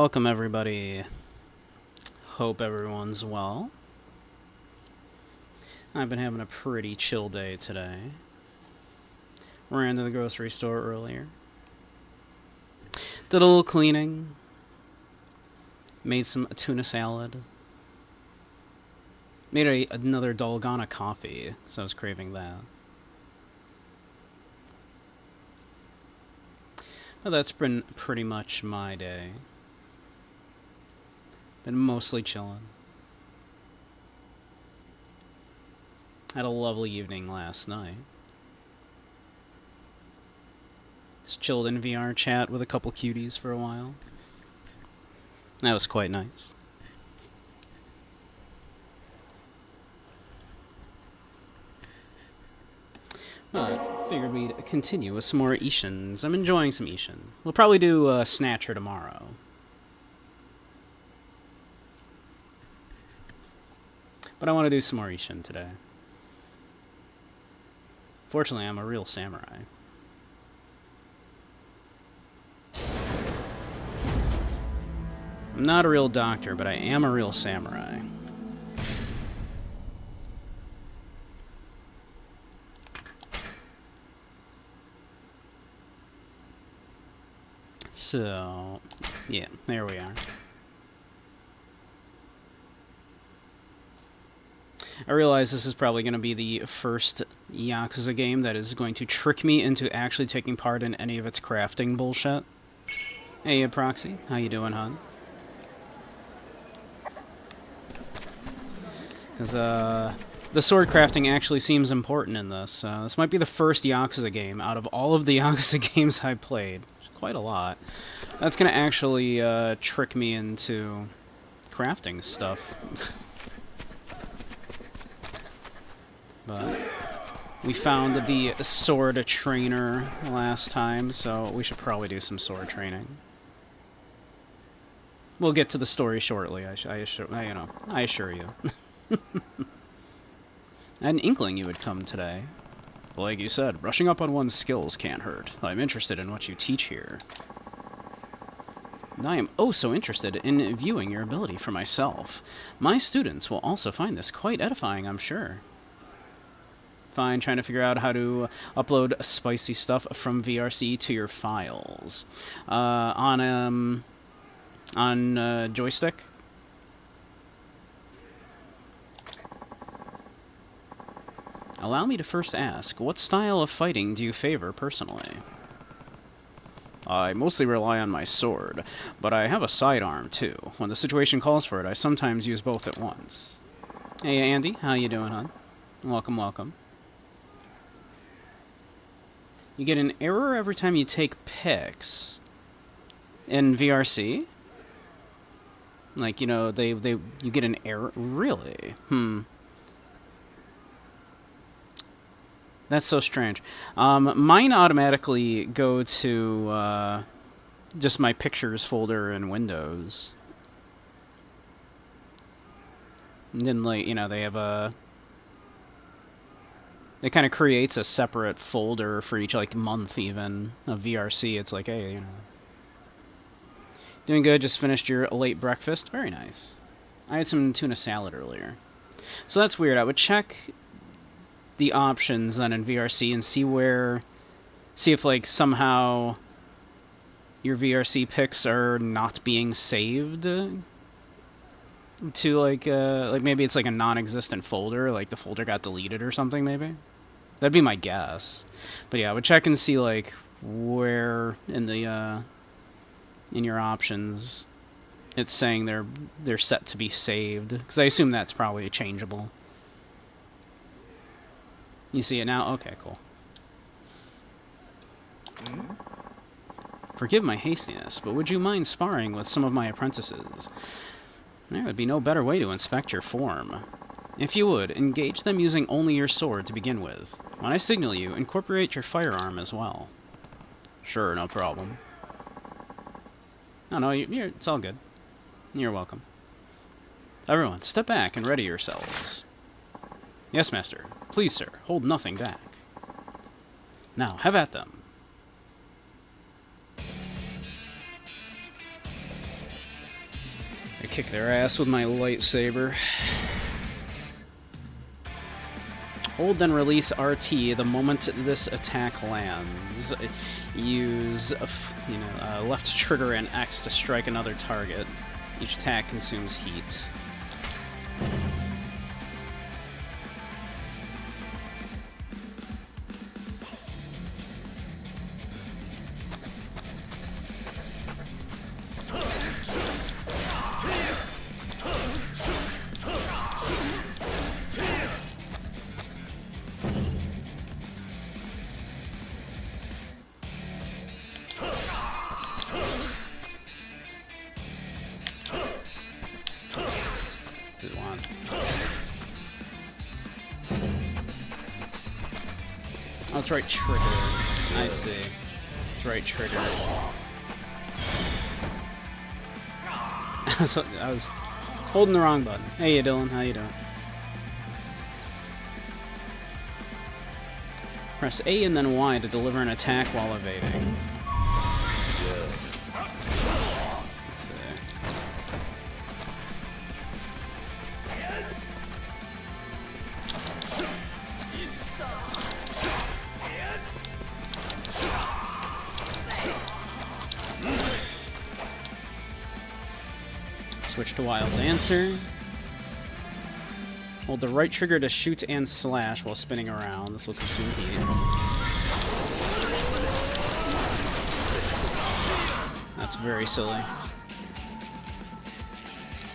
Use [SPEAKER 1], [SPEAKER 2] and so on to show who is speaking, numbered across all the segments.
[SPEAKER 1] Welcome everybody. Hope everyone's well. I've been having a pretty chill day today. Ran to the grocery store earlier. Did a little cleaning. Made some tuna salad. Made another Dalgona coffee, so I was craving that. Well, that's been pretty much my day. Been mostly chilling. Had a lovely evening last night. Just chilled in VR chat with a couple cuties for a while. That was quite nice. But figured we'd continue with some more Ishins. I'm enjoying some Ishin. We'll probably do Snatcher tomorrow. But I want to do some more Ishin today. Fortunately, I'm a real samurai. I'm not a real doctor, but I am a real samurai. So, yeah, there we are. I realize this is probably going to be the first Yakuza game that is going to trick me into actually taking part in any of its crafting bullshit. Hey, Proxy. How you doing, hon? Because, the sword crafting actually seems important in this. This might be the first Yakuza game out of all of the Yakuza games I played. Quite a lot. That's going to actually trick me into crafting stuff. But we found the sword trainer last time, so we should probably do some sword training. We'll get to the story shortly. I assure you. I had an inkling you would come today. Like you said, brushing up on one's skills can't hurt. I'm interested in what you teach here. And I am oh so interested in viewing your ability for myself. My students will also find this quite edifying, I'm sure. Fine, trying to figure out how to upload spicy stuff from VRC to your files. On joystick? Allow me to first ask, what style of fighting do you favor personally? I mostly rely on my sword, but I have a sidearm too. When the situation calls for it, I sometimes use both at once. Hey Andy, how you doing, hon? Welcome, welcome. You get an error every time you take pics in VRC? Like, you know, you get an error? Really? That's so strange. Mine automatically go to just my pictures folder in Windows. And then, like, you know, they have a... It kind of creates a separate folder for each, like, month, even, of VRC. It's like, hey, you know... Doing good, just finished your late breakfast. Very nice. I had some tuna salad earlier. So that's weird. I would check the options then in VRC and see if, like, somehow your VRC pics are not being saved to, like maybe it's like a non-existent folder, like the folder got deleted or something, maybe. That'd be my guess. But yeah, I would check and see, like, where in the in your options it's saying they're set to be saved, because I assume that's probably changeable. You see it now? Okay, cool. Forgive my hastiness, but would you mind sparring with some of my apprentices? There would be no better way to inspect your form. If you would, engage them using only your sword to begin with. When I signal you, incorporate your firearm as well. Sure, no problem. Oh, no, it's all good. You're welcome. Everyone, step back and ready yourselves. Yes, master. Please, sir, hold nothing back. Now, have at them. kick their ass with my lightsaber. Hold then release RT the moment this attack lands. Use left trigger and X to strike another target. Each attack consumes heat.
[SPEAKER 2] Oh, it's right trigger. I see. It's right trigger.
[SPEAKER 1] I was holding the wrong button. Hey, Dylan. How you doing? Press A and then Y to deliver an attack while evading. Let's see. Switch to Wild Dancer. Hold the right trigger to shoot and slash while spinning around. This will consume heat. That's very silly.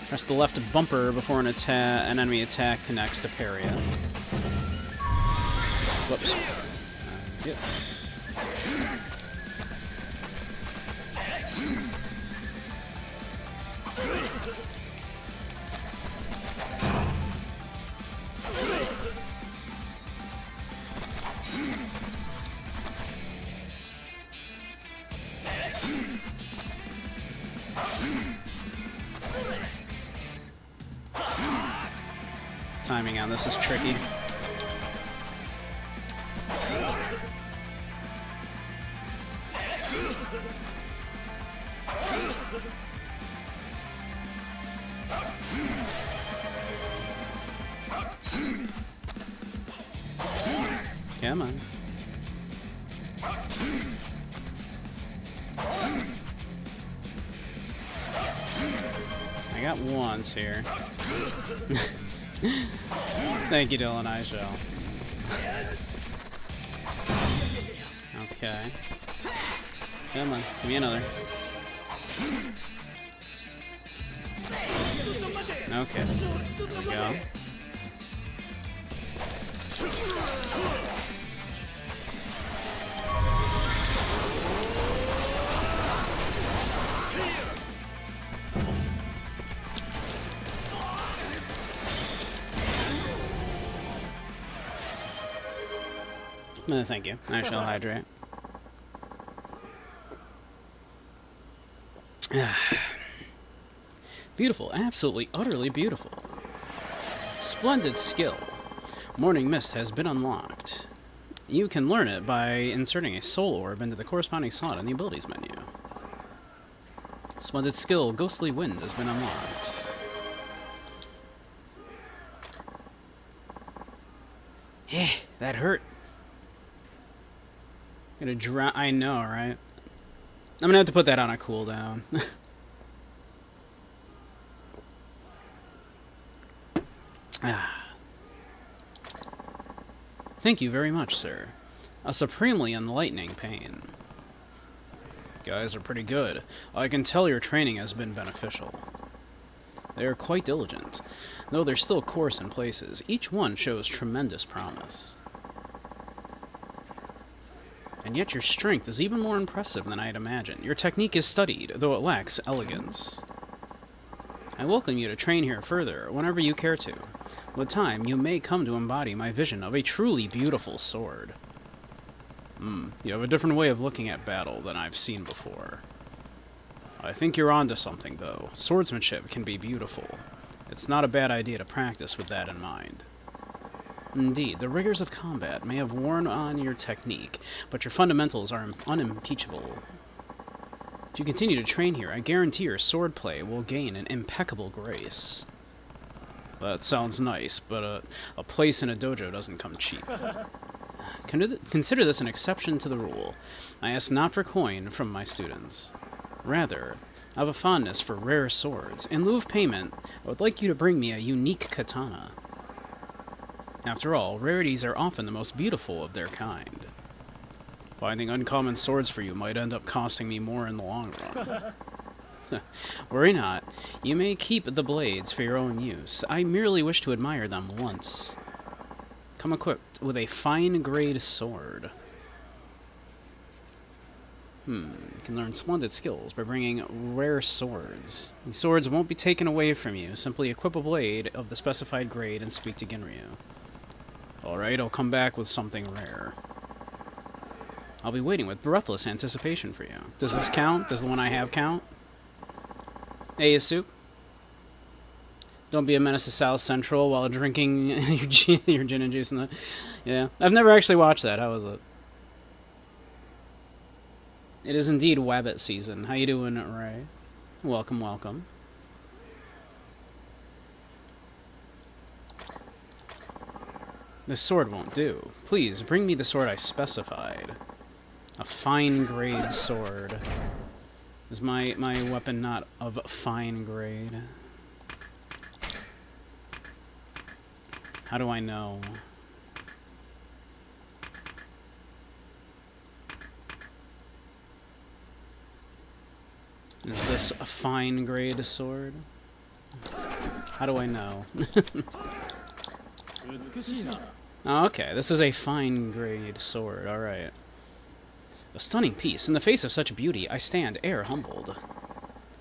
[SPEAKER 1] Press the left bumper before an enemy attack connects to parry it. Whoops. Yep. Timing on this is tricky. Come on. I got ones here. Thank you, Dylan. I shall. Okay. Come on. Give me another. Okay. There we go. Thank you. I shall hydrate. Beautiful. Absolutely, utterly beautiful. Splendid skill. Morning Mist has been unlocked. You can learn it by inserting a soul orb into the corresponding slot in the abilities menu. Splendid skill. Ghostly Wind has been unlocked. Eh, that hurt. Gonna drown. I know, right? I'm gonna have to put that on a cooldown. Thank you very much, sir. A supremely enlightening pain. Guys are pretty good. I can tell your training has been beneficial. They are quite diligent, though they're still coarse in places. Each one shows tremendous promise. And yet your strength is even more impressive than I'd imagined. Your technique is studied, though it lacks elegance. I welcome you to train here further, whenever you care to. With time, you may come to embody my vision of a truly beautiful sword. You have a different way of looking at battle than I've seen before. I think you're onto something, though. Swordsmanship can be beautiful. It's not a bad idea to practice with that in mind. Indeed, the rigors of combat may have worn on your technique, but your fundamentals are unimpeachable. If you continue to train here, I guarantee your swordplay will gain an impeccable grace. That sounds nice, but a place in a dojo doesn't come cheap. Consider this an exception to the rule. I ask not for coin from my students. Rather, I have a fondness for rare swords. In lieu of payment, I would like you to bring me a unique katana. After all, rarities are often the most beautiful of their kind. Finding uncommon swords for you might end up costing me more in the long run. Worry not. You may keep the blades for your own use. I merely wish to admire them once. Come equipped with a fine-grade sword. You can learn splendid skills by bringing rare swords. These swords won't be taken away from you. Simply equip a blade of the specified grade and speak to Ginryu. Alright, I'll come back with something rare. I'll be waiting with breathless anticipation for you. Does this count? Does the one I have count? Hey, Yasuke. Don't be a menace to South Central while drinking your gin and juice. Yeah, I've never actually watched that. How was it? It is indeed Wabbit season. How you doing, Ray? Welcome, welcome. This sword won't do. Please, bring me the sword I specified. A fine grade sword. Is my weapon not of fine grade? How do I know? Is this a fine grade sword? How do I know? Oh, okay, this is a fine grade sword, alright. A stunning piece. In the face of such beauty, I stand air humbled.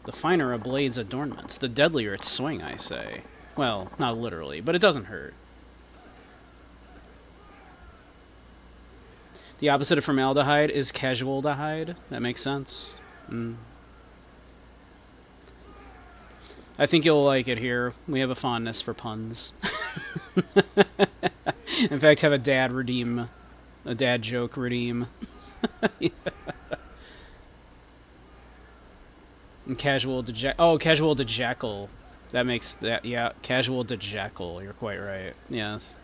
[SPEAKER 1] The finer a blade's adornments, the deadlier its swing, I say. Well, not literally, but it doesn't hurt. The opposite of formaldehyde is casualdehyde. That makes sense. I think you'll like it here. We have a fondness for puns. In fact, have a dad joke redeem. Yeah. And casual to jackal. That makes that, yeah, casual to jackal. You're quite right. Yes.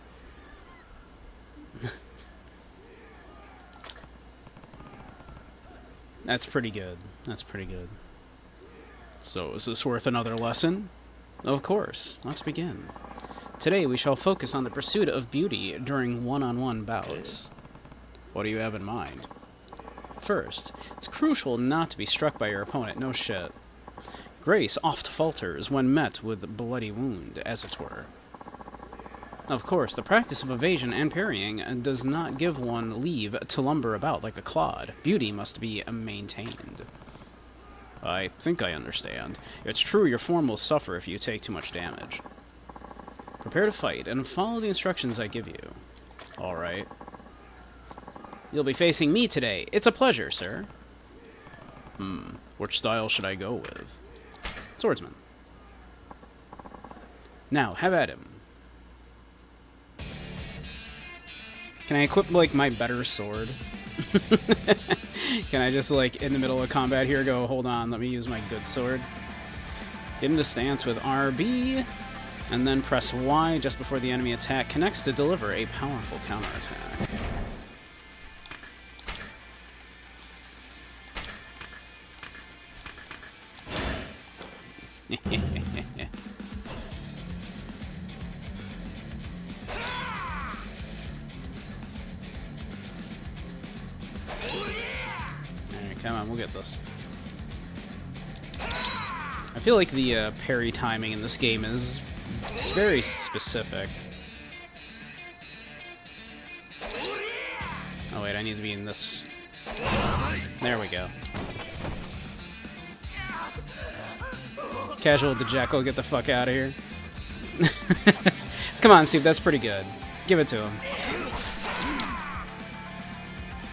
[SPEAKER 1] That's pretty good. That's pretty good. So, is this worth another lesson? Of course. Let's begin. Today we shall focus on the pursuit of beauty during one-on-one bouts. What do you have in mind? First, it's crucial not to be struck by your opponent, no shit. Grace oft falters when met with bloody wound, as it were. Of course, the practice of evasion and parrying does not give one leave to lumber about like a clod. Beauty must be maintained. I think I understand. It's true your form will suffer if you take too much damage. Prepare to fight, and follow the instructions I give you. Alright. You'll be facing me today. It's a pleasure, sir. Which style should I go with? Swordsman. Now, have at him. Can I equip, like, my better sword? Can I just, like, in the middle of combat here, go, hold on, let me use my good sword? Get into stance with RB, and then press Y just before the enemy attack connects to deliver a powerful counterattack. Come on, we'll get this. I feel like the parry timing in this game is very specific. Oh wait, I need to be in this. There we go. Casual to Jackal, get the fuck out of here. Come on, Steve, that's pretty good. Give it to him.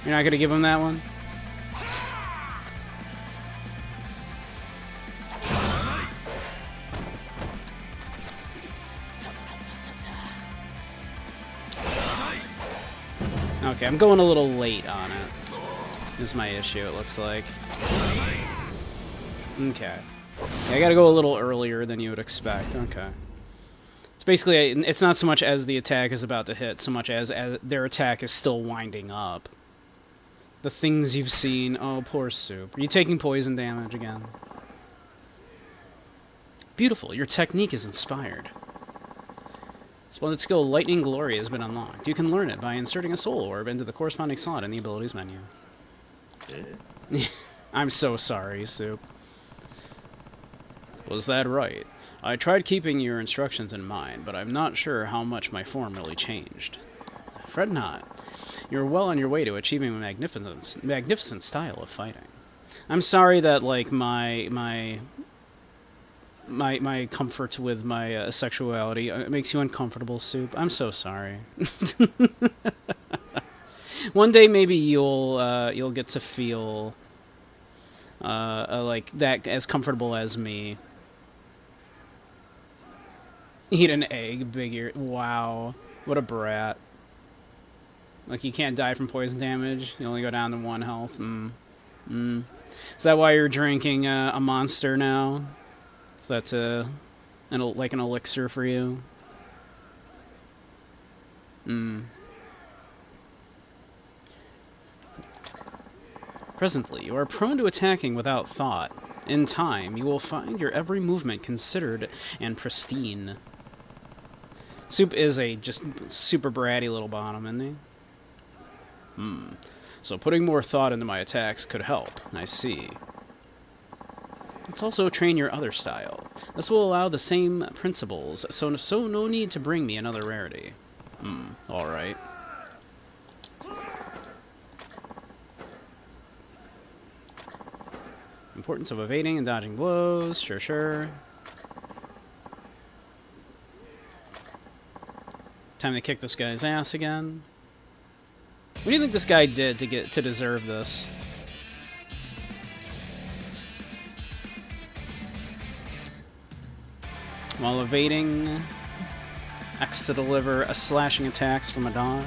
[SPEAKER 1] You're not gonna give him that one? Okay, I'm going a little late on it. Is my issue, it looks like. Okay. Yeah, I gotta go a little earlier than you would expect. Okay. It's basically, it's not so much as the attack is about to hit, so much as their attack is still winding up. The things you've seen. Oh, poor Soup. Are you taking poison damage again? Beautiful. Your technique is inspired. Splendid skill Lightning Glory has been unlocked. You can learn it by inserting a soul orb into the corresponding slot in the abilities menu. I'm so sorry, Soup. Was that right? I tried keeping your instructions in mind, but I'm not sure how much my form really changed. Fret not. You're well on your way to achieving a magnificent style of fighting. I'm sorry that, like, my comfort with my sexuality makes you uncomfortable, Soup. I'm so sorry. One day maybe you'll get to feel like that as comfortable as me. Eat an egg, big ear. Wow, what a brat. Like, you can't die from poison damage. You only go down to 1 health. Is that why you're drinking a monster now? Is that like an elixir for you? Presently, you are prone to attacking without thought. In time, you will find your every movement considered and pristine. Soup is a just super bratty little bottom, isn't he? So putting more thought into my attacks could help. I see. Let's also train your other style. This will allow the same principles, so no need to bring me another rarity. Alright. Importance of evading and dodging blows. Sure. Time to kick this guy's ass again. What do you think this guy did to deserve this? While evading, X to deliver a slashing attacks from a dodge.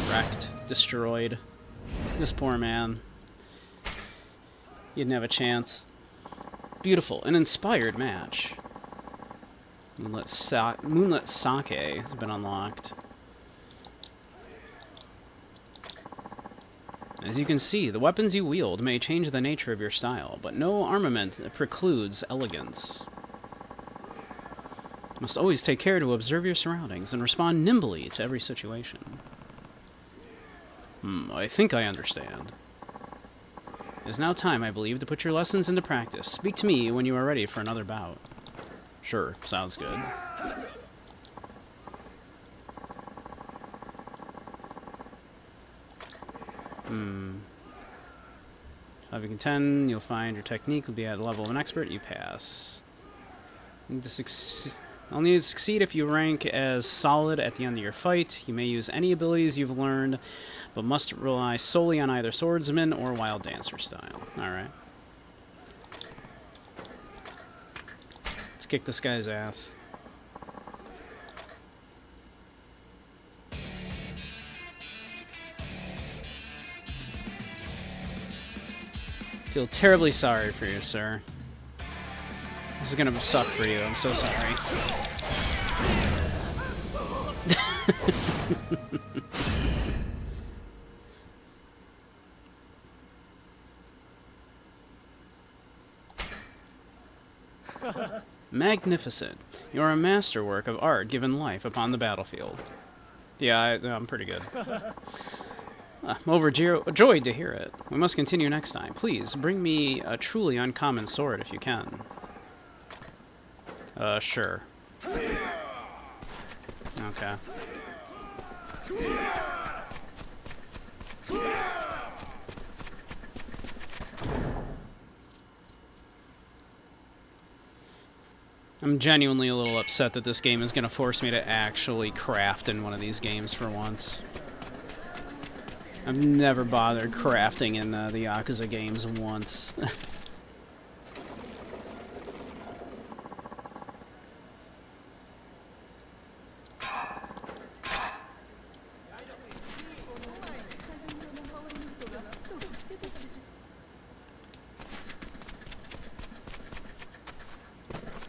[SPEAKER 1] Wrecked, destroyed. This poor man. He didn't have a chance. Beautiful, an inspired match. Moonlit Sake has been unlocked. As you can see, the weapons you wield may change the nature of your style, but no armament precludes elegance. You must always take care to observe your surroundings and respond nimbly to every situation. I think I understand. It is now time, I believe, to put your lessons into practice. Speak to me when you are ready for another bout. Sure, sounds good. If you contend, you'll find your technique will be at the level of an expert. You pass. I'll need to succeed if you rank as solid at the end of your fight. You may use any abilities you've learned, but must rely solely on either swordsman or wild dancer style. Alright. Let's kick this guy's ass. Feel terribly sorry for you, sir. This is gonna suck for you. I'm so sorry. Magnificent. You are a masterwork of art given life upon the battlefield. Yeah, I'm pretty good. I'm overjoyed to hear it. We must continue next time. Please, bring me a truly uncommon sword if you can. Sure. Okay. I'm genuinely a little upset that this game is going to force me to actually craft in one of these games for once. I've never bothered crafting in the Yakuza games once.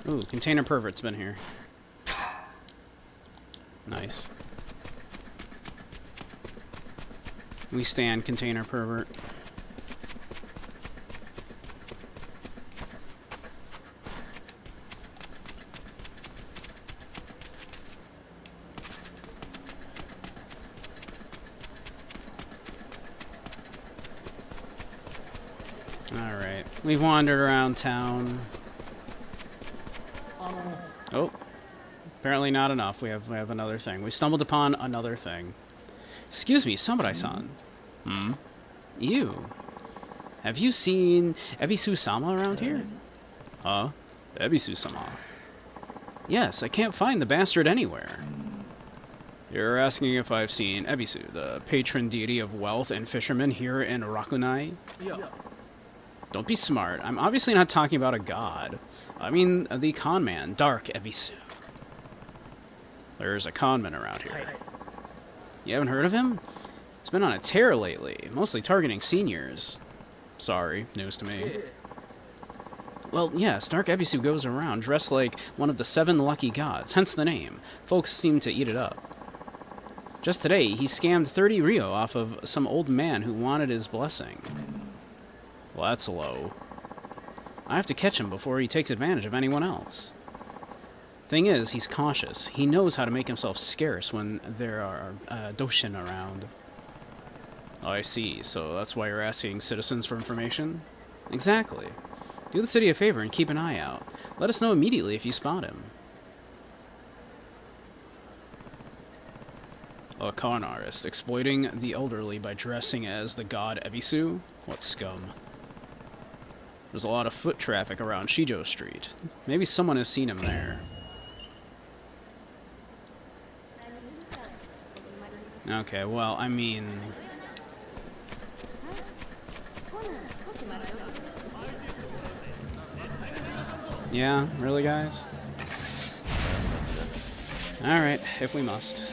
[SPEAKER 1] Ooh, container pervert's been here. Nice. We stand container pervert. Alright. We've wandered around town. Oh. Apparently not enough. We have another thing. We stumbled upon another thing. Excuse me, samurai-san. Hmm? You. Have you seen Ebisu-sama around here? Huh? Ebisu-sama? Yes, I can't find the bastard anywhere. You're asking if I've seen Ebisu, the patron deity of wealth and fishermen here in Rakunai?
[SPEAKER 2] Yeah.
[SPEAKER 1] Don't be smart. I'm obviously not talking about a god. I mean the conman, Dark Ebisu. There's a conman around here. You haven't heard of him? He's been on a tear lately, mostly targeting seniors. Sorry, news to me. Well, yes, Dark Ebisu goes around dressed like one of the 7 lucky gods, hence the name. Folks seem to eat it up. Just today, he scammed 30 Ryo off of some old man who wanted his blessing. Well, that's low. I have to catch him before he takes advantage of anyone else. Thing is, he's cautious. He knows how to make himself scarce when there are doshin around. Oh, I see. So that's why you're asking citizens for information? Exactly. Do the city a favor and keep an eye out. Let us know immediately if you spot him. A con artist, exploiting the elderly by dressing as the god Ebisu? What scum. There's a lot of foot traffic around Shijo Street. Maybe someone has seen him there. Okay, well, I mean... Yeah, really, guys? Alright, if we must.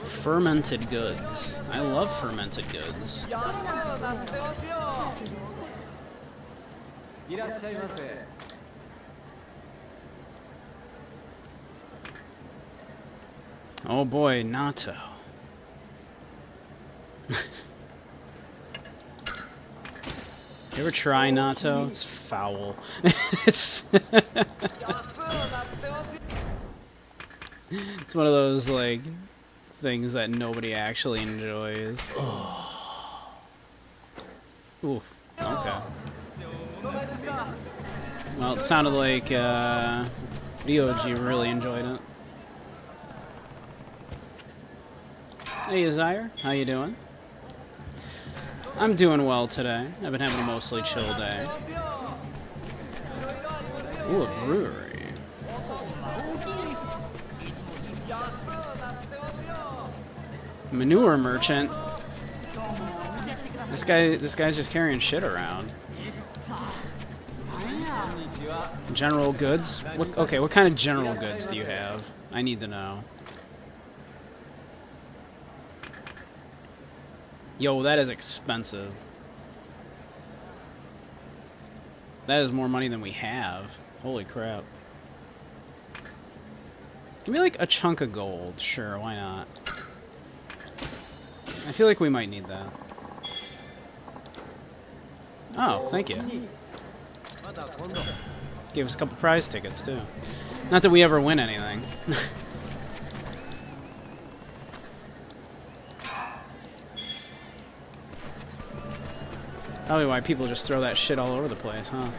[SPEAKER 1] Fermented goods. I love fermented goods. Oh boy, natto. You ever try natto? It's foul. It's it's one of those like things that nobody actually enjoys. Ooh, okay. Well, it sounded like Ryoji really enjoyed it. Hey, Azire, how you doing? I'm doing well today. I've been having a mostly chill day. Ooh, a brewery. Manure merchant. This guy's just carrying shit around. General goods? Okay, what kind of general goods do you have? I need to know. Yo, that is expensive. That is more money than we have. Holy crap. Give me like a chunk of gold. Sure, why not? I feel like we might need that. Oh, thank you. Gave us a couple prize tickets, too. Not that we ever win anything. Probably why people just throw that shit all over the place, huh?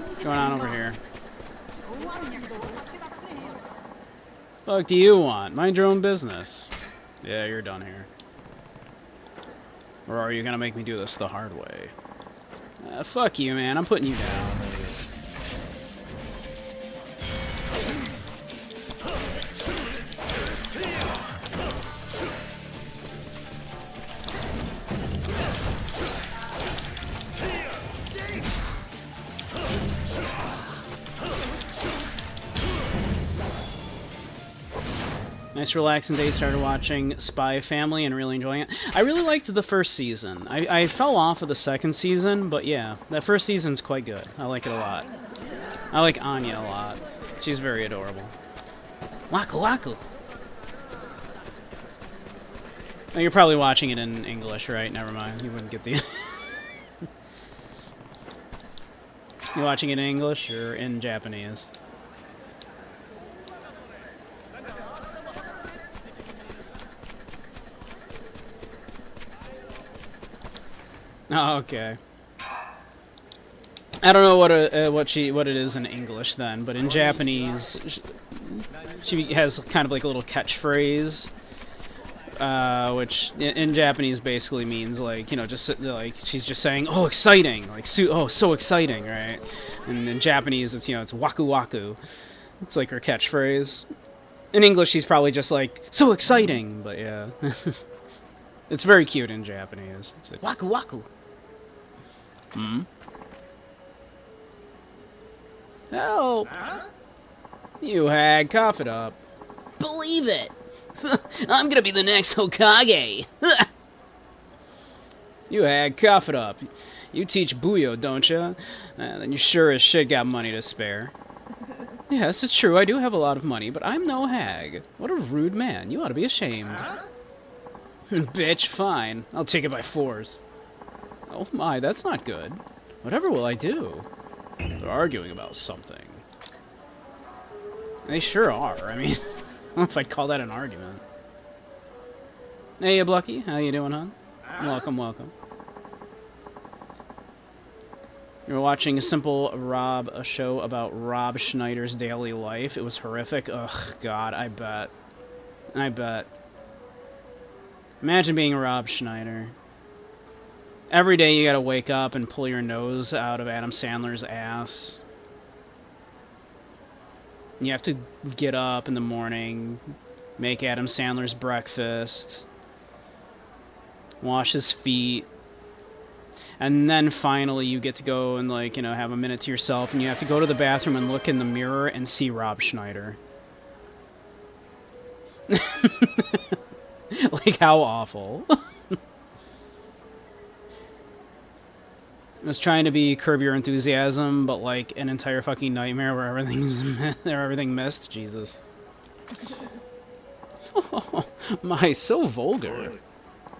[SPEAKER 1] What's going on over here? Fuck do you want? Mind your own business. Yeah, you're done here. Or are you gonna make me do this the hard way? Fuck you, man. I'm putting you down. Nice relaxing day. Started watching Spy Family and really enjoying it. I really liked the first season. I fell off of the second season, but yeah, that first season's quite good. I like it a lot. I like Anya a lot. She's very adorable. Waku waku. Oh, you're probably watching it in English, right? Never mind. You wouldn't get the... You watching it in English or in Japanese? Oh, okay. I don't know what it is in English then, but in Japanese, she has kind of like a little catchphrase, which in Japanese basically means like, you know, just like she's just saying, "Oh, exciting!" Like, "Oh, so exciting!" Right? And in Japanese, it's, you know, it's "waku waku." It's like her catchphrase. In English, she's probably just like, "So exciting!" But yeah, it's very cute in Japanese. It's like "waku waku." Hmm. Help! You hag, cough it up. Believe it! I'm gonna be the next Hokage! You hag, cough it up. You teach Buyo, don't ya? Then you sure as shit got money to spare. Yes, it's true, I do have a lot of money, but I'm no hag. What a rude man. You ought to be ashamed. Bitch, fine. I'll take it by force. Oh my, that's not good. Whatever will I do? They're arguing about something. They sure are. I mean, I don't know if I'd call that an argument. Hey, Blucky. How you doing, hon? Welcome, welcome. You were watching a show about Rob Schneider's daily life. It was horrific. Ugh, God, I bet. I bet. Imagine being Rob Schneider. Every day you gotta wake up and pull your nose out of Adam Sandler's ass. You have to get up in the morning, make Adam Sandler's breakfast, wash his feet, and then finally you get to go and, like, you know, have a minute to yourself, and you have to go to the bathroom and look in the mirror and see Rob Schneider. Like, how awful. I was trying to be Curb Your Enthusiasm, but like an entire fucking nightmare where everything missed. Jesus. Oh, my, so vulgar.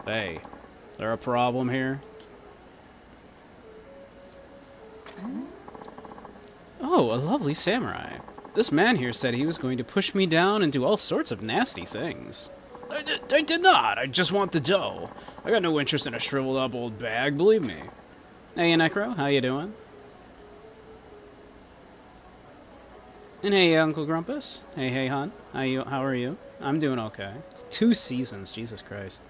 [SPEAKER 1] Hey, is there a problem here? Oh, a lovely samurai. This man here said he was going to push me down and do all sorts of nasty things. I did not. I just want the dough. I got no interest in a shriveled up old bag, believe me. Hey, Necro, how you doing? And hey, Uncle Grumpus. Hey, hon. How are you? I'm doing okay. It's 2 seasons, Jesus Christ.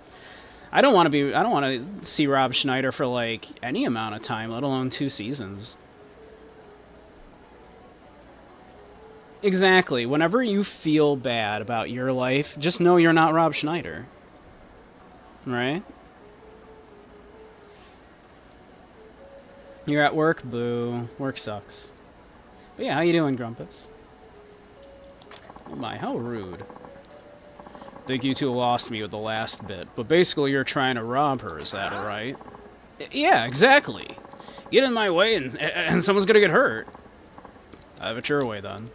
[SPEAKER 1] I don't want to see Rob Schneider for like any amount of time, let alone 2 seasons. Exactly. Whenever you feel bad about your life, just know you're not Rob Schneider. Right? You're at work? Boo. Work sucks. But yeah, how you doing, Grumpus? Oh my, how rude. Think you two lost me with the last bit, but basically you're trying to rob her, is that right? Yeah, exactly. Get in my way and someone's gonna get hurt. Have it your way, then.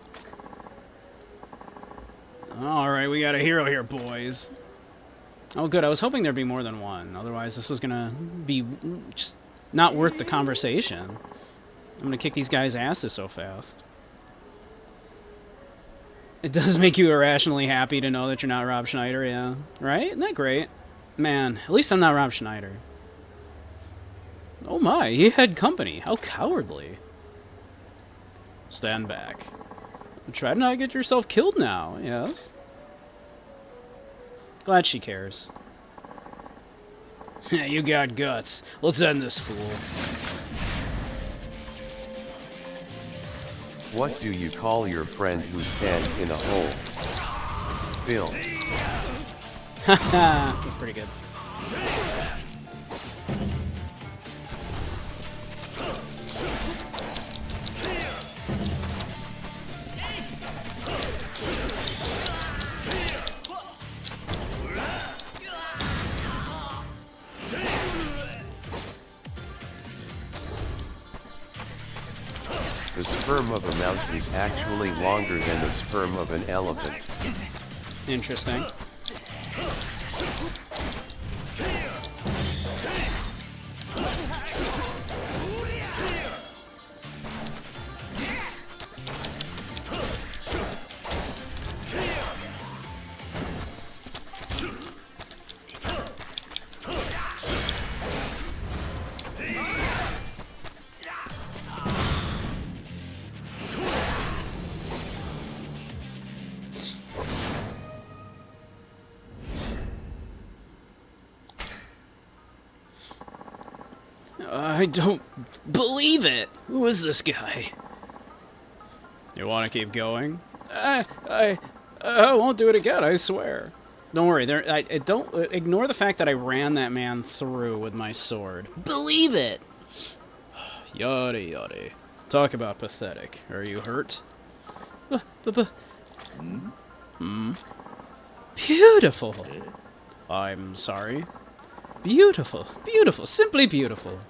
[SPEAKER 1] Alright, we got a hero here, boys. Oh, good. I was hoping there'd be more than one. Otherwise, this was gonna be just not worth the conversation. I'm gonna kick these guys' asses so fast. It does make you irrationally happy to know that you're not Rob Schneider, yeah. Right? Isn't that great? Man, at least I'm not Rob Schneider. Oh my, he had company. How cowardly. Stand back. Try to not get yourself killed now, yes? Glad she cares. You got guts. Let's end this fool.
[SPEAKER 3] What do you call your friend who stands in a hole? Bill.
[SPEAKER 1] Haha, pretty good.
[SPEAKER 3] The sperm of a mouse is actually longer than the sperm of an elephant.
[SPEAKER 1] Interesting. I don't believe it. Who is this guy? You want to keep going? I won't do it again. I swear. Don't worry. Don't ignore the fact that I ran that man through with my sword. Believe it. Yada yada. Talk about pathetic. Are you hurt? Beautiful. I'm sorry. Beautiful, beautiful, simply beautiful.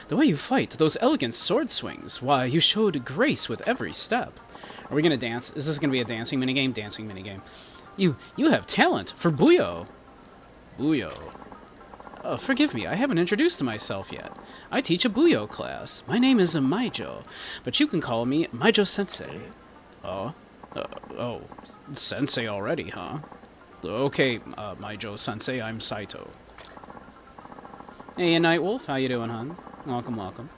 [SPEAKER 1] The way you fight, those elegant sword swings, why, you showed grace with every step. Are we gonna dance? Is this gonna be a dancing minigame? Dancing minigame. You have talent for Buyo. Buyo. Forgive me, I haven't introduced myself yet. I teach a Buyo class. My name is Maijo, but you can call me Maijo-sensei. Oh, sensei already, huh? Okay, Maijo-sensei, I'm Saito. Hey, Nightwolf, how you doing, hon? Welcome, welcome.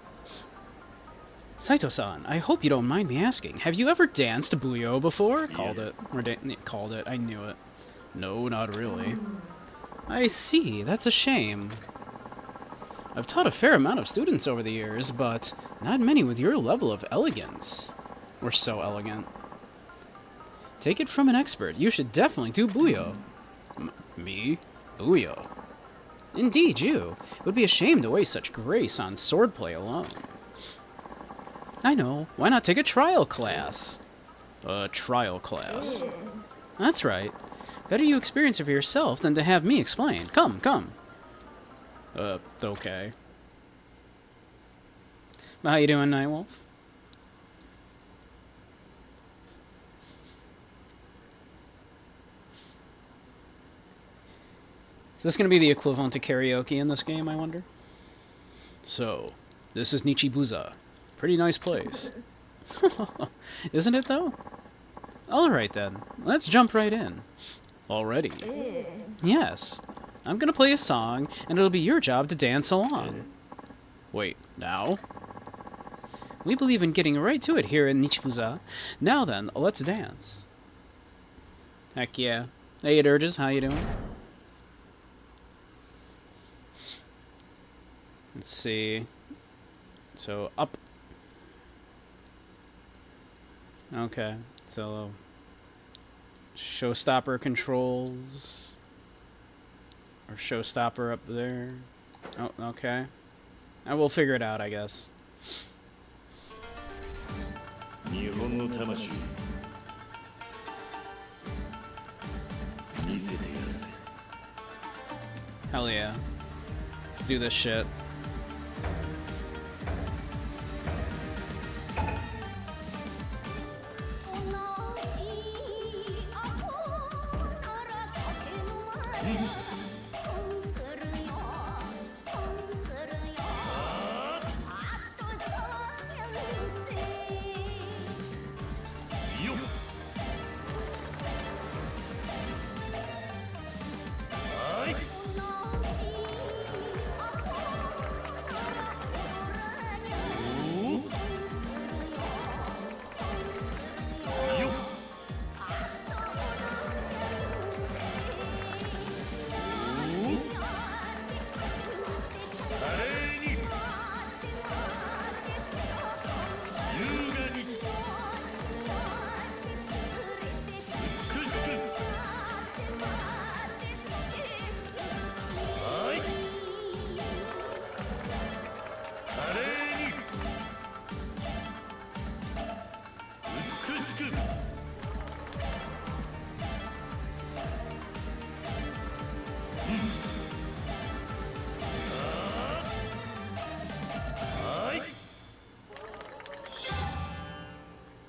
[SPEAKER 1] Saito-san, I hope you don't mind me asking, have you ever danced Buyo before? Yeah. Called it, I knew it. No, not really. I see, that's a shame. I've taught a fair amount of students over the years, but not many with your level of elegance. We're so elegant. Take it from an expert, you should definitely do Buyo. Me? Buyo? Indeed, you. It would be a shame to waste such grace on swordplay alone. I know. Why not take a trial class? A trial class. That's right. Better you experience it for yourself than to have me explain. Come, come. Okay. How you doing, Nightwolf? Is this going to be the equivalent to karaoke in this game, I wonder? So, this is Nichibuza. Pretty nice place. Isn't it, though? Alright then, let's jump right in. Already? Yes. I'm going to play a song, and it'll be your job to dance along. Wait, now? We believe in getting right to it here in Nichibuza. Now then, let's dance. Heck yeah. Hey, Dirges, how you doing? Let's see. So, up. Okay. So, showstopper controls. Or showstopper up there. Oh, okay. I will figure it out, I guess. Hell yeah. Let's do this shit.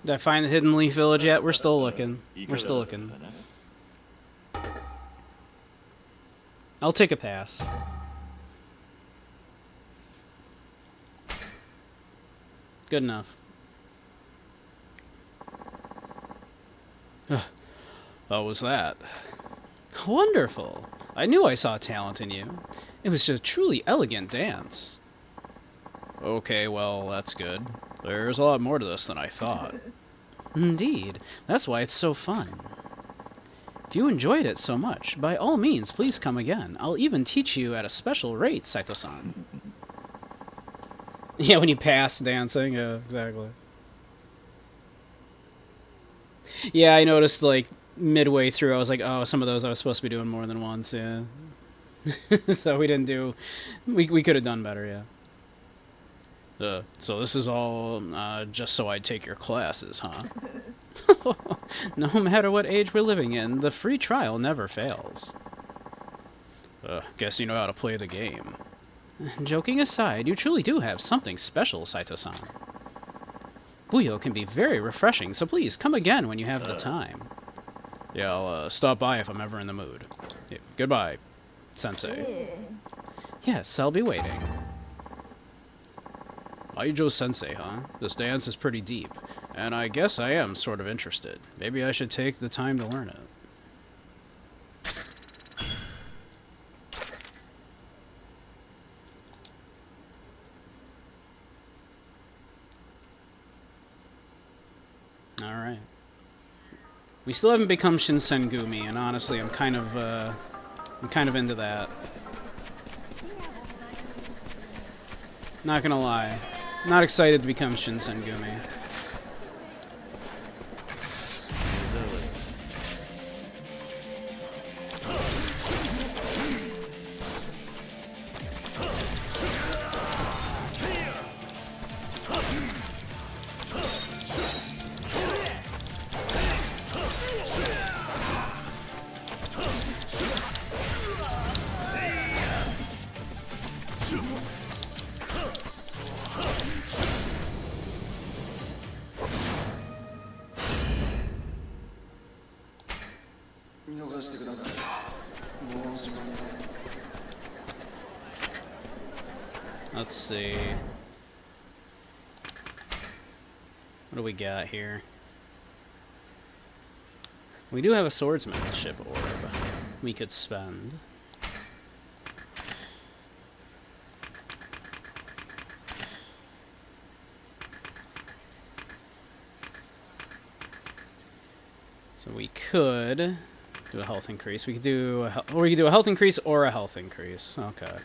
[SPEAKER 1] Did I find the Hidden Leaf Village yet? We're still looking. We're still looking. I'll take a pass. Good enough. What was that? Wonderful! I knew I saw talent in you. It was a truly elegant dance. Okay, well, that's good. There's a lot more to this than I thought. Indeed. That's why it's so fun. If you enjoyed it so much, by all means, please come again. I'll even teach you at a special rate, Saito-san. Yeah, when you pass dancing, yeah, exactly. Yeah, I noticed, like, midway through, I was like, oh, some of those I was supposed to be doing more than once, yeah. So we didn't do... We could have done better, yeah. So this is all just so I'd take your classes, huh? No matter what age we're living in, the free trial never fails. Guess you know how to play the game. Joking aside, you truly do have something special, Saito-san. Buyo can be very refreshing, so please come again when you have the time. Yeah, I'll stop by if I'm ever in the mood. Yeah, goodbye, Sensei. Yes, I'll be waiting. Aijo Sensei, huh? This dance is pretty deep, and I guess I am sort of interested. Maybe I should take the time to learn it. Alright. We still haven't become Shinsengumi, and honestly, I'm kind of into that. Not gonna lie. Not excited to become Shinsengumi. Let's see. What do we got here? We do have a swordsmanship orb we could spend. So we could do a health increase. We could do a health increase or a health increase. Okay.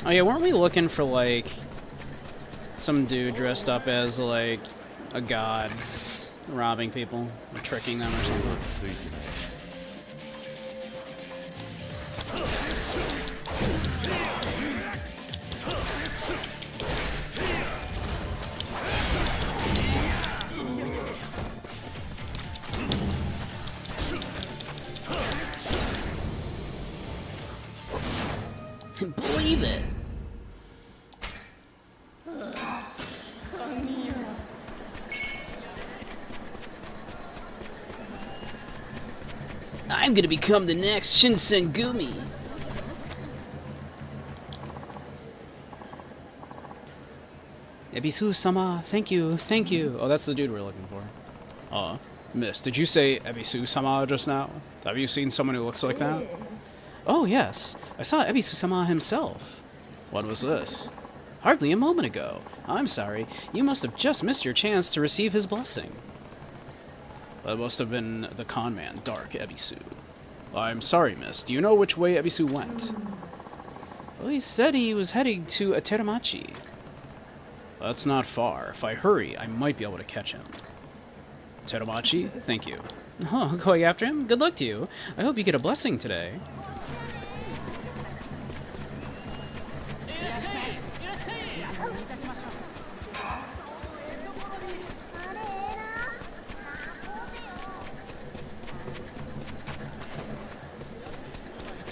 [SPEAKER 1] Oh yeah, weren't we looking for, like, some dude dressed up as, like, a god robbing people or tricking them or something? Believe it! I'm gonna become the next Shinsengumi! Ebisu-sama, thank you, thank you. Oh, that's the dude we're looking for. Miss, did you say Ebisu-sama just now? Have you seen someone who looks like that? Oh, yes. I saw Ebisu-sama himself. When was this? Hardly a moment ago. I'm sorry. You must have just missed your chance to receive his blessing. That must have been the con man, Dark Ebisu. I'm sorry, miss. Do you know which way Ebisu went? Well, he said he was heading to Ateramachi. That's not far. If I hurry, I might be able to catch him. Teramachi, thank you. Oh, going after him? Good luck to you. I hope you get a blessing today.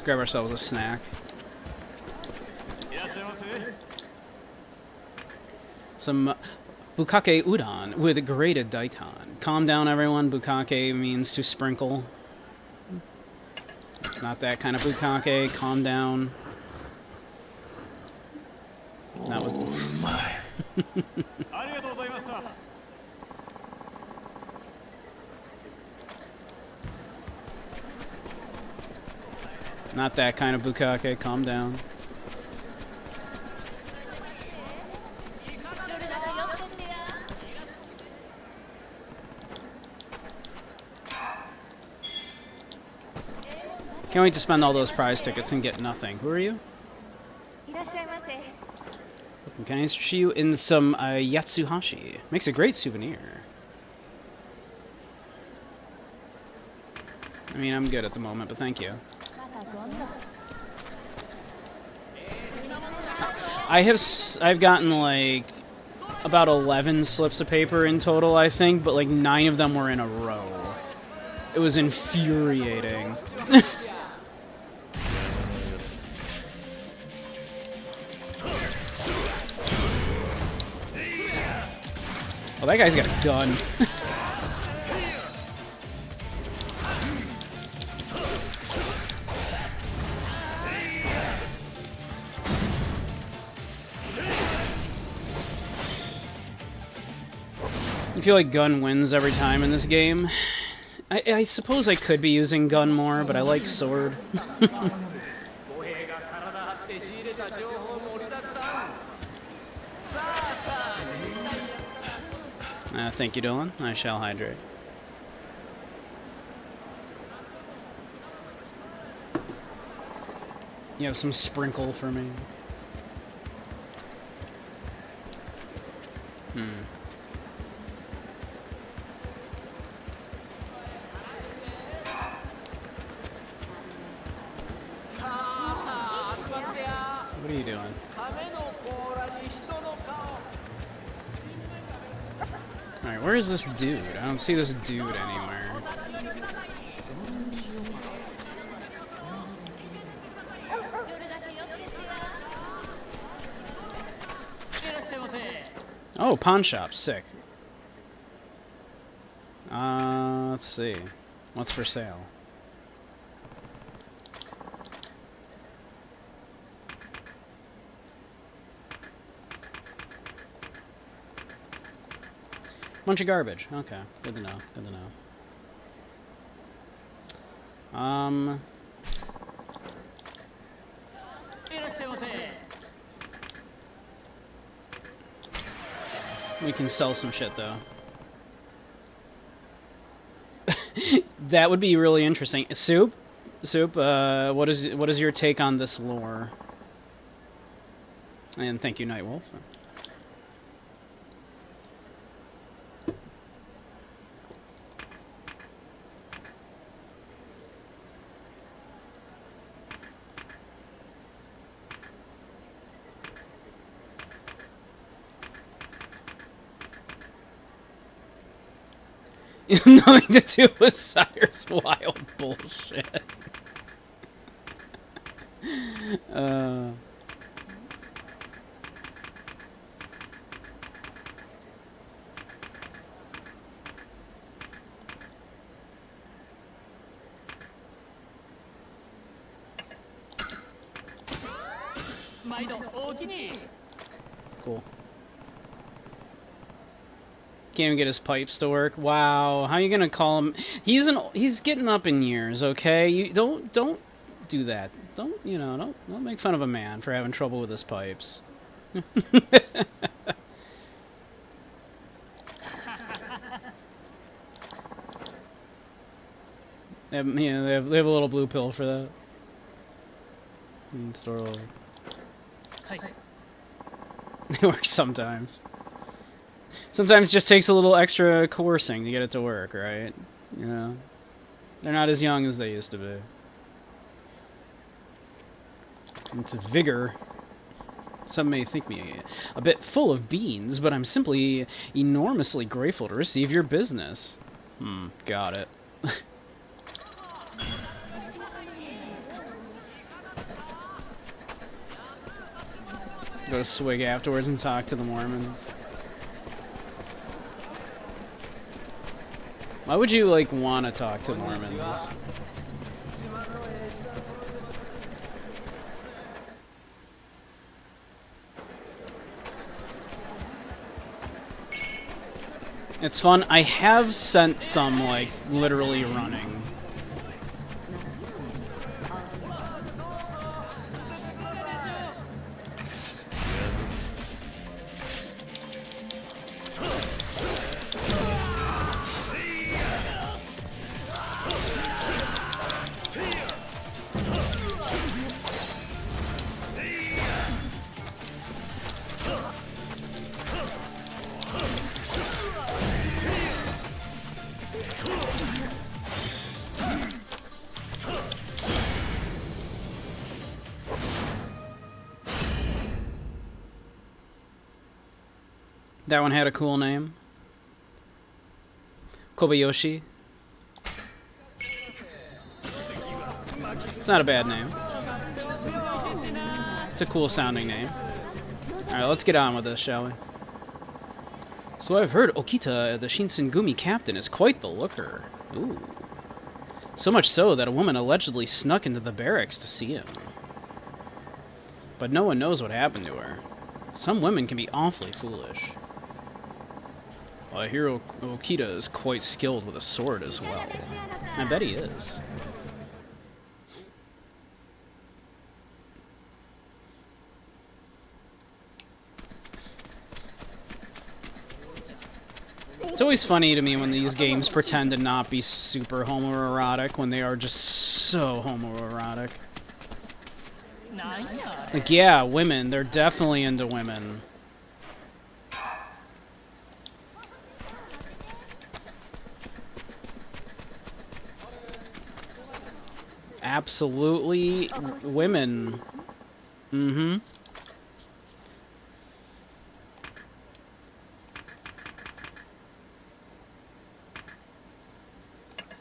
[SPEAKER 1] Let's grab ourselves a snack. Some bukake udon with grated daikon. Calm down, everyone. Bukake means to sprinkle. It's not that kind of bukake. Calm down. Not with... Not that kind of bukake. Calm down. Can't wait to spend all those prize tickets and get nothing. Who are you? Can I interest you in some yatsuhashi? Makes a great souvenir. I mean, I'm good at the moment, but thank you. I've gotten like about 11 slips of paper in total, I think, but like 9 of them were in a row. It was infuriating. Oh, that guy's got a gun. I feel like gun wins every time in this game. I suppose I could be using gun more, but I like sword. Thank you, Dylan. I shall hydrate. You have some sprinkle for me. What are you doing? Alright, where is this dude? I don't see this dude anywhere. Oh, pawn shop. Sick. Let's see. What's for sale? Bunch of garbage. Okay, good to know. Good to know. We can sell some shit though. That would be really interesting. Soup, what is your take on this lore? And thank you, Nightwolf. Nothing to do with Sire's wild bullshit. Cool. Can't even get his pipes to work. Wow, how are you gonna call him? He's getting up in years. Okay, you don't do that. Don't make fun of a man for having trouble with his pipes. They have a little blue pill for that. Store all. It works sometimes. Sometimes it just takes a little extra coercing to get it to work, right? You know? They're not as young as they used to be. It's vigor. Some may think me a bit full of beans, but I'm simply enormously grateful to receive your business. Got it. Go to Swig afterwards and talk to the Mormons. Why would you, like, want to talk to Mormons? It's fun. I have sent some, like, literally running. That one had a cool name. Kobayashi. It's not a bad name. It's a cool sounding name. Alright, let's get on with this, shall we? So I've heard Okita, the Shinsengumi captain, is quite the looker. Ooh. So much so that a woman allegedly snuck into the barracks to see him. But no one knows what happened to her. Some women can be awfully foolish. I hear Okita is quite skilled with a sword as well. I bet he is. It's always funny to me when these games pretend to not be super homoerotic when they are just so homoerotic. Like, yeah, women, they're definitely into women. Absolutely women. Mm-hmm.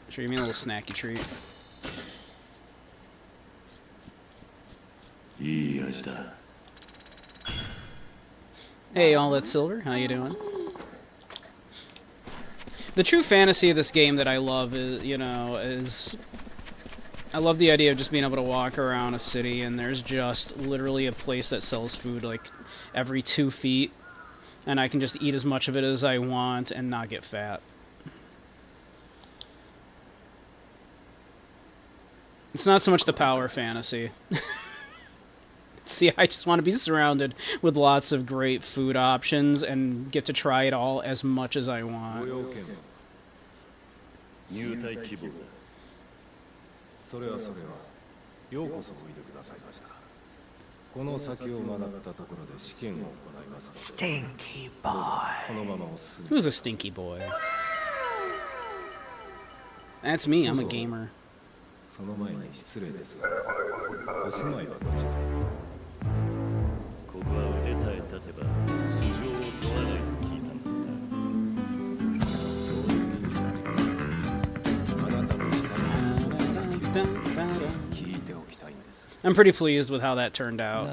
[SPEAKER 1] Sure, give me a little snacky treat. Hey, all that silver, how you doing? The true fantasy of this game that I love is, you know, is I love the idea of just being able to walk around a city and there's just literally a place that sells food like every 2 feet, and I can just eat as much of it as I want and not get fat. It's not so much the power fantasy. See, I just want to be surrounded with lots of great food options and get to try it all as much as I want.
[SPEAKER 2] Stinky boy.
[SPEAKER 1] Who's a stinky boy? That's me, I'm a gamer. I'm pretty pleased with how that turned out.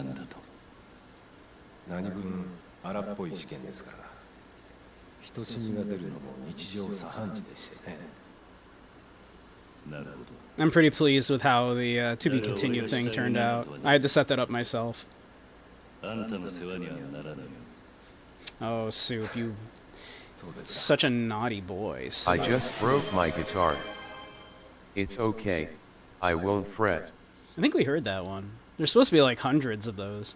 [SPEAKER 1] I'm pretty pleased with how the to be continued thing turned out. I had to set that up myself. Oh, Soup, you such a naughty boy. Soup.
[SPEAKER 3] I just broke my guitar. It's okay. I won't fret.
[SPEAKER 1] I think we heard that one. There's supposed to be like hundreds of those.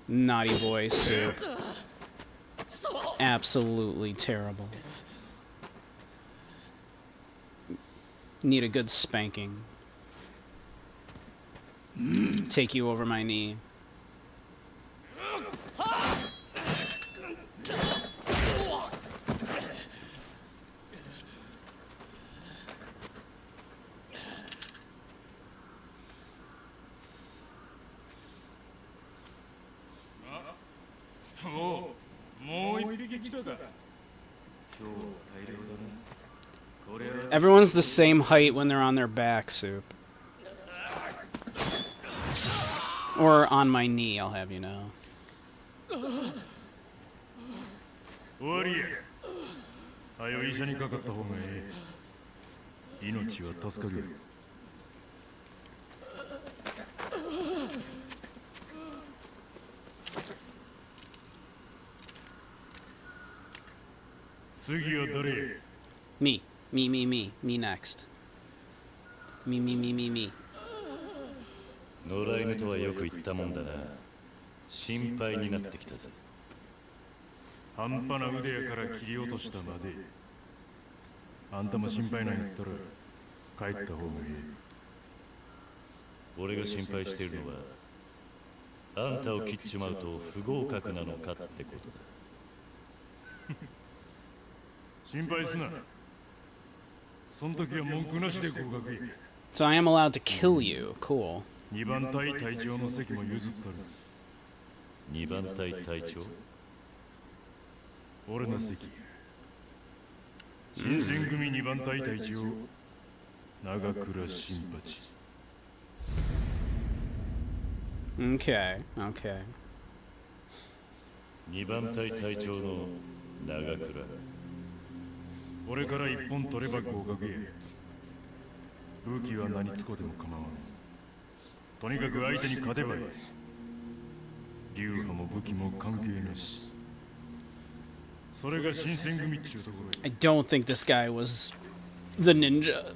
[SPEAKER 1] Naughty boy, Soup. Absolutely terrible. Need a good spanking. Take you over my knee. Everyone's the same height when they're on their back, Soup. Or on my knee, I'll have you know.
[SPEAKER 2] 終わりや。はよ医者にかかった方がええ。命は助かるよ。次は誰や？
[SPEAKER 1] Me. Me next. Me.
[SPEAKER 4] 野良犬とはよく言ったもんだな。心配になってきたぜ。
[SPEAKER 2] 半端な腕やから切り落としたまで。あんたも心配なんやったら帰った方がいい。
[SPEAKER 4] 俺が心配しているのは、あんたを切っちまうと不合格なのかってことだ。
[SPEAKER 2] 心配すな。その時は文句なしで合格や。
[SPEAKER 1] So I am allowed to kill you. Cool.
[SPEAKER 2] 2番隊隊長の席も譲ったる。
[SPEAKER 4] 2番隊隊長？
[SPEAKER 2] 俺の席や。新選組2番隊隊長、長倉新八。
[SPEAKER 1] Okay.
[SPEAKER 4] 2番隊隊長の長倉。
[SPEAKER 2] 俺から1本取れば合格や。武器は何つこでも構わん。とにかく相手に勝てばいい。流派も武器も関係なし。それが新選組っちゅうところや。
[SPEAKER 1] I don't think this guy was the ninja.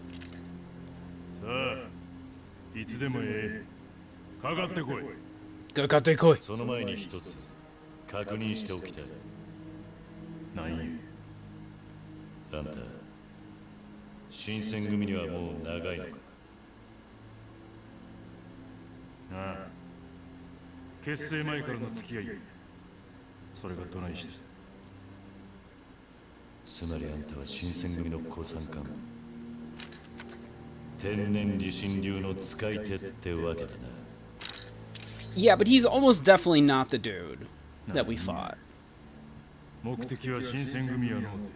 [SPEAKER 2] さあ、いつでもええ。かかってこい。
[SPEAKER 1] かかってこい。
[SPEAKER 4] その前に一つ確認しておきたい。
[SPEAKER 2] なんや。
[SPEAKER 4] あんた、新選組にはもう長いのか？
[SPEAKER 2] ああ、結成前からの付き合いや。それがどないして。
[SPEAKER 4] つまりあんたは新選組の古参幹部、天然理心流の使い手ってわけだな。
[SPEAKER 1] Yeah, but he's almost definitely not the dude that we fought.
[SPEAKER 2] 目的は新選組やのうて。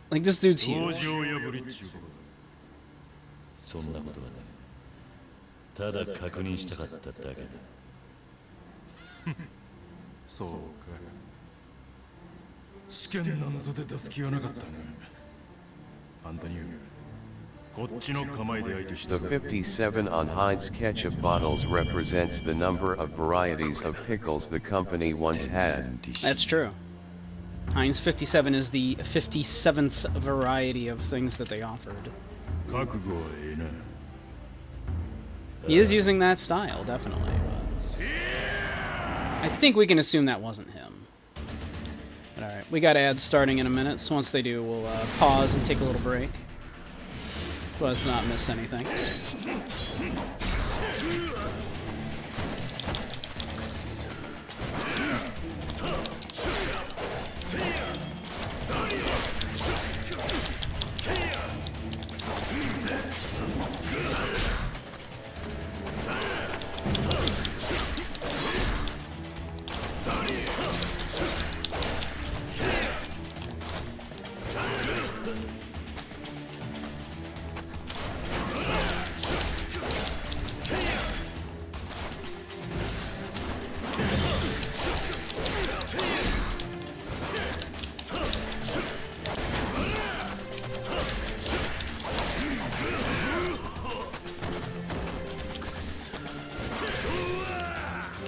[SPEAKER 1] Like, this dude's
[SPEAKER 2] 道
[SPEAKER 1] huge.
[SPEAKER 2] 場破りっちゅうことだ。
[SPEAKER 4] そんなことはない。ただ確認したかっただけだ。
[SPEAKER 2] そうか。試験なんぞで出す気はなかったが。あんたにはこっちの構えで相手し
[SPEAKER 3] The
[SPEAKER 2] た。
[SPEAKER 3] 57 on Heinz ketchup bottles represents the number of varieties of pickles the company once had.
[SPEAKER 1] That's true. Heinz 57 is the 57th variety of things that they offered.
[SPEAKER 2] 覚悟はええな。
[SPEAKER 1] He is using that style, definitely. But I think we can assume that wasn't him. But alright, we got ads starting in a minute, so once they do, we'll pause and take a little break. So as not miss anything.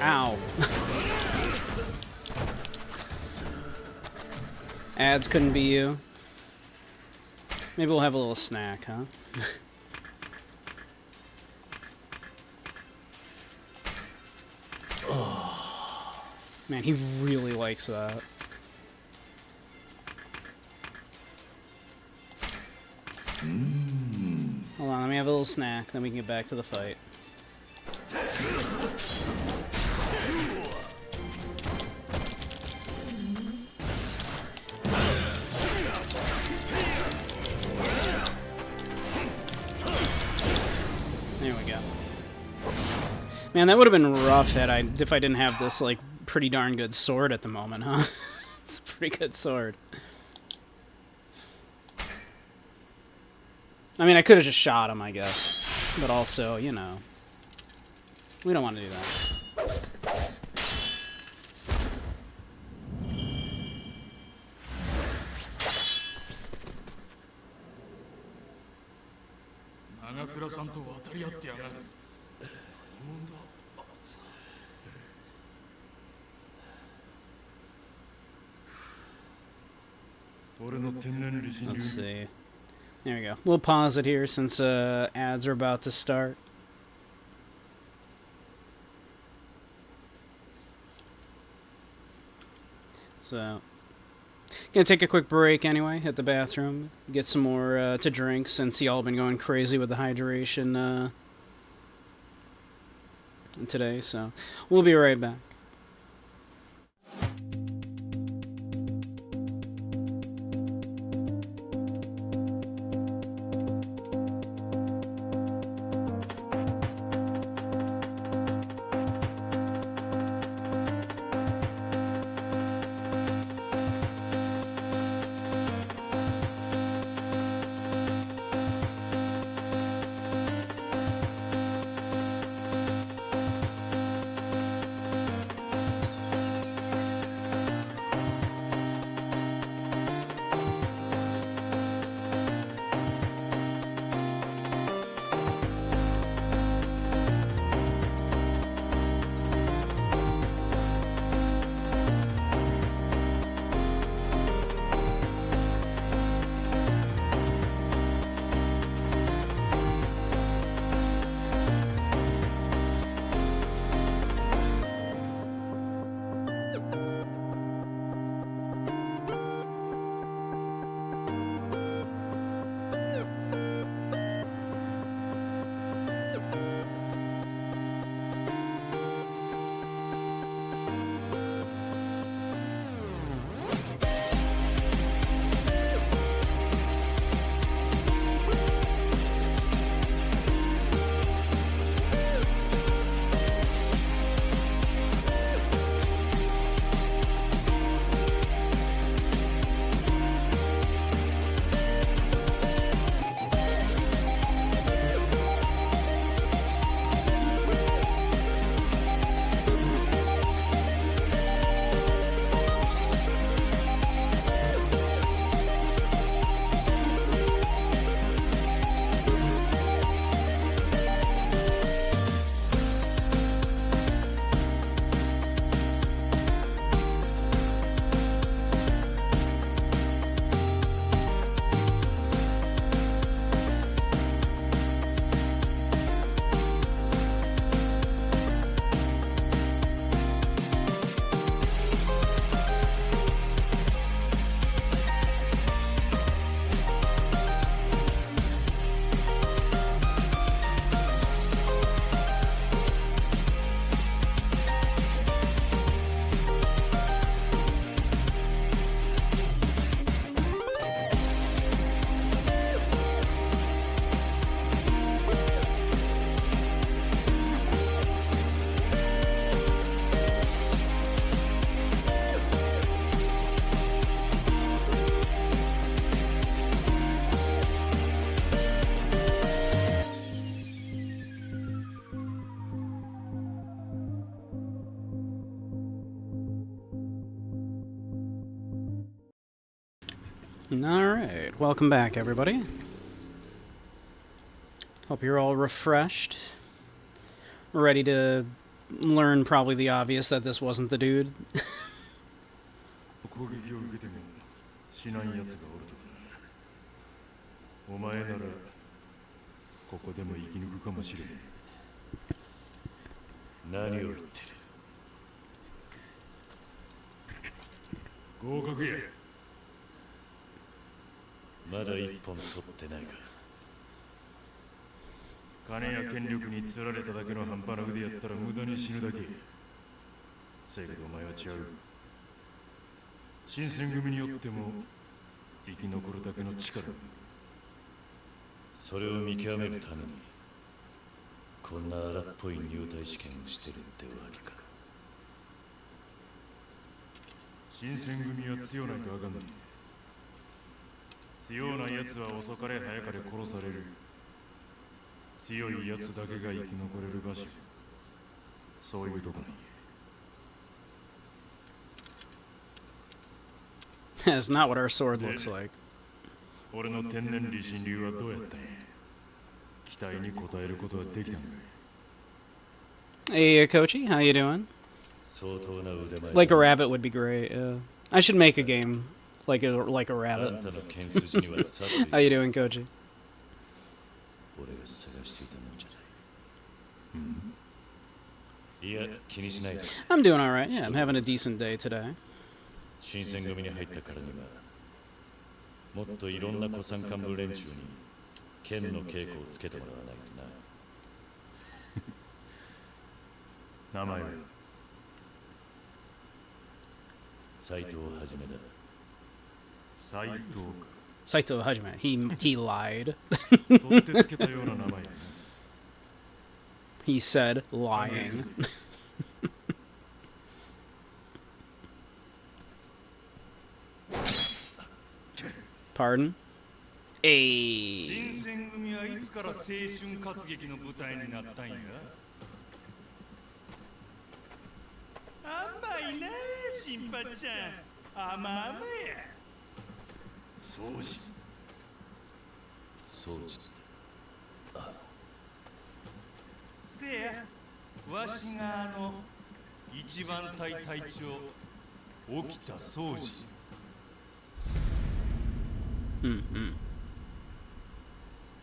[SPEAKER 1] Ow. Ads couldn't be you. Maybe we'll have a little snack, huh? Man, he really likes that. Hold on, let me have a little snack, then we can get back to the fight. There we go. Man, that would have been rough if I didn't have this, like, pretty darn good sword at the moment, huh? It's a pretty good sword. I mean, I could have just shot him, I guess. But also, you know, we don't want to do that.
[SPEAKER 2] さんと渡り合ってやがる。何者だあいつ。俺の天然理心流。
[SPEAKER 1] Let's see. There we go. We'll pause it here since ads are about to start. So, gonna take a quick break anyway at the bathroom, get some more to drink since y'all been going crazy with the hydration today. So, we'll be right back. Alright, welcome back, everybody. Hope you're all refreshed. Ready to learn probably the obvious that this wasn't the dude.
[SPEAKER 2] 攻撃を受けても死なん奴がおるとかな。お前ならここでも生き抜くかもしれん。
[SPEAKER 4] 何を言ってる。
[SPEAKER 2] 合格や。
[SPEAKER 4] まだ一本取ってないか。
[SPEAKER 2] 金や権力に釣られただけの半端な腕やったら無駄に死ぬだけ。せやけどお前は違う。新選組によっても生き残るだけの力。
[SPEAKER 4] それを見極めるためにこんな荒っぽい入隊試験をしてるってわけか。
[SPEAKER 2] 新選組は強ないとあかんねん。強ない奴は遅かれ早かれ殺される。強い奴だけが生き残れる場所。そういうとこなんや。
[SPEAKER 1] That's not what our sword looks like.
[SPEAKER 2] 俺の天然理心流はどうやったんや。期待に応えることはできたんかい。
[SPEAKER 1] Hey, Kochi, how you doing?
[SPEAKER 4] 相当な腕前だ。
[SPEAKER 1] Like a rabbit would be great. Yeah. I should make a game like a
[SPEAKER 4] あ
[SPEAKER 1] rabbit.
[SPEAKER 4] んたの剣筋には殺意
[SPEAKER 1] How you doing, Kochi?
[SPEAKER 4] 俺が探していたもんじゃない。いや、気にしないで。
[SPEAKER 1] I'm doing all right. Yeah, I'm having a decent day today.
[SPEAKER 4] 新選組に入ったからには、もっといろんな古参幹部連中に剣の稽古をつけてもらわないとな。
[SPEAKER 2] 名前は
[SPEAKER 4] 斎藤はじめだ。
[SPEAKER 2] 斎藤か。
[SPEAKER 1] Saito Hajime. He lied.
[SPEAKER 2] 取ってつけたような名前やな。
[SPEAKER 1] He said lying. Pardon?
[SPEAKER 5] 新
[SPEAKER 1] Hey.
[SPEAKER 5] 選組はいつから青春活劇の舞台になったんや。甘いな新八ちゃん、甘々や。
[SPEAKER 2] 掃除。
[SPEAKER 4] 掃除って。
[SPEAKER 5] せや、わしが一番隊隊長起きた掃除。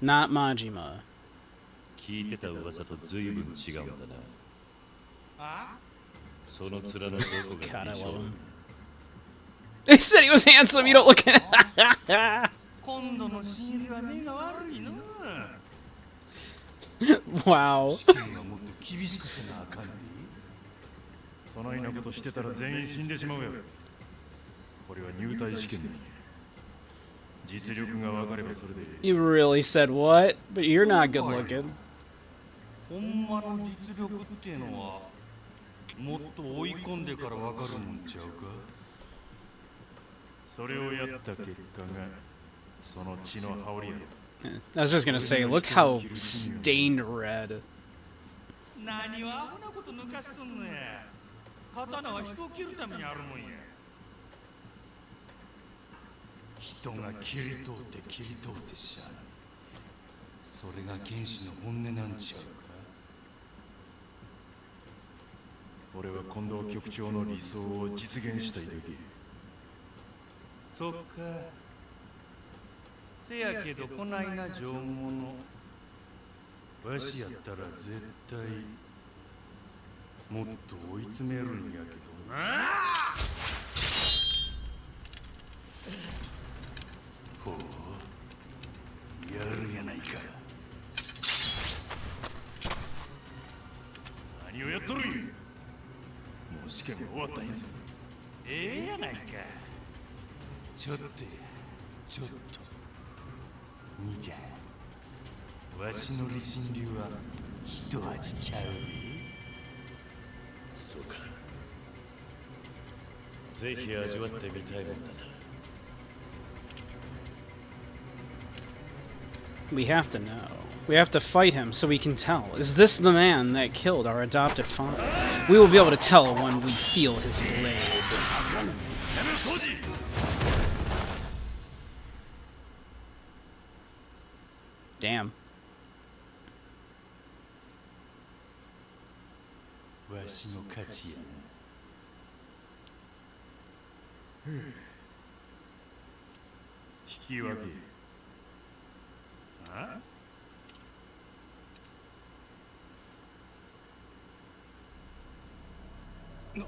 [SPEAKER 1] Not Majima.
[SPEAKER 4] 聞いてた噂と随分違うんだな。
[SPEAKER 5] あ？
[SPEAKER 4] その面のどこが
[SPEAKER 1] God, I
[SPEAKER 4] 美
[SPEAKER 1] love
[SPEAKER 4] 少
[SPEAKER 1] him. They said he was handsome. You don't look at it.
[SPEAKER 5] 今度の新入りは目が悪いの。
[SPEAKER 1] Wow.
[SPEAKER 5] 試験はもっと厳しくせなあかんで。
[SPEAKER 2] そないなことしてたら全員死んでしまうやろ。これは入隊試験なんや。実力が分かればそれで。
[SPEAKER 1] You really said what? But you're not good looking.
[SPEAKER 5] ほんまの実力っていうのはもっと追い込んでから分かるもんちゃうか。
[SPEAKER 2] それをやった結果がその血の羽織やろ。
[SPEAKER 1] I was just gonna say, look how stained red.
[SPEAKER 5] 何を危なこと抜かしとんのや。刀は人を切るためにあるもんや。人が切り通って切り通ってしゃあない。それが剣士の本音なんちゃうか。
[SPEAKER 2] 俺は近藤局長の理想を実現したいだけ。
[SPEAKER 5] そっか。せやけどこないな上物わしやったら絶対もっと追い詰めるんやけどな。ほう、やるやないか。
[SPEAKER 2] 何をやっとるんや。もう試験が終わったんやぞ。
[SPEAKER 5] ええやないか。ちょっとや、ちょっと。兄ちゃん、わしの理心流は一味ちゃうで。
[SPEAKER 4] そうか。ぜひ味わってみたいもんだな。
[SPEAKER 1] We have to know. We have to fight him so we can tell. Is this the man that killed our adopted father? We will be able to tell when we feel his blade. Damn.
[SPEAKER 5] わしの勝ちやな。
[SPEAKER 2] 引き分け。
[SPEAKER 5] あ？お前。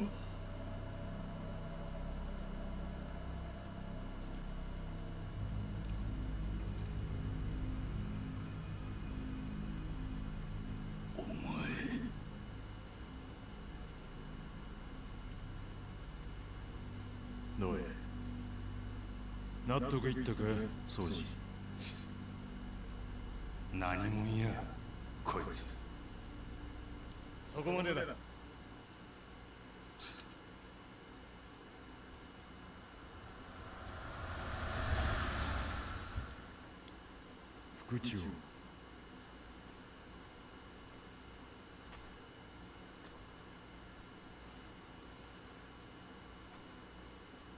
[SPEAKER 2] どうや。納得いったか、掃除。
[SPEAKER 5] 何もんや、こいつ。
[SPEAKER 2] そこまでだ。副長。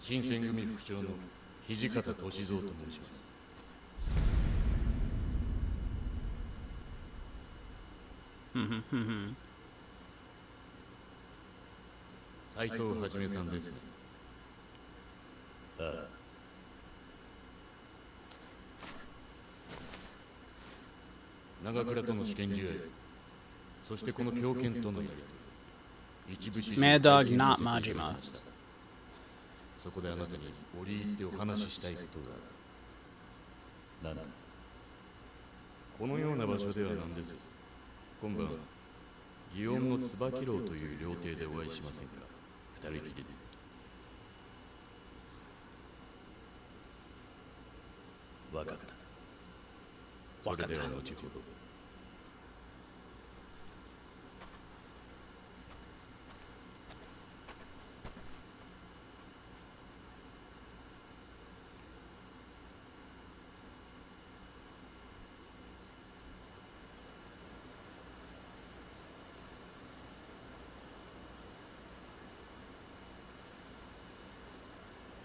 [SPEAKER 6] 新選組副長の土方歳三と申します。斉藤はじめさんですね。
[SPEAKER 4] ああ、
[SPEAKER 6] 長倉との試験試合、そしてこの狂犬とのやりとり、一部始終
[SPEAKER 1] Mad Dog
[SPEAKER 6] 体験
[SPEAKER 1] not
[SPEAKER 6] させていただき
[SPEAKER 1] Majima
[SPEAKER 6] ました。そこであなたに折り入ってお話ししたいことがある。
[SPEAKER 4] なんだ。
[SPEAKER 6] このような場所ではなんです。今晩、祇園の椿楼という料亭でお会いしませんか。二人きりで。
[SPEAKER 4] わかった。
[SPEAKER 6] それでは後ほど。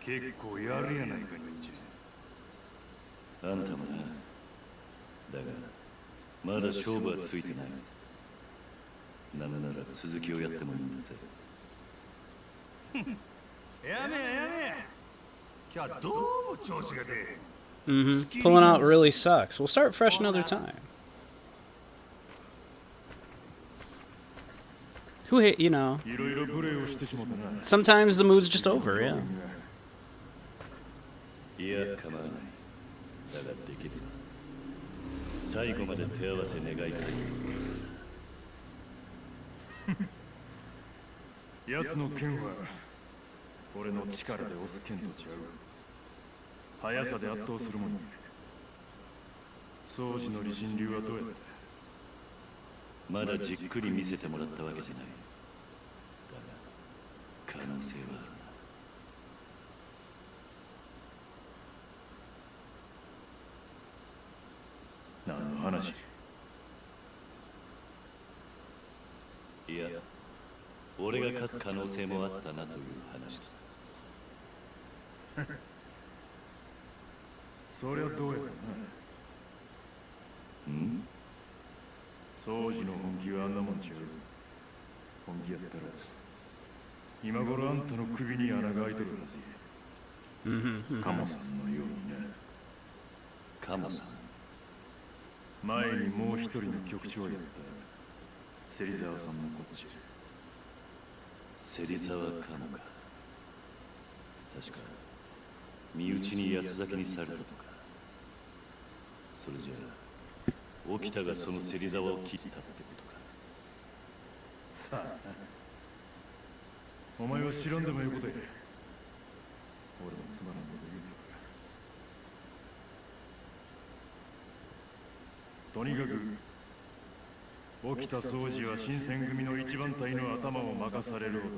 [SPEAKER 5] 結構やるやないか、兄ち
[SPEAKER 2] あんたもな。だがまだ勝負はついてない。なんなら続きをやってもいいんだぜ。
[SPEAKER 5] やめ今日はどうも調子が出え。
[SPEAKER 1] Pulling out really sucks. We'll start fresh another time. Who hate, you know.
[SPEAKER 2] いろいろ無礼をしてしもたな。
[SPEAKER 1] Sometimes the mood's just over, yeah.
[SPEAKER 2] いや、構わない。だができれば最後まで手合わせ願いたい。
[SPEAKER 7] 奴の剣は俺の力で押す剣と違う。速さで圧倒するもんや。掃除の理心流はどうやった？
[SPEAKER 2] まだじっくり見せてもらったわけじゃない。だが可能性はある。何の話？いや、俺が勝つ可能性もあったなという話だ。
[SPEAKER 7] そりゃどうやろな。掃除の本気はあんなもん違う。本気やったら今頃あんたの首に穴が開いとるはずや。カモさんのようにな。
[SPEAKER 2] カモさん。
[SPEAKER 7] 前にもう一人の局長やった芹沢さんのこっち。
[SPEAKER 2] 芹沢かもか。確か身内に八つ咲きにされたとか。それじゃあ沖田がその芹沢を切ったってことか。
[SPEAKER 7] さあ、お前は知らんでもよいことや。俺もつまらんこと言うたから。とにかく沖田総司は新選組の一番隊の頭を任される男。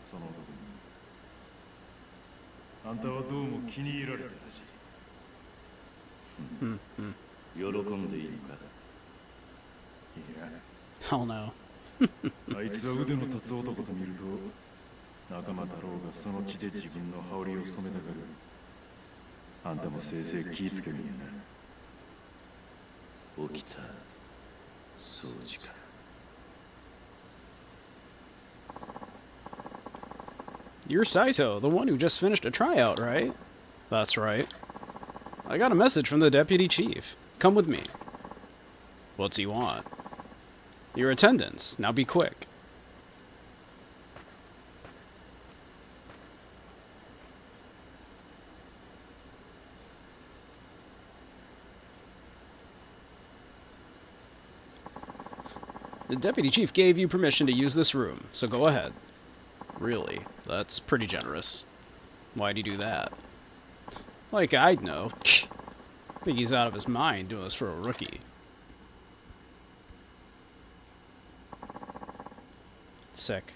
[SPEAKER 7] その男にあんたはどうも気に入られてるらしい。
[SPEAKER 2] 喜んでいいのか。
[SPEAKER 7] いや、
[SPEAKER 1] Hell no.
[SPEAKER 7] あいつは腕の立つ男と見ると仲間だろうがその血で自分の羽織を染めたがる。あんたもせいぜい気ぃつけるんやな。
[SPEAKER 2] 沖田総司か。
[SPEAKER 1] You're Saito, the one who just finished a tryout, right? That's right. I got a message from the deputy chief. Come with me. What's he want? Your attendance. Now be quick. The deputy chief gave you permission to use this room, so go ahead. Really? That's pretty generous. Why'd he do that? Like I'd know. I think he's out of his mind doing this for a rookie. Sick.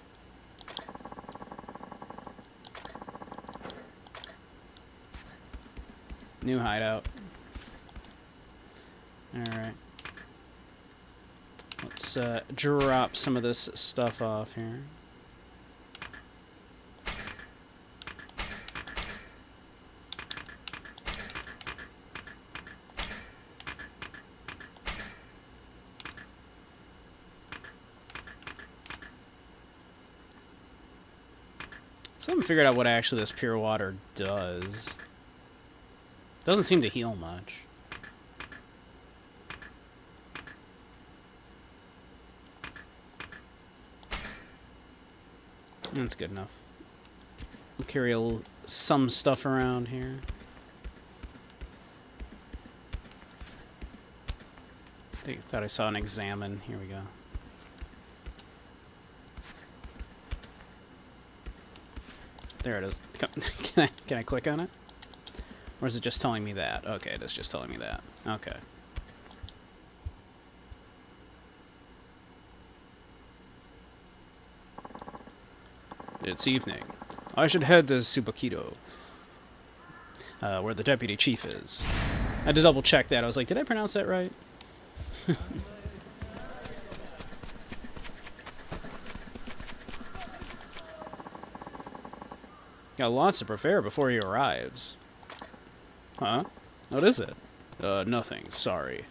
[SPEAKER 1] New hideout. Alright. Let's drop some of this stuff off here. Still haven't figured out what actually this pure water does. Doesn't seem to heal much. That's good enough. I'll carry some stuff around here. Thought I saw an examine. Here we go. There it is. Can I click on it? Or is it just telling me that? Okay, it is just telling me that. Okay. It's evening. I should head to Subakito, where the deputy chief is. I had to double check that. I was like, did I pronounce that right? Got lots to prepare before he arrives. Huh? What is it? Nothing. Sorry.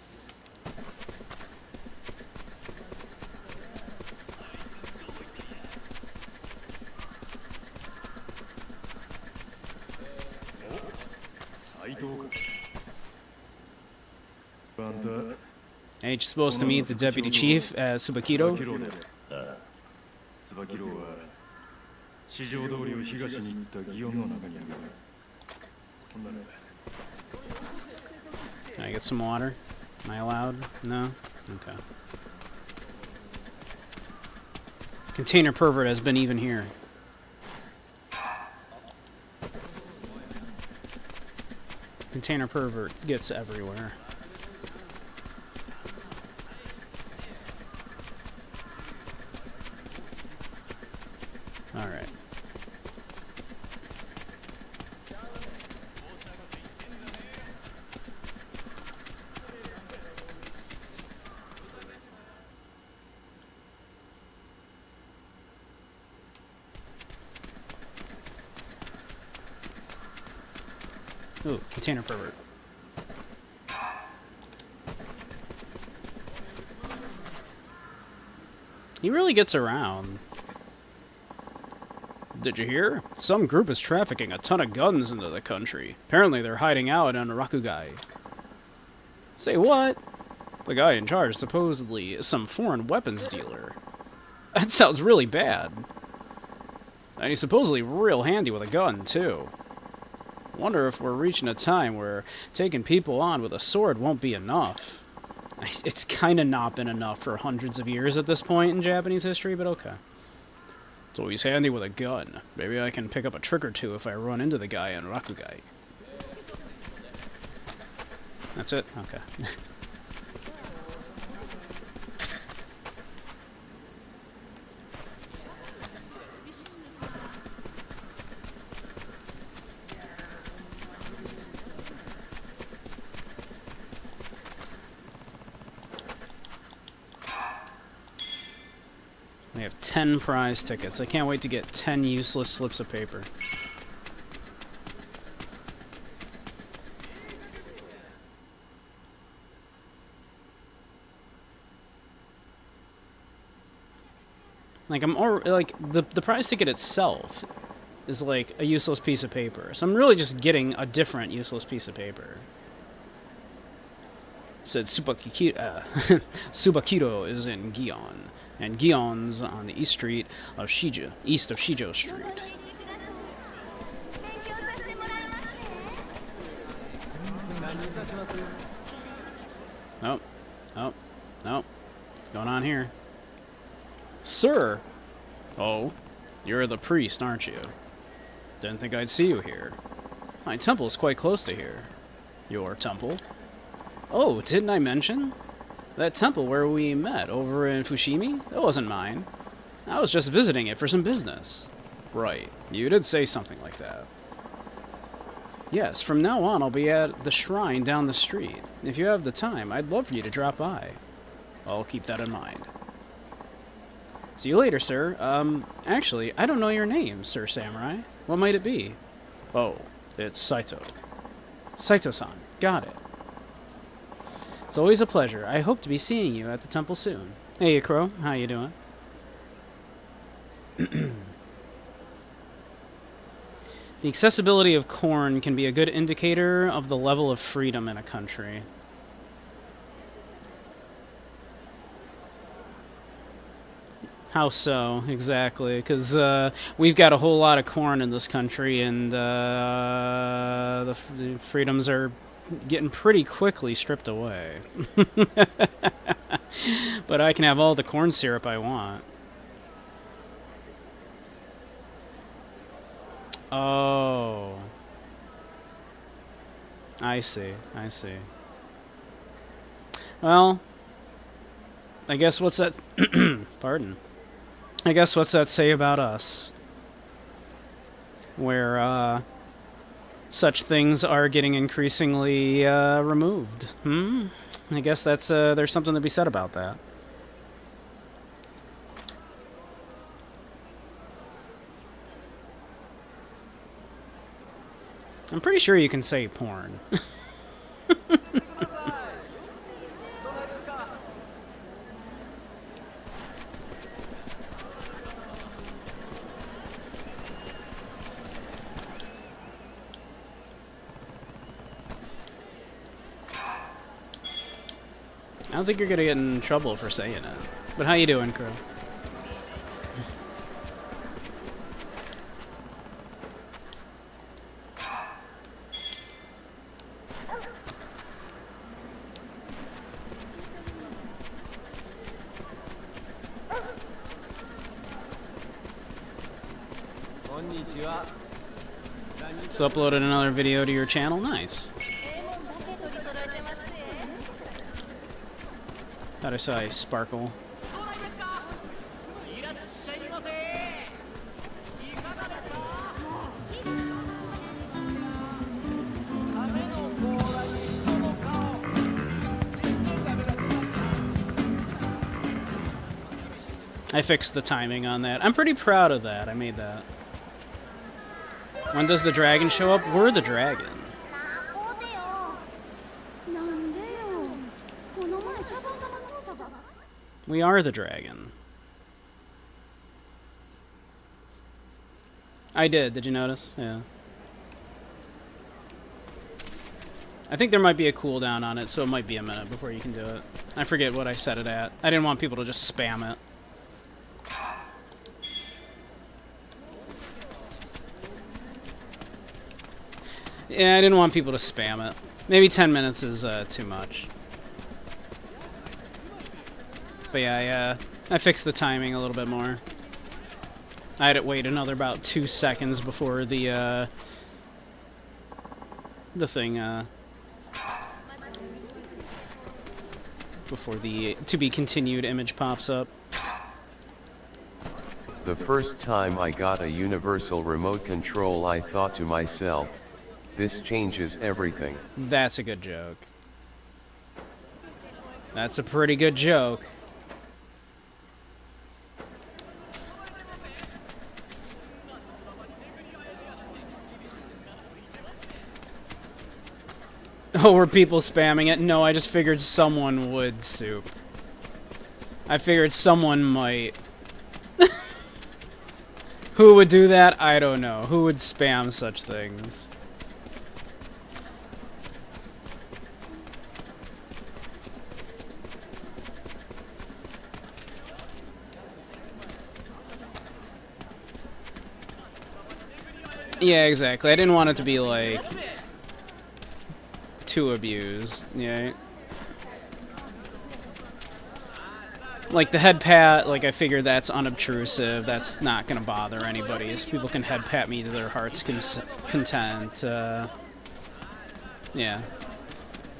[SPEAKER 1] Ain't you supposed to meet the deputy chief at Subakito?
[SPEAKER 7] 市場通りを東に行った祇園の中にある。ほんなら
[SPEAKER 1] Can I get some water? Am I allowed? No? Okay. Container pervert has been even here. Container pervert gets everywhere. Alright. Ooh, container pervert. He really gets around. Did you hear? Some group is trafficking a ton of guns into the country. Apparently they're hiding out in Rakugai. Say what? The guy in charge supposedly is some foreign weapons dealer. That sounds really bad. And he's supposedly real handy with a gun, too. Wonder if we're reaching a time where taking people on with a sword won't be enough. It's kind of not been enough for hundreds of years at this point in Japanese history, but okay. So he's handy with a gun. Maybe I can pick up a trick or two if I run into the guy in Rakugai. That's it? Okay. We have 10 prize tickets. I can't wait to get 10 useless slips of paper. Like, the prize ticket itself is like a useless piece of paper. So I'm really just getting a different useless piece of paper. It said Subakito is in Gion, and Gion's on the east of Shijo Street. Nope. Nope. Nope. What's going on here? Sir! Oh, you're the priest, aren't you? Didn't think I'd see you here. My temple is quite close to here. Your temple? Oh, didn't I mention? That temple where we met over in Fushimi? That wasn't mine. I was just visiting it for some business. Right, you did say something like that. Yes, from now on I'll be at the shrine down the street. If you have the time, I'd love for you to drop by. I'll keep that in mind. See you later, sir. Actually, I don't know your name, Sir Samurai. What might it be? Oh, it's Saito. Saito-san. Got it. It's always a pleasure. I hope to be seeing you at the temple soon. Hey, Ikro. How you doing? The accessibility of corn can be a good indicator of the level of freedom in a country. How so, exactly? Because we've got a whole lot of corn in this country, and the freedoms are getting pretty quickly stripped away. But I can have all the corn syrup I want. Oh. I see, I see. Well, I guess what's that... Pardon. I guess what's that say about us? Where, such things are getting increasingly, removed. I guess that's, there's something to be said about that. I'm pretty sure you can say porn. I don't think you're gonna get in trouble for saying it. But how you doing, Crow? So uploaded another video to your channel. Nice. Thought I saw a sparkle. I fixed the timing on that. I'm pretty proud of that. I made that. When does the dragon show up? We're the dragon. We are the dragon. I did. Did you notice? Yeah. I think there might be a cooldown on it, so it might be a minute before you can do it. I forget what I set it at. I didn't want people to just spam it. Yeah, I didn't want people to spam it. Maybe 10 minutes is too much. But yeah, I fixed the timing a little bit more. I had it wait another about 2 seconds before the thing, before the to be continued image pops up.
[SPEAKER 3] The first time I got a universal remote control, I thought to myself, this changes everything.
[SPEAKER 1] That's a good joke. That's a pretty good joke. Oh, were people spamming it? No, I just figured someone would, Soup. I figured someone might. Who would do that? I don't know. Who would spam such things? Yeah, exactly. I didn't want it to be, like, too abused. Yeah. Like, the head pat, like, I figure that's unobtrusive. That's not gonna bother anybody. So people can head pat me to their heart's content. Yeah.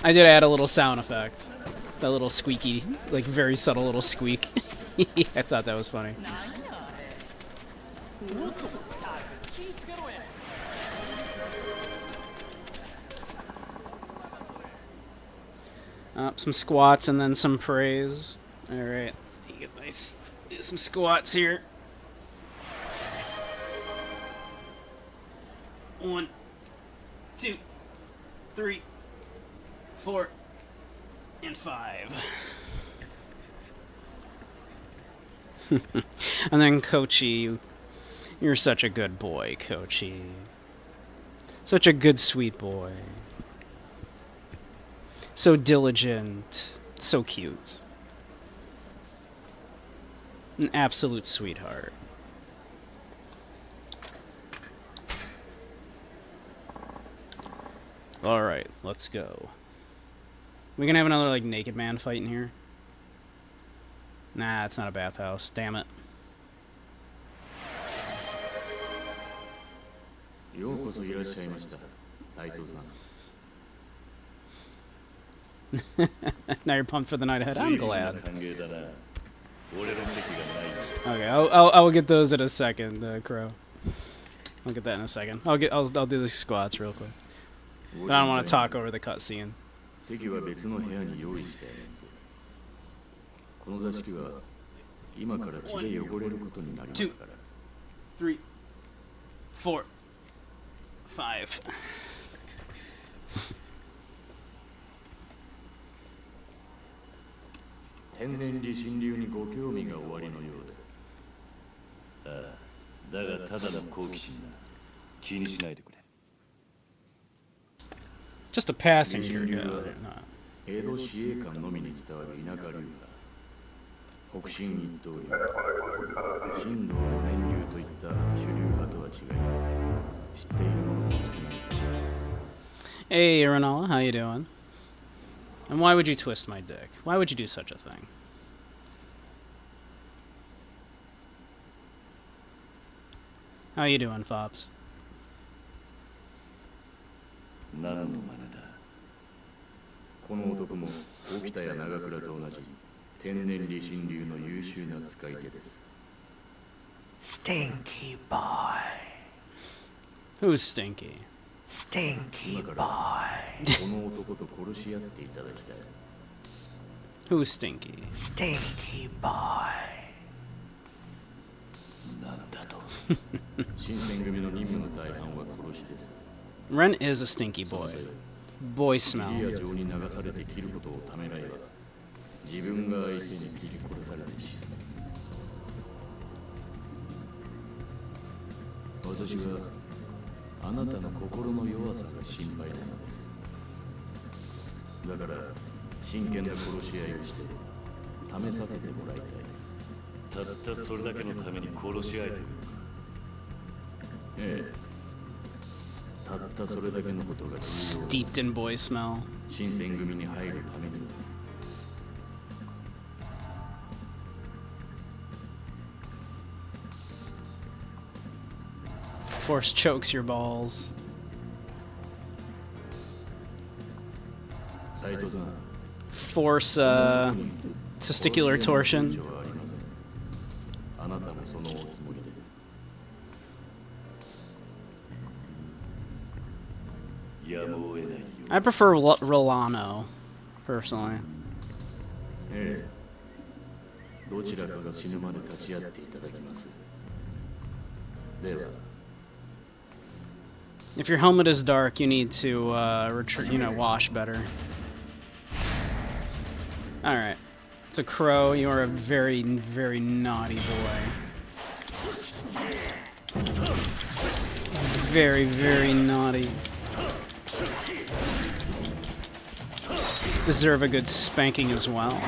[SPEAKER 1] I did add a little sound effect. That little squeaky, like, very subtle little squeak. I thought that was funny. Some squats and then some praise. Alright. Get nice. Do some squats here. 1, 2, 3, 4, and 5. And then Kochi. You're such a good boy, Kochi. Such a good, sweet boy. So diligent. So cute. An absolute sweetheart. Alright, let's go. We gonna have another, like, naked man fight in here? Nah, it's not a bathhouse. Damn it.
[SPEAKER 6] ようこそいらっしゃいました、斉藤さん。
[SPEAKER 1] Now you're pumped for the night ahead. I'm glad.
[SPEAKER 4] 歓迎だな。俺の席がないぞ。
[SPEAKER 1] Okay, I'll get those in a second, Crow. I'll get that in a second. I'll do the squats real quick. But I don't want to talk over the cutscene.
[SPEAKER 6] 席は別の部屋に用意してあります。この座敷は今から血で汚れることになりますから。
[SPEAKER 1] 3, 4, 5.
[SPEAKER 6] 天然理心流にご興味がおありのようで。
[SPEAKER 4] ああ、だがただの好奇心だ。気にしないでくれ。
[SPEAKER 1] Just a passing
[SPEAKER 6] 理
[SPEAKER 1] here.
[SPEAKER 6] 心流
[SPEAKER 1] Yeah,
[SPEAKER 6] は
[SPEAKER 1] not.
[SPEAKER 6] 江戸市営館のみに伝わる田舎流派。北進一刀流、神道の年流といった主流派とは違い、知っているものも少ない。
[SPEAKER 1] Hey, Renala, how you doing? And why would you twist my dick? Why would you do such a thing? How you doing, Fops?
[SPEAKER 4] 何の真似だ。
[SPEAKER 6] この男も沖田や長倉と同じ天然理心流の優秀な使い手です。
[SPEAKER 5] Stinky boy.
[SPEAKER 1] Who's stinky?
[SPEAKER 5] Stinky
[SPEAKER 6] 今か
[SPEAKER 5] boy.
[SPEAKER 6] らこの男と殺し合っていただきたい。
[SPEAKER 1] Who's stinky?
[SPEAKER 5] Stinky boy.
[SPEAKER 4] なんだと。
[SPEAKER 6] 新選組の任務の大半は殺しです。
[SPEAKER 1] Ren is a stinky boy. Boy
[SPEAKER 6] リ
[SPEAKER 1] smell.
[SPEAKER 6] ア城に流されて切ることをためらえば、自分が相手に切り殺されるし。私はあなたの心の弱さが心配なのです。だから真剣な殺し合いをして試させてもらいたい。
[SPEAKER 4] たったそれだけのために殺し合えというのか。
[SPEAKER 6] ええ。たったそれだけのことが重要。
[SPEAKER 1] Steeped in boy smell.
[SPEAKER 6] 新選組に入るためにも。
[SPEAKER 1] Force chokes your balls.
[SPEAKER 6] 斉藤さん。
[SPEAKER 1] Force, testicular torsion.
[SPEAKER 6] あなたもそのおつもりで。
[SPEAKER 4] やむを得ないよ。
[SPEAKER 1] I prefer Rolano, personally.
[SPEAKER 6] ええ。どちらかが死ぬまで立ち会っていただきます。では。
[SPEAKER 1] If your helmet is dark, you need to, wash better. Alright. It's a crow. You are a very, very naughty boy. Very, very naughty. Deserve a good spanking as well.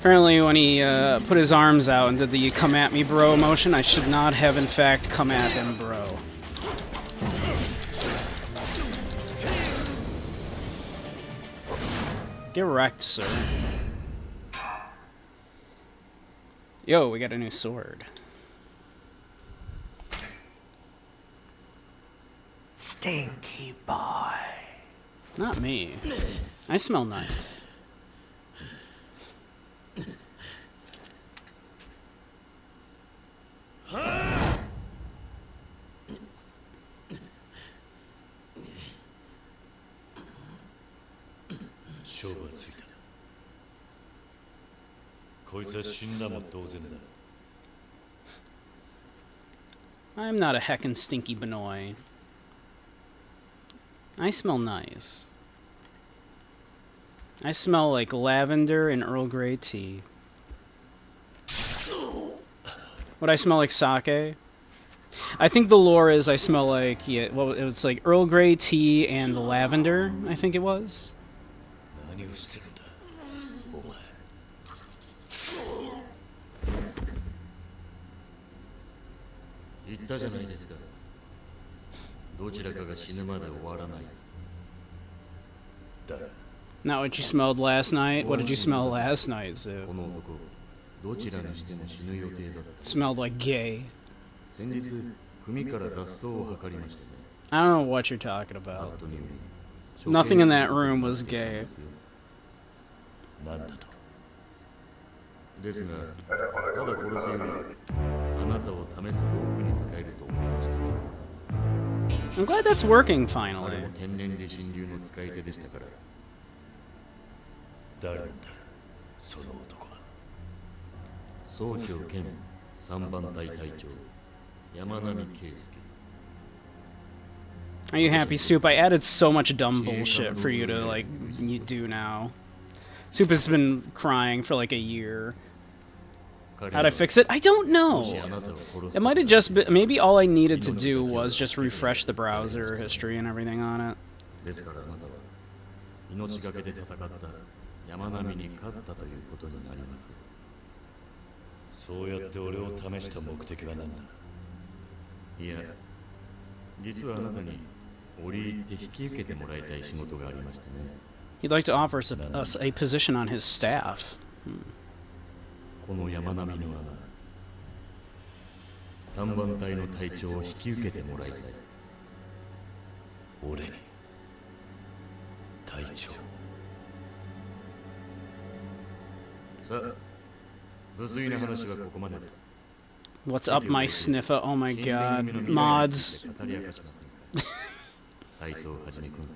[SPEAKER 1] Apparently when he put his arms out and did the come at me bro motion, I should not have in fact come at him bro. Get wrecked, sir. Yo, we got a new sword.
[SPEAKER 5] Stinky boy.
[SPEAKER 1] Not me. I smell nice.
[SPEAKER 4] Showはついた。こいつは死んだも同然だ。
[SPEAKER 1] I'm not a heckin' stinky Benoy. I smell nice. I smell like lavender and Earl Grey tea. Would I smell like sake? I think the lore is I smell like, yeah, well, it was like Earl Grey tea and lavender, I think it was.
[SPEAKER 4] 何をしてるんだお前。
[SPEAKER 6] 言ったじゃないですか。どちらかが死ぬまで終わらない。
[SPEAKER 4] だが
[SPEAKER 1] Not what you smelled last night. What did you smell last night, Zoo?
[SPEAKER 6] この男、どちらにしても死ぬ予定だった。
[SPEAKER 1] Smelled like gay.
[SPEAKER 6] 先日、組から脱走を図りましたね。
[SPEAKER 1] I don't know what you're talking
[SPEAKER 6] ハ
[SPEAKER 1] about.
[SPEAKER 6] ットにより
[SPEAKER 1] Nothing in that room was gay.
[SPEAKER 4] なんだと。
[SPEAKER 6] ですが、ただ殺すより、あなたを試す道具に使えると思いました。
[SPEAKER 1] I'm glad that's working
[SPEAKER 6] あれ
[SPEAKER 1] finally.
[SPEAKER 6] も天然理心流の使い手でしたから。
[SPEAKER 4] 誰なんだその男は。
[SPEAKER 6] 総長兼三番隊隊長、山並圭介。
[SPEAKER 1] Are you happy, Soup? I added so much dumb bullshit for you to, like, you do now. Soup has been crying for like a year. How'd I fix it? I don't know. It might have just been, maybe all I needed to do was just refresh the browser history and everything on it.
[SPEAKER 6] ですからあなたは命がけで戦った山並に勝ったということになります。
[SPEAKER 4] そうやって俺を試した目的は何だ。
[SPEAKER 6] いや、実はあなたに折り入って引き受けてもらいたい仕事がありましてね。
[SPEAKER 1] He'd like to offer us a position on his staff.
[SPEAKER 6] この山並みの穴、3番隊の隊長を引き受けてもらいたい。
[SPEAKER 4] 俺に隊長。
[SPEAKER 6] さあ、無粋な話はここまでだ。
[SPEAKER 1] What's up, my sniffer? Oh my god. Mods.
[SPEAKER 6] 語り明かしませんか。斉藤はじめ君。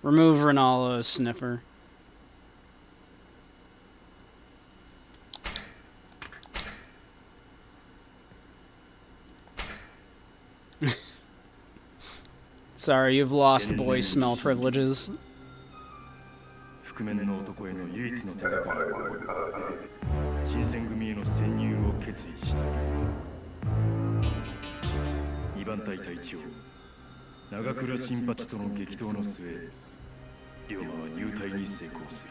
[SPEAKER 1] Remove Ronaldo's sniffer. Sorry, you've lost boy smell privileges.
[SPEAKER 7] 覆面の男への唯一の手がかりは新選組への潜入を決意した2番隊隊長長倉新八との激闘の末龍馬は入隊に成功する。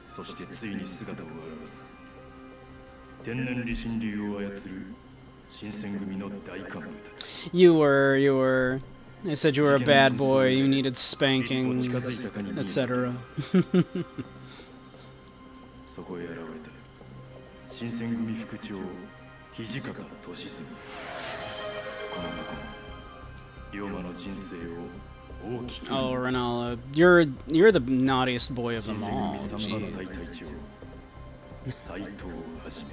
[SPEAKER 7] そしてついに姿を現す天然理心流を操る新選組の大幹部たち。
[SPEAKER 1] You were. They said you were a bad boy, you needed spankings, etc.
[SPEAKER 7] そこへ現れた新選組副長土方歳三。この男龍馬の人生を大きく
[SPEAKER 1] Oh, Ronaldo, you're the naughtiest boy of
[SPEAKER 7] 新
[SPEAKER 1] them
[SPEAKER 7] 選
[SPEAKER 1] all.
[SPEAKER 7] 組3番隊
[SPEAKER 1] Gee.
[SPEAKER 7] 隊長斉藤はじめ。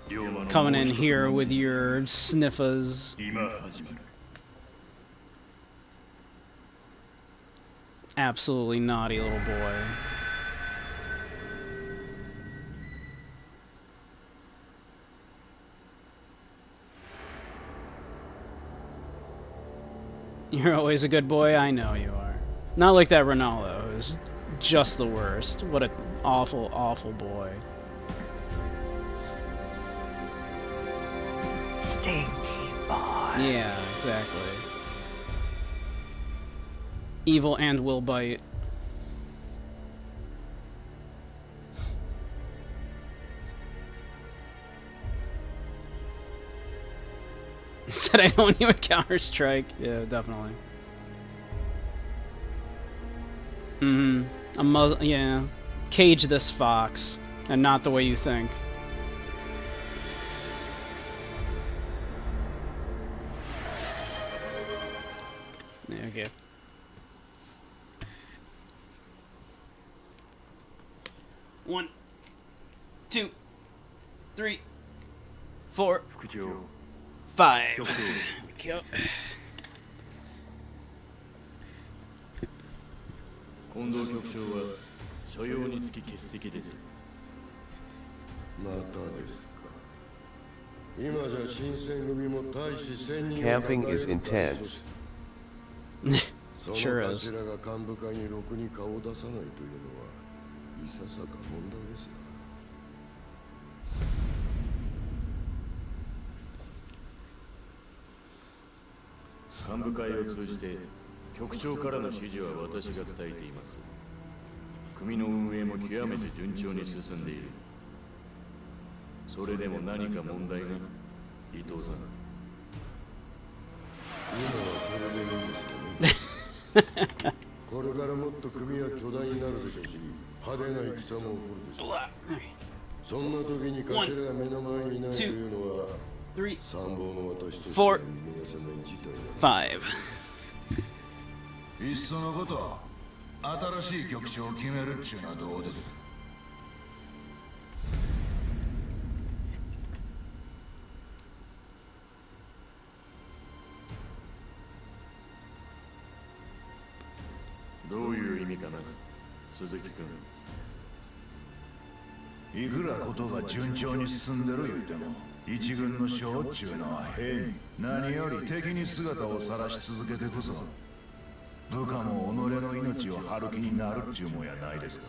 [SPEAKER 7] 龍馬の
[SPEAKER 1] Coming
[SPEAKER 7] もう
[SPEAKER 1] in
[SPEAKER 7] 一つの
[SPEAKER 1] here with
[SPEAKER 7] 人生
[SPEAKER 1] your sniffers.
[SPEAKER 7] 今始まる。
[SPEAKER 1] Absolutely naughty little boy. You're always a good boy, I know you are. Not like that Ronaldo, who's just the worst. What an awful, awful boy.
[SPEAKER 5] Stinky boy.
[SPEAKER 1] Yeah, exactly. Evil and will bite. Said I don't need a Counter-Strike. Yeah, definitely. Yeah. Cage this fox, and not the way you think. Okay. One, 2, 3, 4,
[SPEAKER 7] 副長
[SPEAKER 1] 5.
[SPEAKER 7] 局長
[SPEAKER 1] Go.
[SPEAKER 6] 近藤局長は所要につき欠席です。
[SPEAKER 8] またですか。
[SPEAKER 3] Camping is intense.
[SPEAKER 1] Sure is.
[SPEAKER 8] その頭が幹部会にろくに顔を出さないというのはいささか問題ですな。
[SPEAKER 6] 幹部会を通じて局長からの指示は私が伝えています。組の運営も極めて順調に進んでいる。それでも何か問題が、伊藤さん。
[SPEAKER 8] 今はそれでいいんですよね。これからもっと組は巨大になるでしょうし、派手な戦も起こるでしょう。そんな時に頭が目の前にいないというのは、参謀の私としては見逃せない事態だ。
[SPEAKER 5] 5。いっそのこと、新しい局長を決めるっちゅうのはどうです？
[SPEAKER 6] どういう意味かな、鈴木君。
[SPEAKER 5] いくらことが順調に進んでる言うても、一軍の将っちゅうのは変に何より敵に姿を晒し続けてこそ、部下も己の命を張る気になるっちゅうもんやないですか。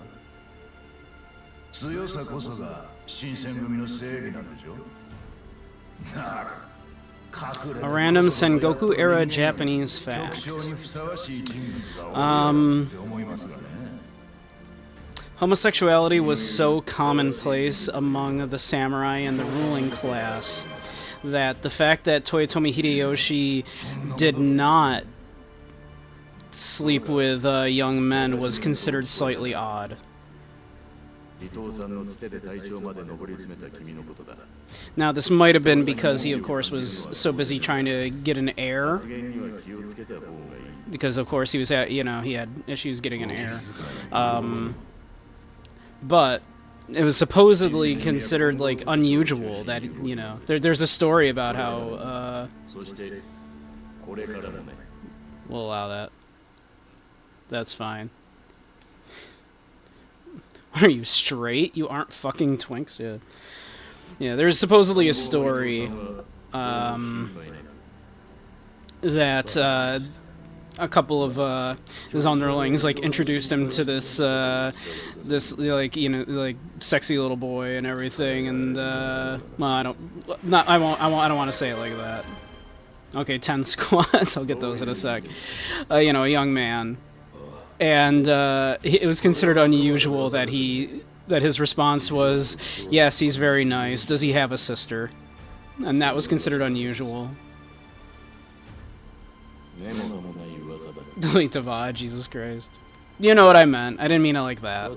[SPEAKER 5] 強さこそが新選組の正義なんでしょ。なら
[SPEAKER 1] A random Sengoku era Japanese fact. Homosexuality was so commonplace among the samurai and the ruling class that the fact that Toyotomi Hideyoshi did not sleep with young men was considered slightly odd. Now, this might have been because he, of course, was so busy trying to get an heir. Because, of course, he was at, he had issues getting an heir. But it was supposedly considered, like, unusual that, there's a story about how, we'll allow that. That's fine. What are you, straight? You aren't fucking twinks? Yeah. Yeah, there's supposedly a story, that, a couple of, his underlings, like, introduced him to this, like, sexy little boy and everything, and, well, I don't want to say it like that. Okay, 10 squats, I'll get those in a sec. A young man. And it was considered unusual that his response was, yes, he's very nice. Does he have a sister? And that was considered unusual. Delete the VOD, Jesus Christ. You know what I meant. I didn't mean it like that.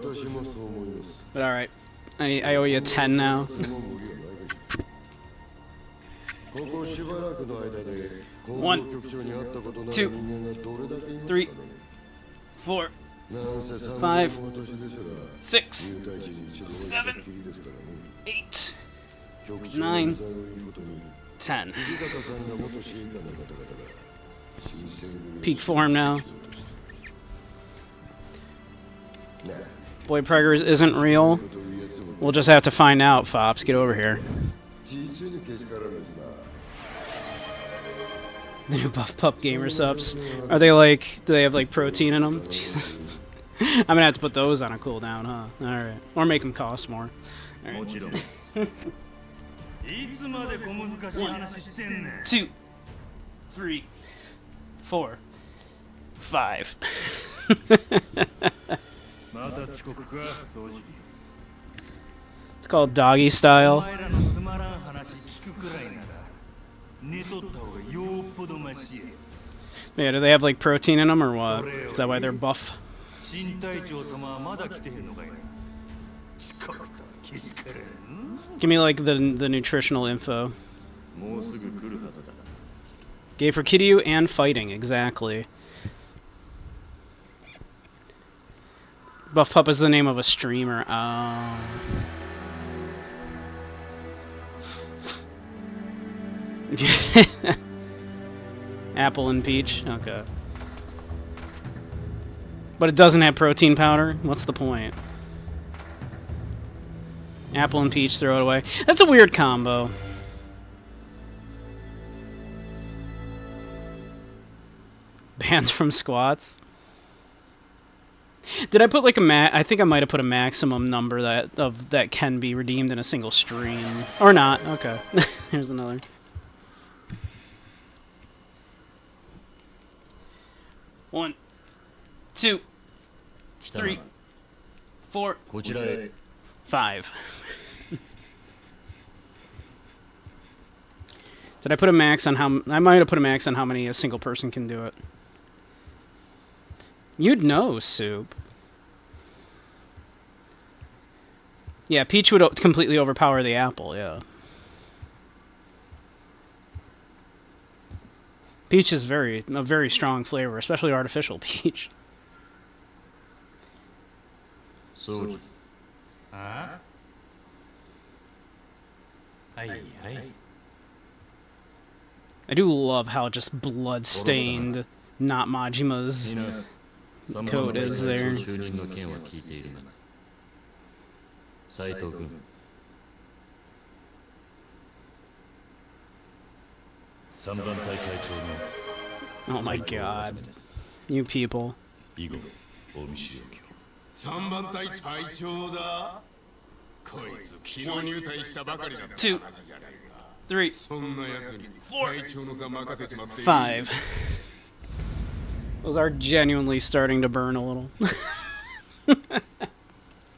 [SPEAKER 1] But alright. I owe you 10 now. 1, 2, 3, 4, 5, 6, 7, 8, 9, 10. Peak form now. Boy Preggers isn't real. We'll just have to find out, Fops. Get over here. The new Buff Pup Gamer subs. Are they like, do they have like protein in them? Jesus. I'm gonna have to put those on a cooldown, huh? Alright. Or make them cost more. Alright. 1, 2, 3, 4, 5. It's called doggy style. Yeah, do they have like protein in them or what? Is that why they're buff? Give me like the nutritional info. Gay for Kiryu and fighting, exactly. Buff Pup is the name of a streamer. Oh. Apple and peach? Okay. But it doesn't have protein powder? What's the point? Apple and peach, throw it away. That's a weird combo. banned from squats. Did I put like I think I might have put a maximum number that can be redeemed in a single stream. Or not. Okay. Here's another. One, 2, 3, 4, 5. Did I put a max on how... I might have put a max on how many a single person can do it. You'd know, Soup. Yeah, Peach would completely overpower the apple, yeah. Peach is a very strong flavor, especially artificial peach.
[SPEAKER 6] So,
[SPEAKER 5] Ah? Aye, aye.
[SPEAKER 1] I do love how just blood-stained, not Majima's coat is there.
[SPEAKER 6] 就任の件は聞いているが、斉藤君、
[SPEAKER 4] 3番隊隊長の
[SPEAKER 1] Oh my god. You people.
[SPEAKER 4] 以後お見知りおきを。
[SPEAKER 8] 3番隊隊長だ。こいつ昨日入隊したばかりだった話じゃないか。
[SPEAKER 1] 3,
[SPEAKER 8] そんな奴に隊長の座任せちまっていい。
[SPEAKER 1] 5. Those are genuinely starting to burn a little.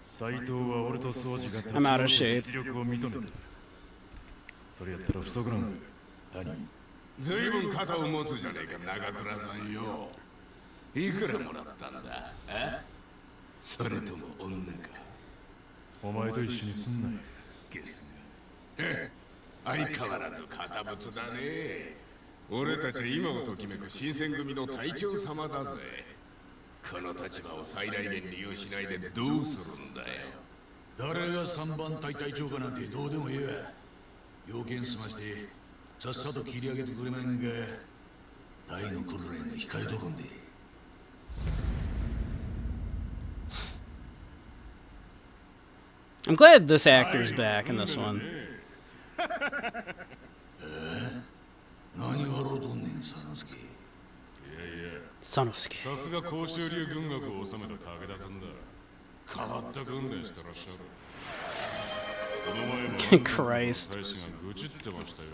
[SPEAKER 2] 斎藤は俺と掃除が立ち
[SPEAKER 1] I'm out of
[SPEAKER 2] 直る
[SPEAKER 1] shape.
[SPEAKER 2] 実力を認めた。それやったら不足なんか。谷。
[SPEAKER 8] ずいぶん肩を持つじゃねえか、長倉さんよ。いくらもらったんだ。それとも女か。
[SPEAKER 2] お前と一緒にすんなよ、ゲスが。
[SPEAKER 8] 相変わらず堅物だね。俺たちは今をときめく新選組の隊長様だぜ。この立場を最大限利用しないでどうするんだよ。
[SPEAKER 5] 誰が3番隊隊長かなんてどうでもええわ。要件済ましてさっさと切り上げてくれまんが、大の訓練が控えとるんで。
[SPEAKER 1] I'm glad this actor's back in this one.
[SPEAKER 5] 何笑うとんねん、佐之助。
[SPEAKER 1] Sanosuke.
[SPEAKER 2] さすが甲州流軍学を治めた武田さんだ。変わった訓練してらっしゃる。この前も
[SPEAKER 1] Christ.
[SPEAKER 2] 大使が愚痴ってましたよ。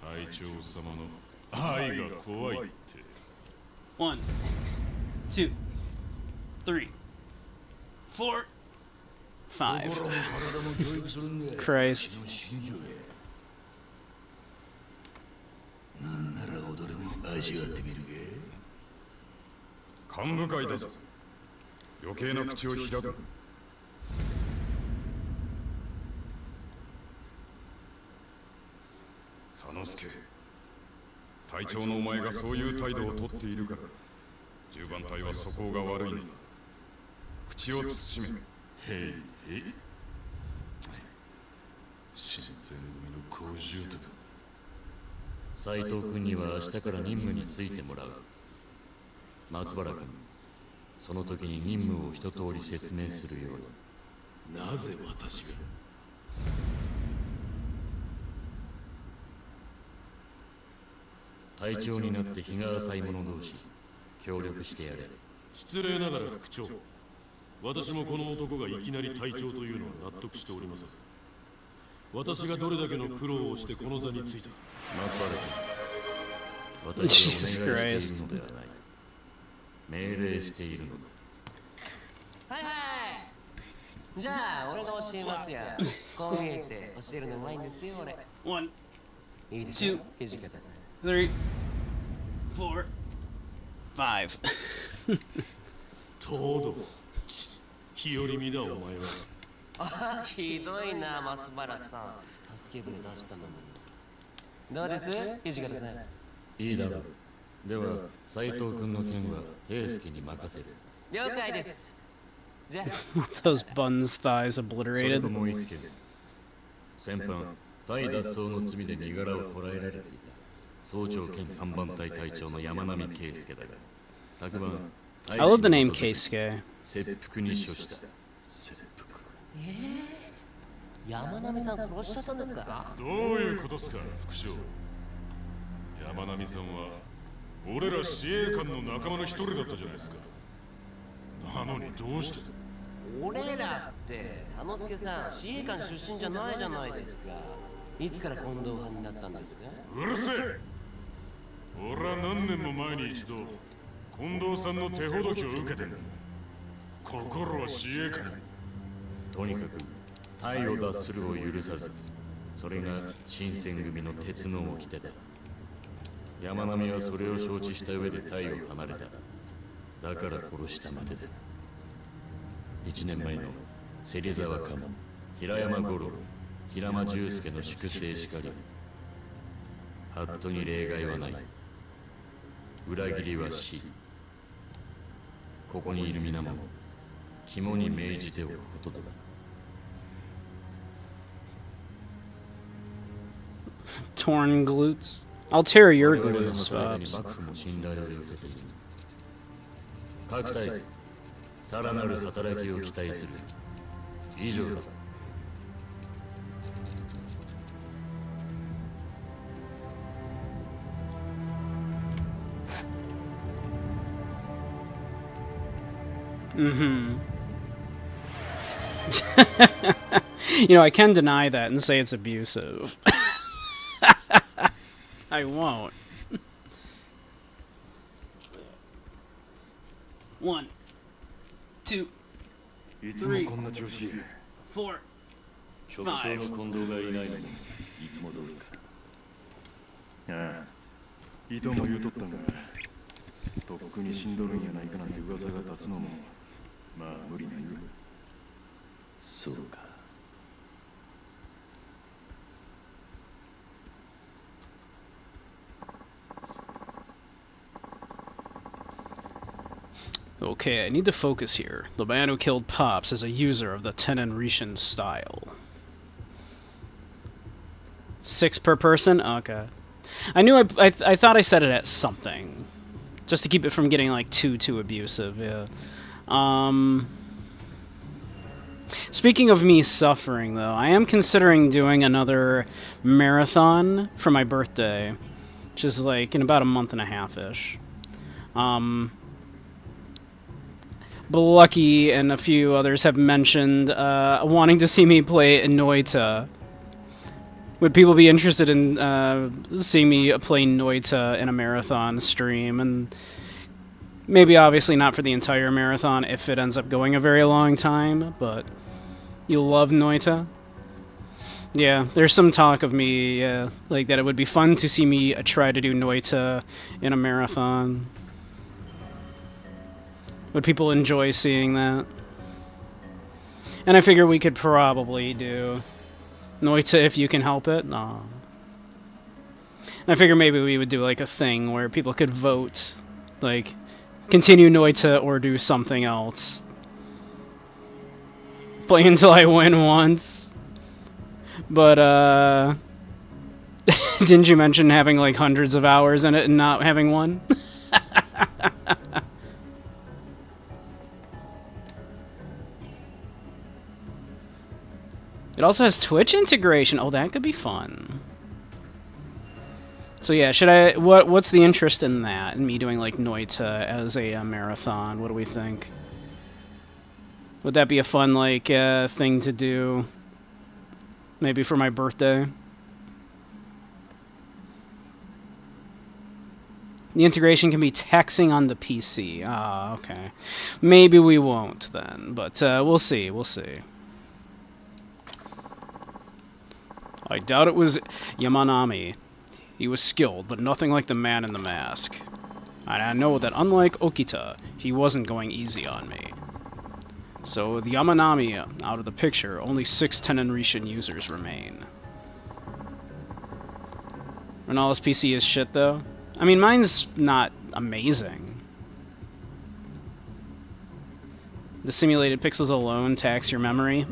[SPEAKER 2] 隊長様の愛が怖いって。
[SPEAKER 1] 1, 2, 3, 4, 5.
[SPEAKER 5] 心も体も教育するんが
[SPEAKER 1] Christ.
[SPEAKER 5] の信条や。なんなら踊れも味わってみるか。
[SPEAKER 2] 幹部会だぞ。余計な口を開く。佐之助、隊長のお前がそういう態度をとっているから、10番隊は素行が悪いのだ。口を慎め。へい。新選組の小獣とか。
[SPEAKER 6] 斉藤君には明日から任務についてもらう。松原君、その時に任務を一通り説明するように。
[SPEAKER 8] なぜ私が。
[SPEAKER 6] 隊長になって日が浅い者同士、協力してやれ。
[SPEAKER 9] 失礼ながら副長、私もこの男がいきなり隊長というのは納得しておりません。私がどれだけの苦労をしてこの座についた。
[SPEAKER 6] 松原君、私はお願いしているのではない。命令しているのだ。
[SPEAKER 10] はいはい。じゃあ俺が教えますよ。こう見えて教えるのうまいんですよ俺。
[SPEAKER 1] 1,
[SPEAKER 10] いいでしょ
[SPEAKER 1] 2,
[SPEAKER 10] 土方さん。
[SPEAKER 1] 3, 4, 5.
[SPEAKER 9] 東堂、日和見だお前は。
[SPEAKER 10] あ、ひどいな松原さん。助け舟出したのに。どうです土方さん。
[SPEAKER 6] いいだろう。では、斉藤君の件は平介に任せる。
[SPEAKER 10] 了解です。じゃあ
[SPEAKER 1] Those buns' thighs
[SPEAKER 6] それ
[SPEAKER 1] obliterated.
[SPEAKER 6] ともう一件。先般、タイ脱走の罪で身柄を捕らえられていた総長兼3番隊隊長の山並圭介だが、昨晩、
[SPEAKER 1] I love the name Keisuke.
[SPEAKER 6] 切腹に処した。
[SPEAKER 2] 切腹。
[SPEAKER 10] 山並さん殺しちゃったんですか。
[SPEAKER 2] どういうことですか、副将。山並さんは俺ら司令官の仲間の一人だったじゃないですか。なのにどうして。
[SPEAKER 10] 俺らって佐之助さん、司令官出身じゃないじゃないですか。いつから近藤派になったんですか？
[SPEAKER 2] うるせえ。俺は何年も前に一度近藤さんの手ほどきを受けてんだ。心は司令官。
[SPEAKER 6] とにかく隊を脱するを許さず、それが新選組の鉄の掟だ。山並はそれを承知した上で隊を離れた。だから殺したまでだ。1年前の芹沢鴨、平山五郎、平間重介の粛清しかり、ハットに例外はない。裏切りは死。ここにいる皆も肝に銘じておくことだ。
[SPEAKER 1] Torn glutes. I'll tear your glutes, Bobs.
[SPEAKER 6] 幕府も信頼を寄せている。各隊、さらなる働きを期待する。以上だ。
[SPEAKER 1] You know, I can deny that and say it's abusive. I won't. 1, 2,
[SPEAKER 7] いつもこんな調子。
[SPEAKER 1] 4,
[SPEAKER 6] 局長の近藤がいないのもいつも通りか。
[SPEAKER 7] ああ、伊藤も言うとったが、とっくに死んどるんやないかなんて噂が立つのも、まあ無理ないよ。
[SPEAKER 6] そうか。
[SPEAKER 1] Okay, I need to focus here. The man who killed Pops is a user of the Tenon Rishin style. 6 per person? Okay. I knew I thought I said it at something. Just to keep it from getting, like, too abusive, yeah. Speaking of me suffering, though, I am considering doing another marathon for my birthday. Which is, like, in about a month and a half-ish. Lucky and a few others have mentioned wanting to see me play Noita. Would people be interested in seeing me play Noita in a marathon stream? And maybe obviously not for the entire marathon if it ends up going a very long time, but you love Noita? Yeah, there's some talk of me, like that it would be fun to see me try to do Noita in a marathon. Would people enjoy seeing that? And I figure we could probably do Noita if you can help it. And I figure maybe we would do like a thing where people could vote, like, continue Noita or do something else. Play until I win once. But, didn't you mention having like hundreds of hours in it and not having one? It also has Twitch integration. Oh, that could be fun. So yeah, should I? What's the interest in that? In me doing like Noita as a marathon? What do we think? Would that be a fun like thing to do? Maybe for my birthday. The integration can be taxing on the PC. Ah, okay. Maybe we won't then, but we'll see. We'll see. I doubt it was Yamanami. He was skilled, but nothing like the man in the mask. And I know that unlike Okita, he wasn't going easy on me. So with Yamanami out of the picture, only 6 Tenon Rishin users remain. Ronaldo's PC is shit, though. I mean, mine's not amazing. The simulated pixels alone tax your memory?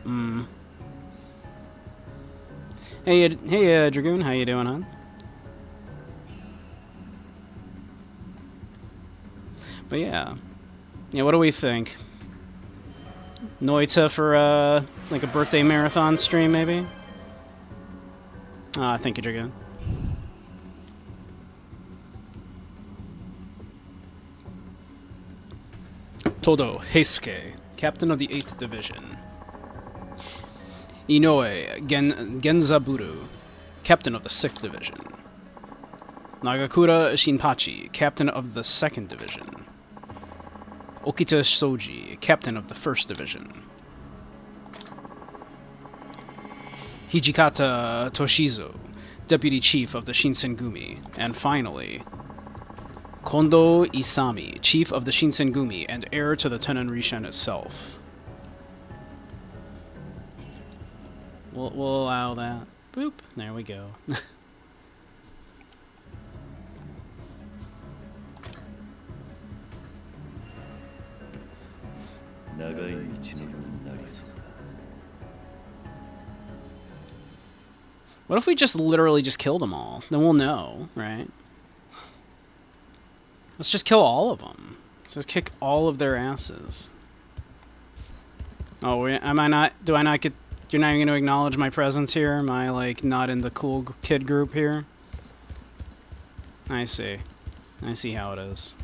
[SPEAKER 1] Hey, Dragoon, how you doing, hon? But yeah. Yeah, what do we think? Noita for, like a birthday marathon stream, maybe? Thank you, Dragoon. Todo Heisuke, captain of the 8th Division. Inoue Genzaburo, captain of the 6th Division. Nagakura Shinpachi, captain of the 2nd Division. Okita Soji, captain of the 1st Division. Hijikata Toshizo, deputy chief of the Shinsengumi. And finally, Kondo Isami, chief of the Shinsengumi and heir to the Tenon Rishen itself. We'll allow that. Boop. There we go.
[SPEAKER 6] 長い道のりになりそうだ。
[SPEAKER 1] What if we just literally just kill them all? Then we'll know, right? Let's just kill all of them. Let's just kick all of their asses. Oh, am I not? Do I not get? You're not even going to acknowledge my presence here? Am I like not in the cool kid group here? I see. I see how it is.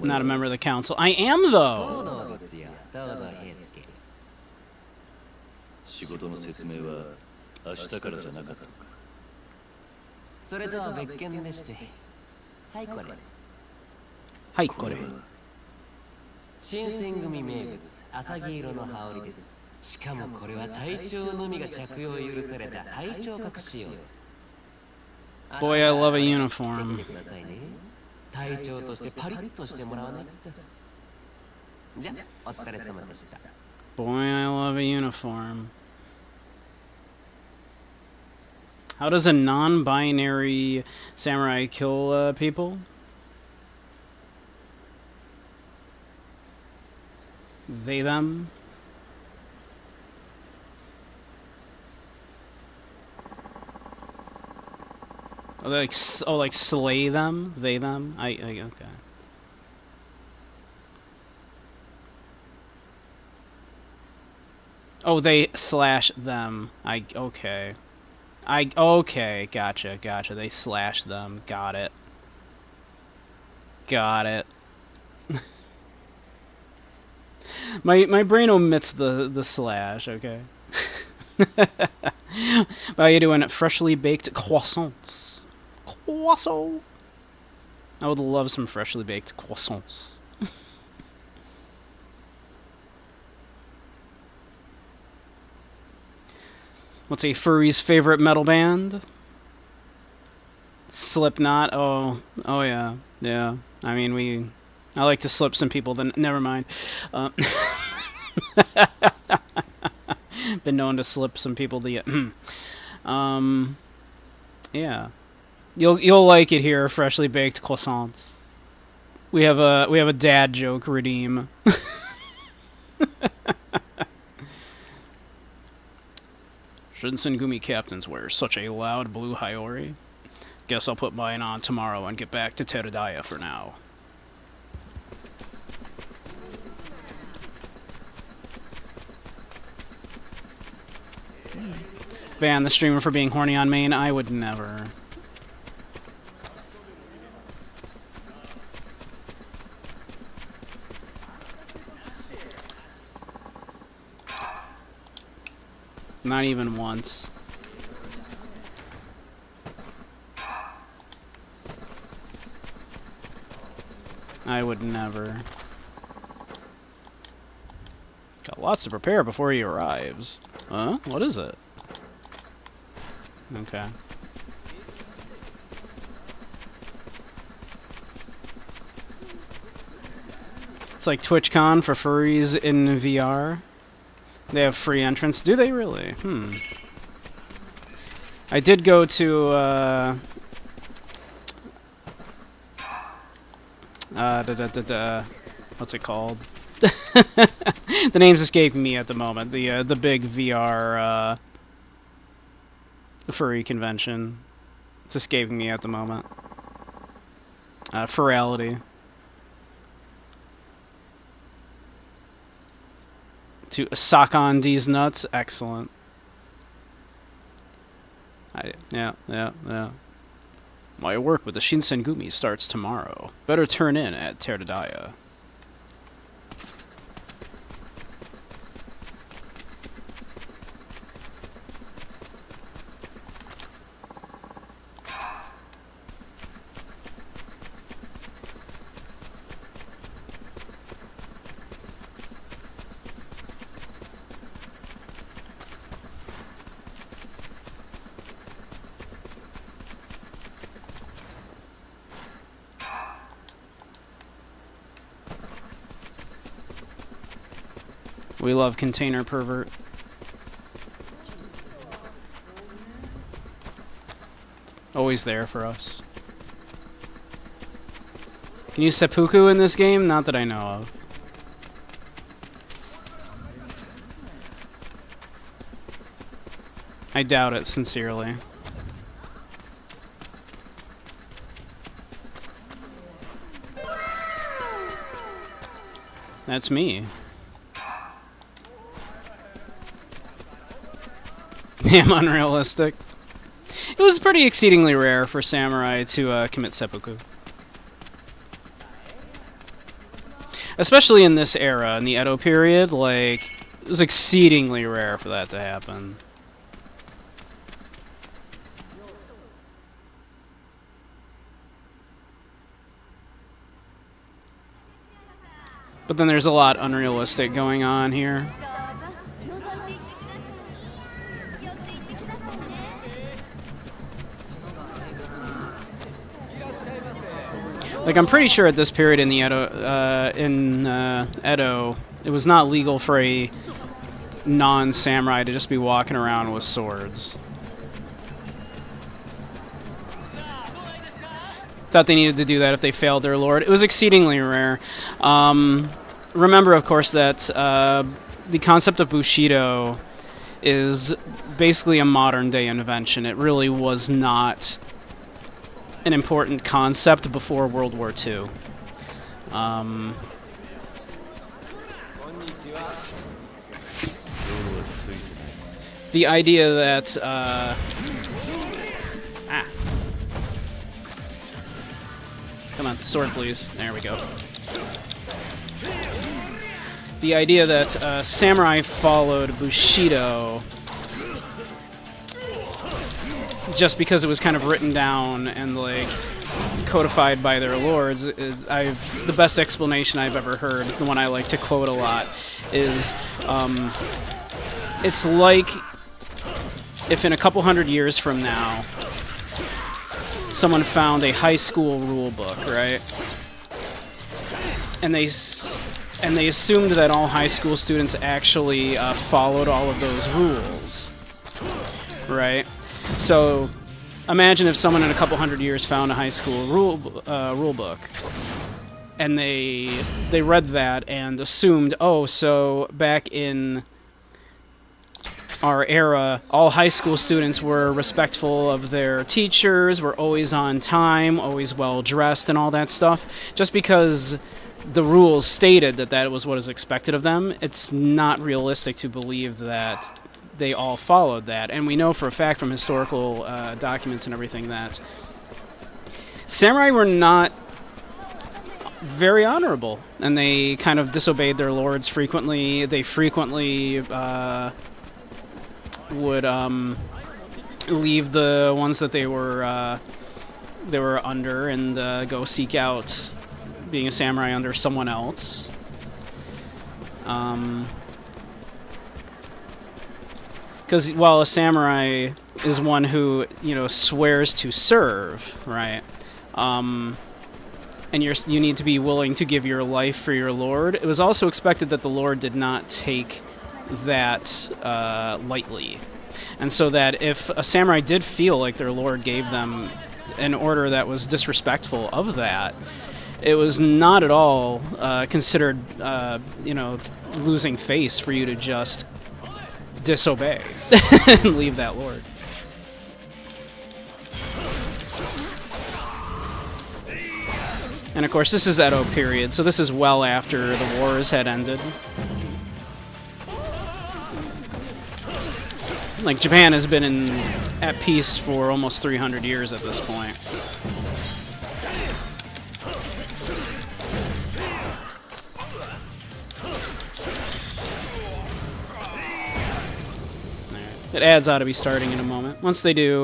[SPEAKER 1] Not a member of the council. I am, though.
[SPEAKER 6] 仕事の説明は明日からじゃなかったのか。
[SPEAKER 10] それとは別件でして。はいこれ。
[SPEAKER 1] はいこれ。
[SPEAKER 10] 新選組名物浅黄色の羽織です。しかもこれは隊長のみが着用を許された隊長格仕様です。
[SPEAKER 1] Boy, I love a uniform.
[SPEAKER 10] 隊長としてパリッとしてもらわないと。じゃ、お疲れ様でした。
[SPEAKER 1] Boy, I love a uniform. How does a non-binary samurai kill people? They, them? Oh, like, like slay them? They, them? Okay. Oh, they slash them. Okay. Okay, gotcha. They slash them. Got it. My brain omits the slash, okay? How you doing? Freshly baked croissants. Croissant. I would love some freshly baked croissants. What's a furry's favorite metal band? Slipknot. Oh yeah. I mean, I like to slip some people. Then never mind. Been known to slip some people. Yeah. You'll like it here. Freshly baked croissants. We have a dad joke redeem. Shinsengumi captains wear such a loud blue Hiyori. Guess I'll put mine on tomorrow and get back to Teradaya for now. Ban the streamer for being horny on main? I would never. Not even once. I would never. Got lots to prepare before he arrives. Huh? What is it? Okay. It's like TwitchCon for furries in VR. They have free entrance. Do they really? I did go to, what's it called? The name's escaping me at the moment. The big VR, furry convention. It's escaping me at the moment. Furality. To sock on these nuts. Excellent. Yeah. My work with the Shinsengumi starts tomorrow. Better turn in at Terdadaya. We love container pervert. Always there for us. Can you use seppuku in this game? Not that I know of. I doubt it, sincerely. That's me. Damn unrealistic. It was pretty exceedingly rare for samurai to commit seppuku. Especially in this era, in the Edo period, like, it was exceedingly rare for that to happen. But then there's a lot unrealistic going on here. Like, I'm pretty sure at this period in the Edo, it was not legal for a non-samurai to just be walking around with swords. Thought they needed to do that if they failed their lord. It was exceedingly rare. Remember, of course, that the concept of Bushido is basically a modern-day invention. It really was not an important concept before World War II. The idea that come on, sword please. There we go. The idea that samurai followed Bushido just because it was kind of written down and like codified by their lords. The best explanation I've ever heard, the one I like to quote a lot, is it's like if in a couple hundred years from now someone found a high school rule book, right? And they assumed that all high school students actually followed all of those rules, right? So imagine if someone in a couple hundred years found a high school rule book, and they read that and assumed, oh, so back in our era, all high school students were respectful of their teachers, were always on time, always well dressed, and all that stuff. Just because the rules stated that that was what is expected of them, it's not realistic to believe that they all followed that. And we know for a fact from historical documents and everything that samurai were not very honorable, and they kind of disobeyed their lords frequently. They frequently would leave the ones that they were under and go seek out being a samurai under someone else. Because while a samurai is one who, you know, swears to serve, right? And you need to be willing to give your life for your lord. It was also expected that the lord did not take that lightly. And so that if a samurai did feel like their lord gave them an order that was disrespectful of that, it was not at all considered, you know, losing face for you to just disobey and leave that lord. And of course, this is Edo period, so this is well after the wars had ended. Like, Japan has been at peace for almost 300 years at this point. It adds ought to be starting in a moment. Once they do,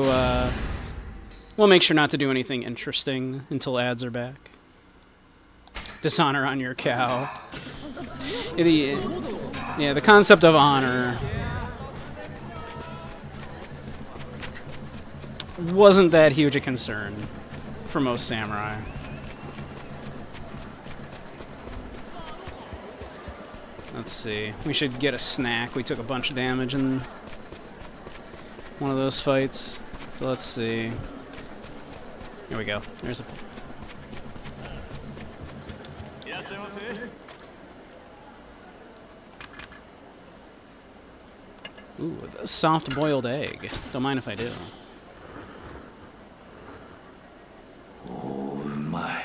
[SPEAKER 1] we'll make sure not to do anything interesting until ads are back. Dishonor on your cow. Yeah, the concept of honor wasn't that huge a concern for most samurai. Let's see. We should get a snack. We took a bunch of damage in one of those fights. So let's see. Here we go. There's a... Ooh, a soft boiled egg. Don't mind if I do.
[SPEAKER 6] Oh my.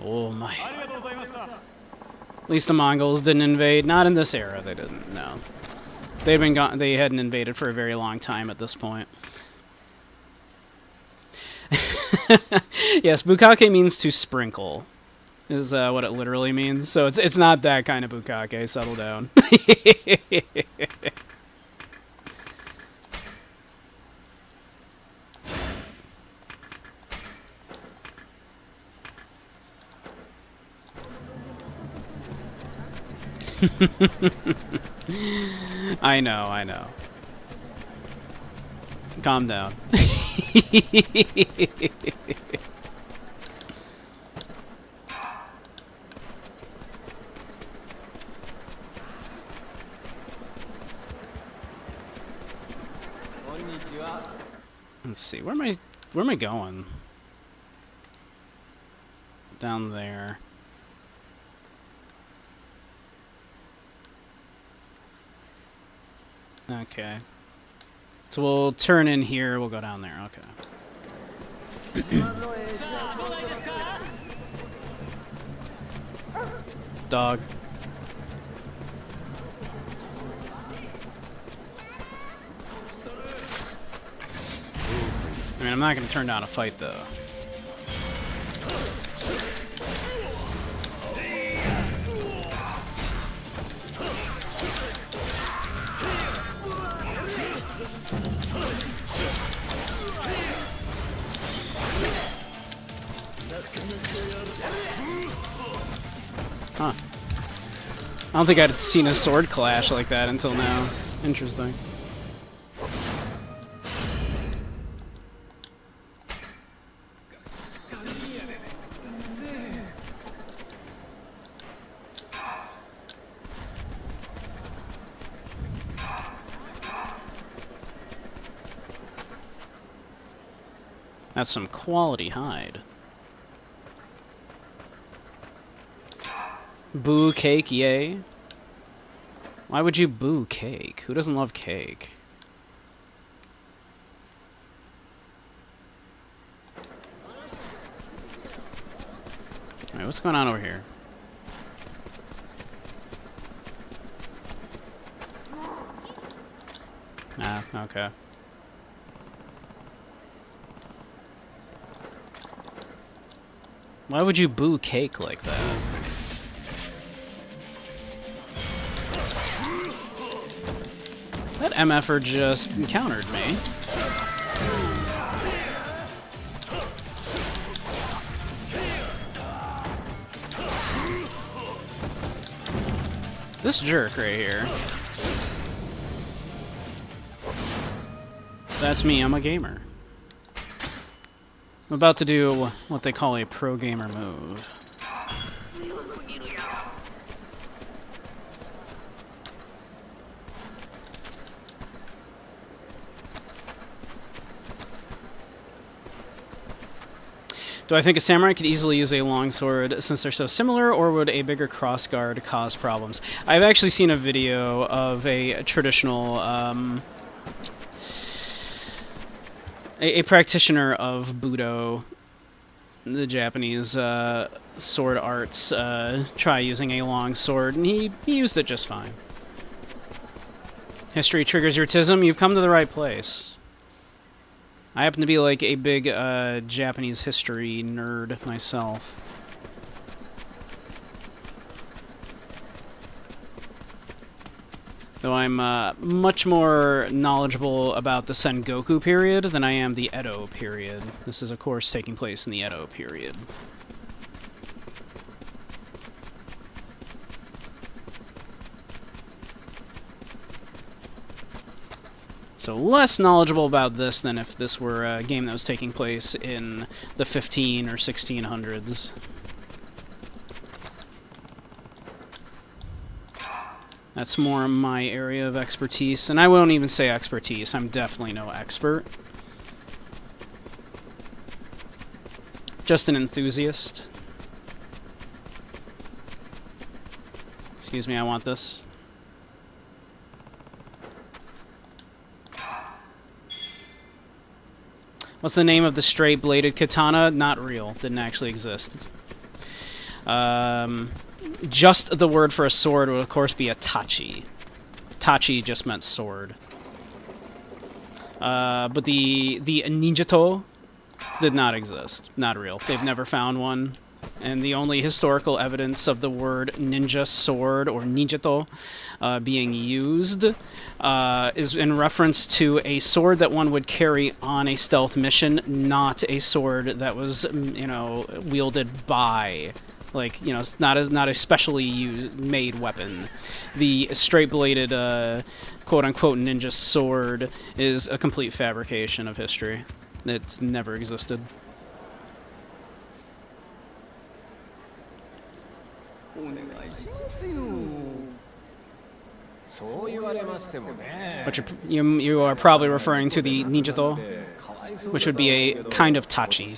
[SPEAKER 1] Oh my. At least the Mongols didn't invade. Not in this era, they didn't, no. They'd been gone, they hadn't invaded for a very long time at this point. Yes, bukake means to sprinkle, is what it literally means. So it's not that kind of bukake, settle down. I know. Calm down. Let's see, where am I going? Down there. Okay. So we'll turn in here, we'll go down there, okay. Dog. I mean, I'm not going to turn down a fight, though. Huh. I don't think I'd seen a sword clash like that until now. Interesting. That's some quality hide. Boo cake, yay. Why would you boo cake? Who doesn't love cake? Alright, what's going on over here? Ah, okay. Why would you boo cake like that? That MFer just encountered me. This jerk right here. That's me, I'm a gamer. I'm about to do what they call a pro gamer move. Do I think a samurai could easily use a longsword since they're so similar, or would a bigger crossguard cause problems? I've actually seen a video of a traditional, a practitioner of Budo, the Japanese sword arts, try using a longsword, and he used it just fine. History triggers your tism. You've come to the right place. I happen to be like a big Japanese history nerd myself. Though I'm much more knowledgeable about the Sengoku period than I am the Edo period. This is, of course, taking place in the Edo period. So less knowledgeable about this than if this were a game that was taking place in the 15 or 1600s. That's more my area of expertise, and I won't even say expertise. I'm definitely no expert. Just an enthusiast. Excuse me, I want this. What's the name of the straight-bladed katana? Not real. Didn't actually exist. Just the word for a sword would, of course, be a tachi. Tachi just meant sword. But the ninjato did not exist. Not real. They've never found one. And the only historical evidence of the word ninja sword or ninjato being used is in reference to a sword that one would carry on a stealth mission, not a sword that was, you know, wielded by, like, you know, not a specially made weapon. The straight-bladed, quote-unquote ninja sword is a complete fabrication of history. It's never existed. But you are probably referring to the ninjato, which would be a kind of tachi.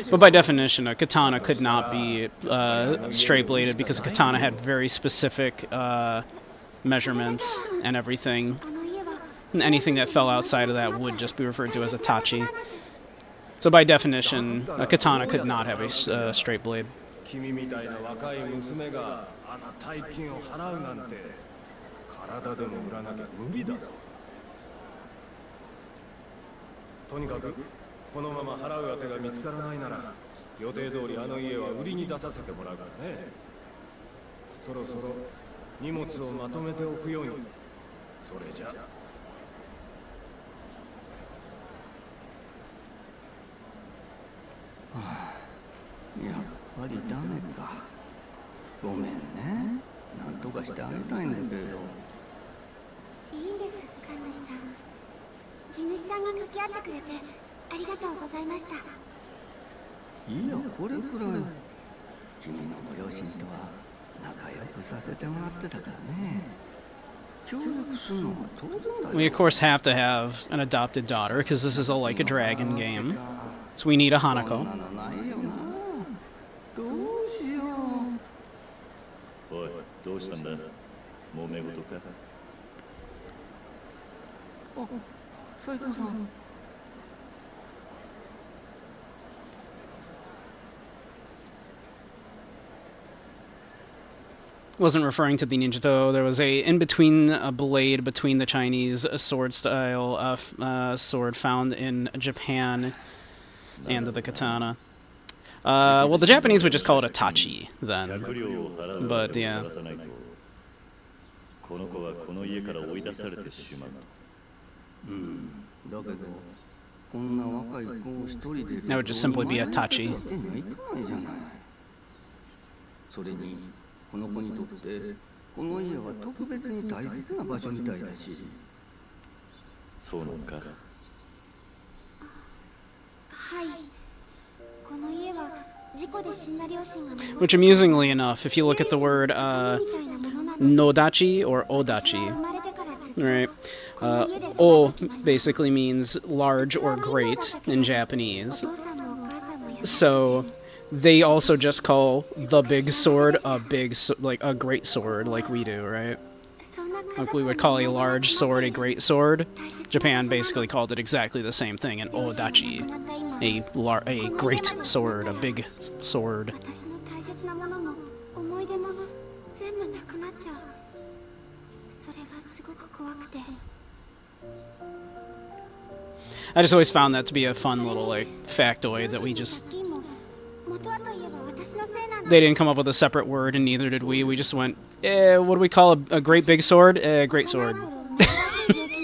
[SPEAKER 1] But by definition, a katana could not be straight-bladed because a katana had very specific measurements and everything. And anything that fell outside of that would just be referred to as a tachi. So by definition, a katana could not have a straight blade. We of course have to have an adopted daughter because this is a Like a Dragon game. So we need a Hanako.
[SPEAKER 4] おい、どうしたんだ？揉め事か？
[SPEAKER 6] あ、斉藤さん。
[SPEAKER 1] Wasn't referring to the ninjato. There was a in-between blade between the Chinese sword style sword found in Japan and the katana. Well, the Japanese would just call it a tachi then. But yeah. That would just simply be a tachi.
[SPEAKER 6] この子にとってこの家は特別に大切な場所みたいだし。
[SPEAKER 4] そうなのか。
[SPEAKER 11] はい。この家は事故で死んだ両親が。
[SPEAKER 1] Which, amusingly enough, if you look at the word nodachi or odachi, right? O basically means large or great in Japanese. So they also just call the big sword a like a great sword, like we do, right? Like we would call a large sword a great sword. Japan basically called it exactly the same thing, an odachi. a great sword, a big sword.
[SPEAKER 11] 私の大切なものも思い出も全部なくなっちゃう。それがすごく怖くて。
[SPEAKER 1] I just always found that to be a fun little, like, factoid that we just...
[SPEAKER 11] 借金も元はといえば私のせいなんだ。
[SPEAKER 1] They didn't come up with a separate word, and neither did we. We just went, what do we call a great big sword? Great sword.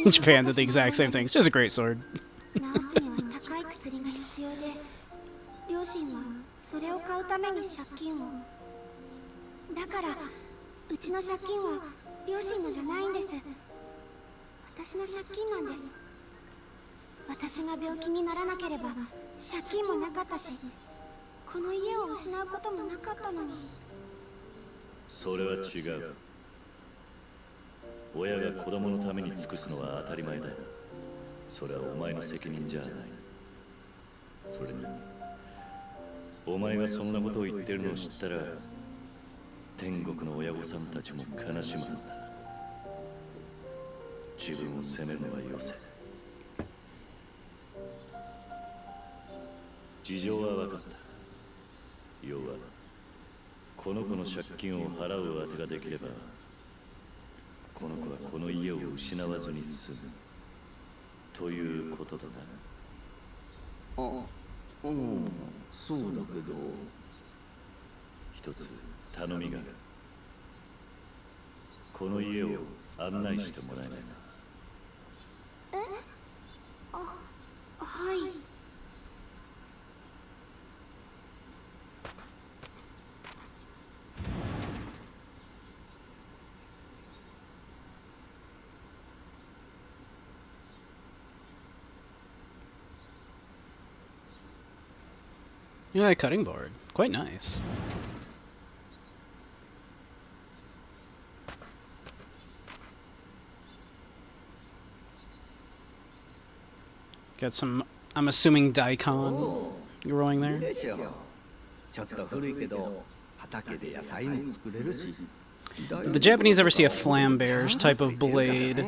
[SPEAKER 1] Japan did the exact same thing. It's just a great sword.
[SPEAKER 11] 治すには高い薬が必要で、両親はそれを買うために借金を。だからうちの借金は両親のじゃないんです。私の借金なんです。私が病気にならなければ借金もなかったし、この家を失うこともなかったのに。
[SPEAKER 4] それは違う。親が子供のために尽くすのは当たり前だ。それはお前の責任じゃない。それにお前がそんなことを言ってるのを知ったら天国の親御さんたちも悲しむはずだ。自分を責めるのはよせ。事情は分かった。要はこの子の借金を払う当てができればこの子はこの家を失わずに済むということだな。
[SPEAKER 6] うん、そうだけど。
[SPEAKER 4] 一つ頼みがある。この家を案内してもらえないか。
[SPEAKER 11] え？あ、はい。
[SPEAKER 1] Yeah, cutting board. Quite nice. Got some, I'm assuming, daikon growing there.
[SPEAKER 6] ちょっと古いけど畑で野菜も作れるし。
[SPEAKER 1] Did the Japanese ever see a flambear's type of blade?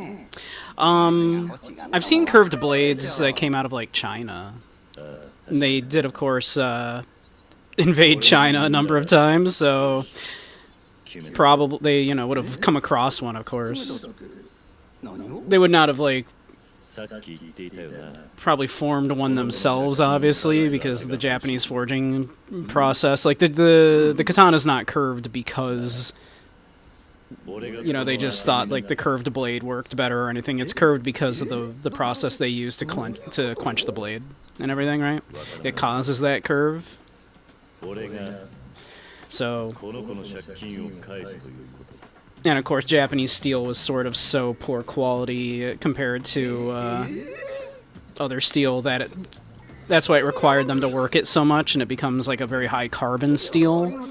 [SPEAKER 1] I've seen curved blades that came out of, like, China. And they did, of course, invade China a number of times, so probably they, you know, would have come across one, of course. They would not have, like, probably formed one themselves, obviously, because of the Japanese forging process. Like, the katana's not curved because, you know, they just thought, like, the curved blade worked better or anything. It's curved because of the process they use to quench the blade and everything, right? It causes that curve. So, and of course, Japanese steel was sort of so poor quality compared to other steel that that's why it required them to work it so much, and it becomes like a very high carbon steel,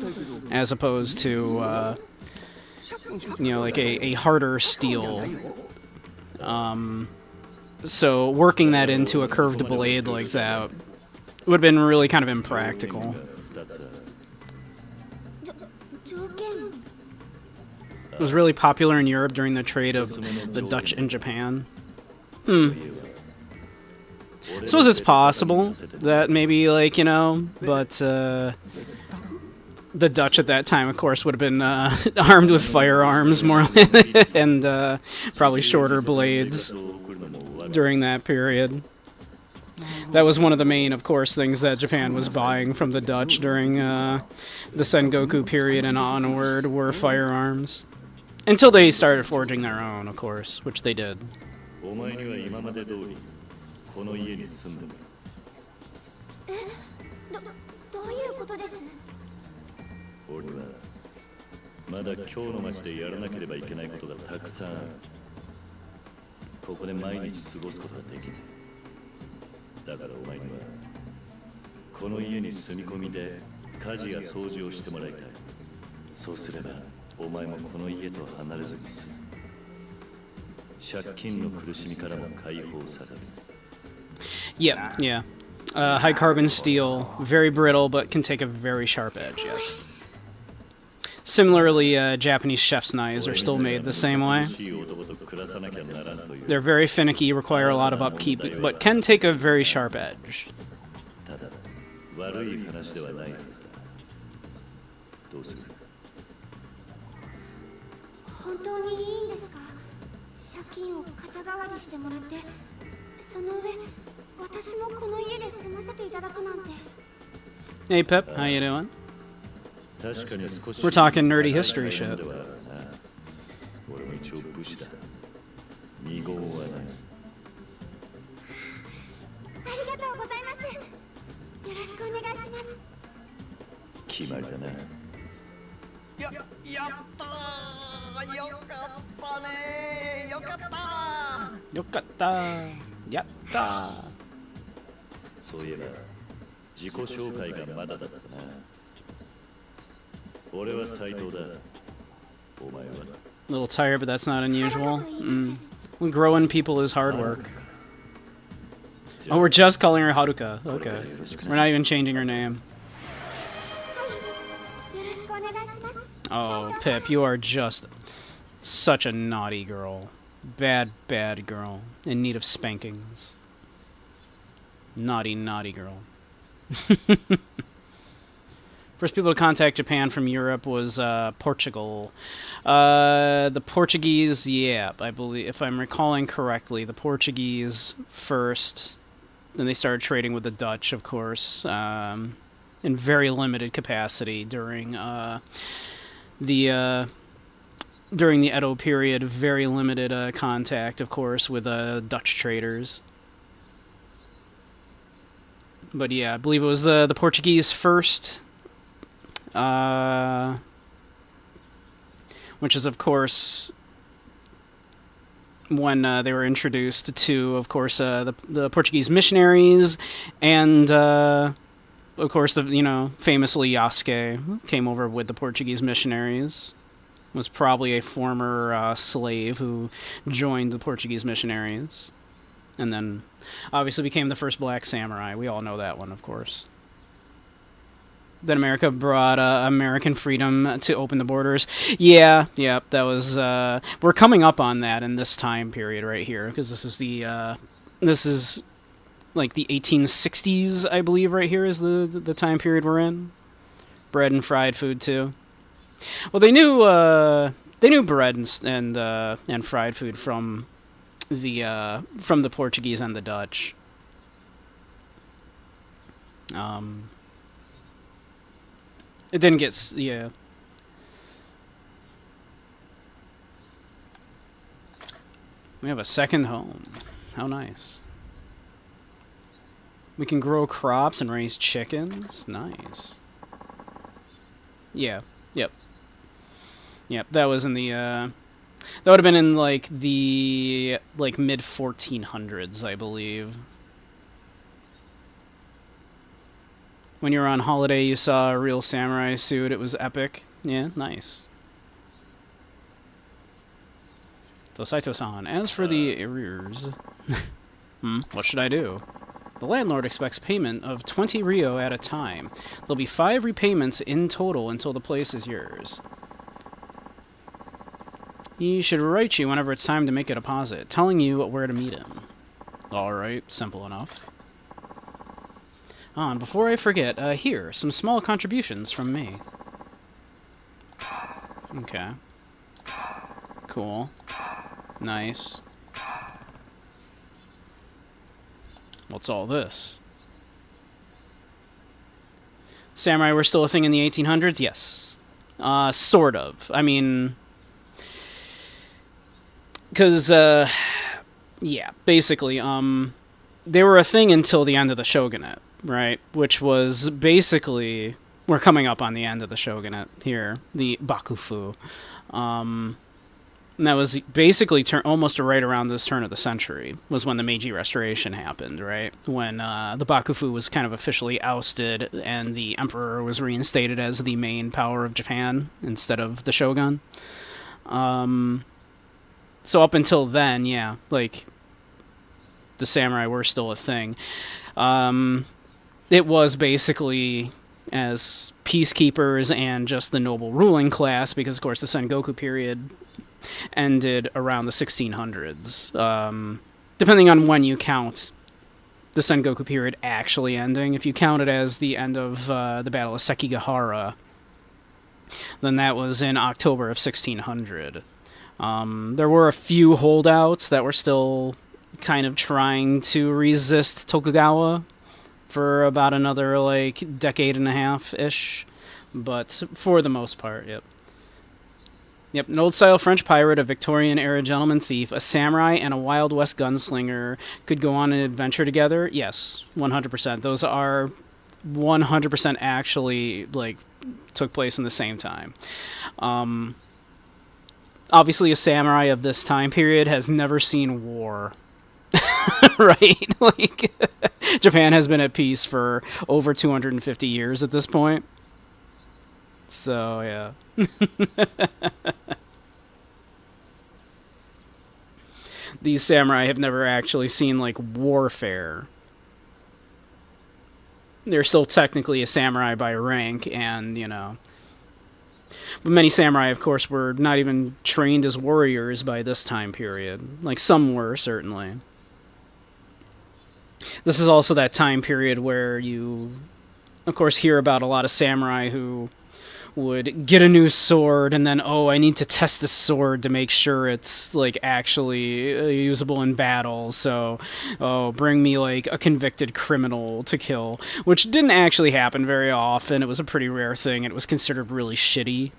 [SPEAKER 1] as opposed to you know, like a harder steel. So working that into a curved blade like that would have been really kind of impractical. It was really popular in Europe during the trade of the Dutch and Japan. I suppose it's possible that maybe, like, you know, but the Dutch at that time, of course, would have been armed with firearms more and probably shorter blades during that period. That was one of the main, of course, things that Japan was buying from the Dutch during the Sengoku period and onward were firearms. Until they started forging their own, of course, which they did.
[SPEAKER 11] どういうことです？
[SPEAKER 4] 俺はまだ今日の街でやらなければいけないことがたくさんある。ここで毎日過ごすことはできない。だからお前にはこの家に住み込みで家事や掃除をしてもらいたい。そうすればお前もこの家と離れずに済む。借金の苦しみからも解放される。
[SPEAKER 1] Yeah, yeah. High carbon steel, very brittle, but can take a very sharp edge, yes. Similarly, Japanese chef's knives are still made the same way. They're very finicky, require a lot of upkeep, but can take a very sharp edge.
[SPEAKER 4] 悪い話ではないはずだ。どうする？
[SPEAKER 11] 本当にいいんですか？借金を肩代わりしてもらって、その上私もこの家で住ませていただくなんて。
[SPEAKER 1] Hey Pep, how you doing?
[SPEAKER 4] 確かに少し
[SPEAKER 1] We're talking nerdy history shit.
[SPEAKER 4] 俺も一応武士だ。二言はない。
[SPEAKER 11] ありがとうございます。よろしくお願いします。
[SPEAKER 4] 決まりだな。
[SPEAKER 10] やったー、よかったねー、よかったー。
[SPEAKER 1] よかった。やった。
[SPEAKER 4] そういえば自己紹介がまだだったな。俺は斎藤だ。お前は？
[SPEAKER 1] A little tired, but that's not unusual. When growing people is hard work. Oh, we're just calling her Haruka. Okay. We're not even changing her name.
[SPEAKER 11] よろしくお願いします。
[SPEAKER 1] Oh, Pip, you are just such a naughty girl. Bad, bad girl. In need of spankings. Naughty, naughty girl. First people to contact Japan from Europe was Portugal. The Portuguese, yeah, I believe, if I'm recalling correctly, the Portuguese first. Then they started trading with the Dutch, of course, in very limited capacity during the Edo period. Very limited contact, of course, with Dutch traders. But yeah, I believe it was the Portuguese first. Which is, of course, when they were introduced to, of course, the Portuguese missionaries, and of course, famously Yasuke came over with the Portuguese missionaries. Was probably a former slave who joined the Portuguese missionaries, and then obviously became the first black samurai. We all know that one, of course. Then America brought American freedom to open the borders. Yeah, that was... we're coming up on that in this time period right here, because this is like the 1860s, I believe, right here is the time period we're in. Bread and fried food, too. Well, they knew bread and fried food from the Portuguese and the Dutch. It didn't get... yeah. We have a second home. How nice. We can grow crops and raise chickens. Nice. Yeah. Yep. Yep, that was in the... that would have been in, the mid-1400s, I believe. When you were on holiday, you saw a real samurai suit. It was epic. Yeah, nice. So, Saito-san, as for the arrears... what should I do? The landlord expects payment of 20 ryo at a time. There'll be 5 repayments in total until the place is yours. He should write you whenever it's time to make a deposit, telling you where to meet him. Alright, simple enough. And before I forget, here, some small contributions from me. Okay. Cool. Nice. What's all this? Samurai were still a thing in the 1800s? Yes. Sort of. I mean... because, yeah, basically, they were a thing until the end of the shogunate, right? Which was basically... we're coming up on the end of the shogunate here, the Bakufu. And that was basically almost right around this turn of the century, was when the Meiji Restoration happened, right? When the Bakufu was kind of officially ousted and the emperor was reinstated as the main power of Japan instead of the shogun. So up until then, yeah, like, the samurai were still a thing. It was basically as peacekeepers and just the noble ruling class, because, of course, the Sengoku period ended around the 1600s. Depending on when you count the Sengoku period actually ending. If you count it as the end of the Battle of Sekigahara, then that was in October of 1600. There were a few holdouts that were still kind of trying to resist Tokugawa for about another, like, decade and a half-ish. But for the most part, yep. Yep, an old-style French pirate, a Victorian-era gentleman thief, a samurai, and a Wild West gunslinger could go on an adventure together? Yes, 100%. Those are 100% actually, like, took place in the same time. Obviously, a samurai of this time period has never seen war. Right? Like, Japan has been at peace for over 250 years at this point. So, yeah. These samurai have never actually seen, like, warfare. They're still technically a samurai by rank, and, you know. But many samurai, of course, were not even trained as warriors by this time period. Like, some were, certainly. This is also that time period where you, of course, hear about a lot of samurai who would get a new sword and then, oh, I need to test this sword to make sure it's, like, actually usable in battle, so, oh, bring me, like, a convicted criminal to kill, which didn't actually happen very often. It was a pretty rare thing, and it was considered really shitty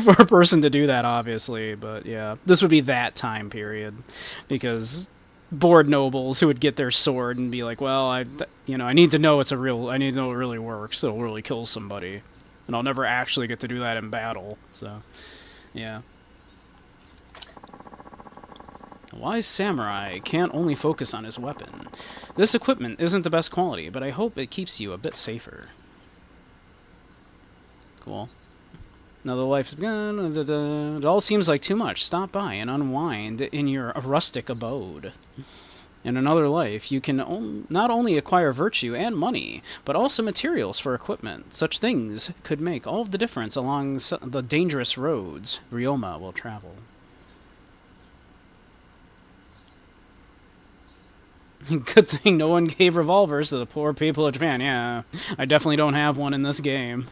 [SPEAKER 1] for a person to do that, obviously, but yeah, this would be that time period, because bored nobles who would get their sword and be like, well, I need to know I need to know it really works, it'll really kill somebody. And I'll never actually get to do that in battle, so, yeah. A wise samurai can't only focus on his weapon. This equipment isn't the best quality, but I hope it keeps you a bit safer. Cool. Another life's gone. It all seems like too much. Stop by and unwind in your rustic abode. In another life, you can not only acquire virtue and money, but also materials for equipment. Such things could make all of the difference along the dangerous roads Ryoma will travel. Good thing no one gave revolvers to the poor people of Japan. Yeah, I definitely don't have one in this game.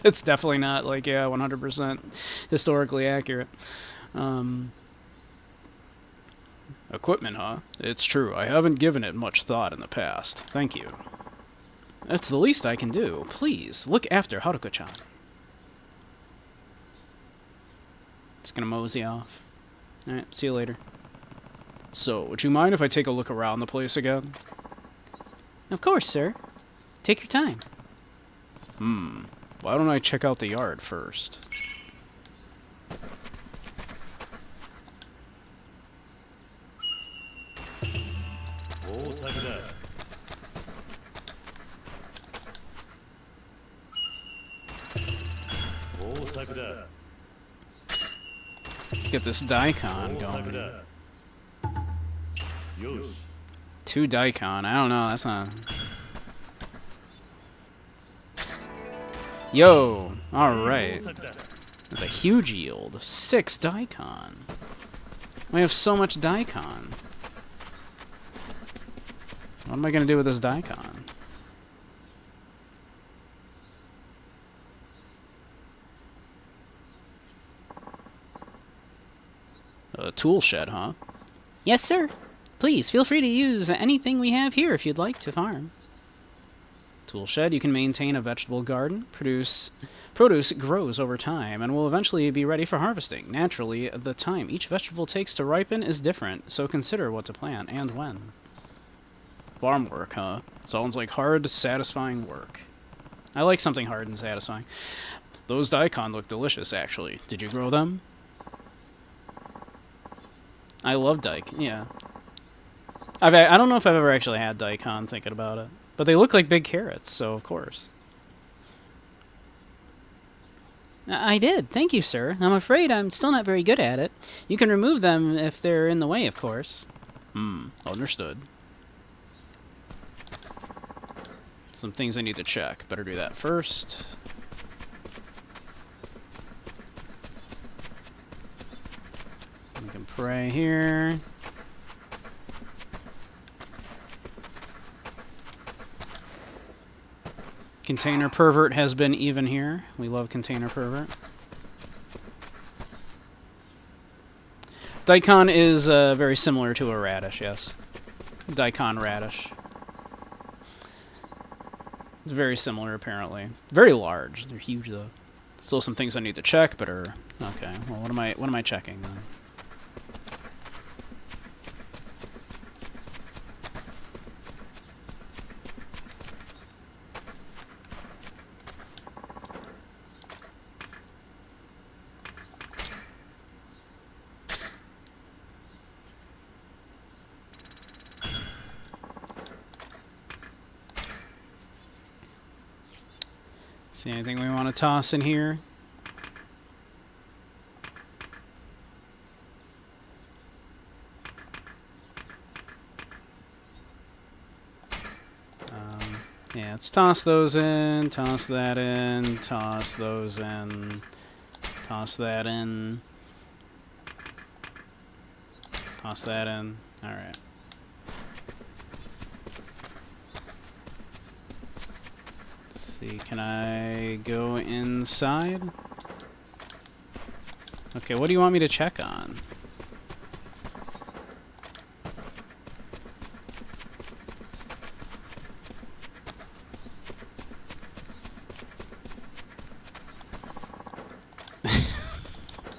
[SPEAKER 1] It's definitely not, like, yeah, 100% historically accurate. Equipment, huh? It's true. I haven't given it much thought in the past. Thank you. That's the least I can do. Please, look after Haruko-chan. Just gonna mosey off. Alright, see you later. So, would you mind if I take a look around the place again? Of course, sir. Take your time. Why don't I check out the yard first? Get this daikon going. 2 daikon. I don't know. That's not. Yo. All right. That's a huge yield. 6 daikon. We have so much daikon. What am I gonna do with this daikon? A tool shed, huh? Yes, sir. Please, feel free to use anything we have here if you'd like to farm. Tool shed, you can maintain a vegetable garden. Produce grows over time and will eventually be ready for harvesting. Naturally, the time each vegetable takes to ripen is different, so consider what to plant and when. Farm work, huh? Sounds like hard, satisfying work. I like something hard and satisfying. Those daikon look delicious, actually. Did you grow them? I love daikon, yeah. I don't know if I've ever actually had daikon, thinking about it. But they look like big carrots, so of course. I did, thank you, sir. I'm afraid I'm still not very good at it. You can remove them if they're in the way, of course. Understood. Some things I need to check. Better do that first. We can pray here. Container Pervert has been even here. We love Container Pervert. Daikon is very similar to a radish, yes. Daikon radish. It's very similar, apparently. Very large. They're huge, though. Still some things I need to check, but are... Okay, well, what am I checking, then? See anything we want to toss in here? Yeah, let's toss those in, toss that in, toss those in, toss that in, toss that in. Alright. See, can I go inside? Okay, what do you want me to check on?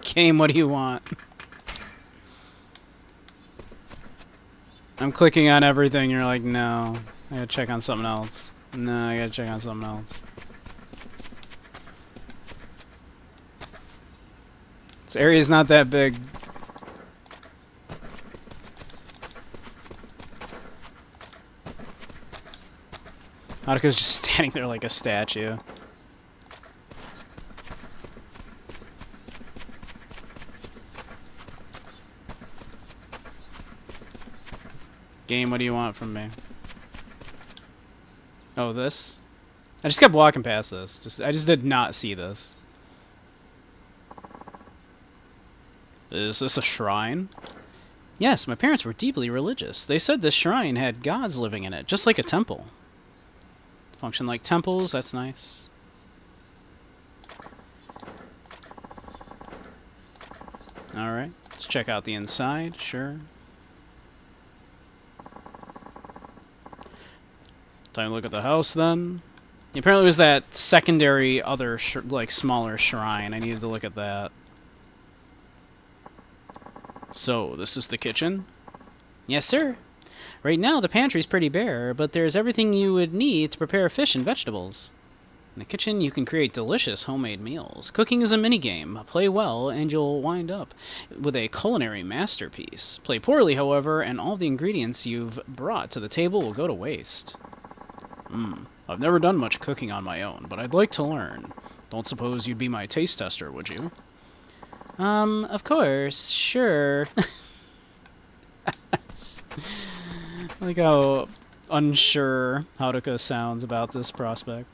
[SPEAKER 1] Game, what do you want? I'm clicking on everything, you're like, no. I gotta check on something else. No, I gotta check on something else. This area's not that big. Atika's just standing there like a statue. Game, what do you want from me? Oh, this? I just kept walking past this. I just did not see this. Is this a shrine? Yes, my parents were deeply religious. They said this shrine had gods living in it, just like a temple. Function like temples, that's nice. Alright, let's check out the inside, sure. Time to look at the house, then. Apparently it was that secondary other, like, smaller shrine. I needed to look at that. So, this is the kitchen? Yes, sir. Right now, the pantry's pretty bare, but there's everything you would need to prepare fish and vegetables. In the kitchen, you can create delicious homemade meals. Cooking is a minigame. Play well, and you'll wind up with a culinary masterpiece. Play poorly, however, and all the ingredients you've brought to the table will go to waste. I've never done much cooking on my own, but I'd like to learn. Don't suppose you'd be my taste tester, would you? Of course, sure. I like how unsure Haruka sounds about this prospect.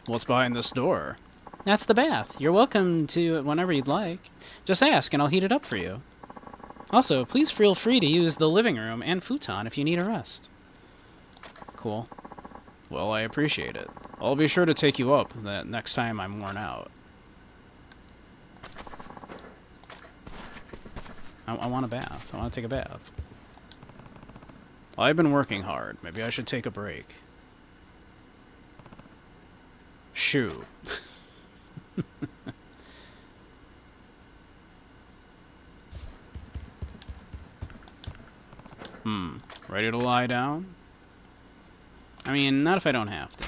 [SPEAKER 1] What's behind this door? That's the bath. You're welcome to it whenever you'd like. Just ask and I'll heat it up for you. Also, please feel free to use the living room and futon if you need a rest. Cool. Well, I appreciate it. I'll be sure to take you up that next time I'm worn out. I want a bath. I want to take a bath. I've been working hard. Maybe I should take a break. Shoo. Ready to lie down? I mean, not if I don't have to.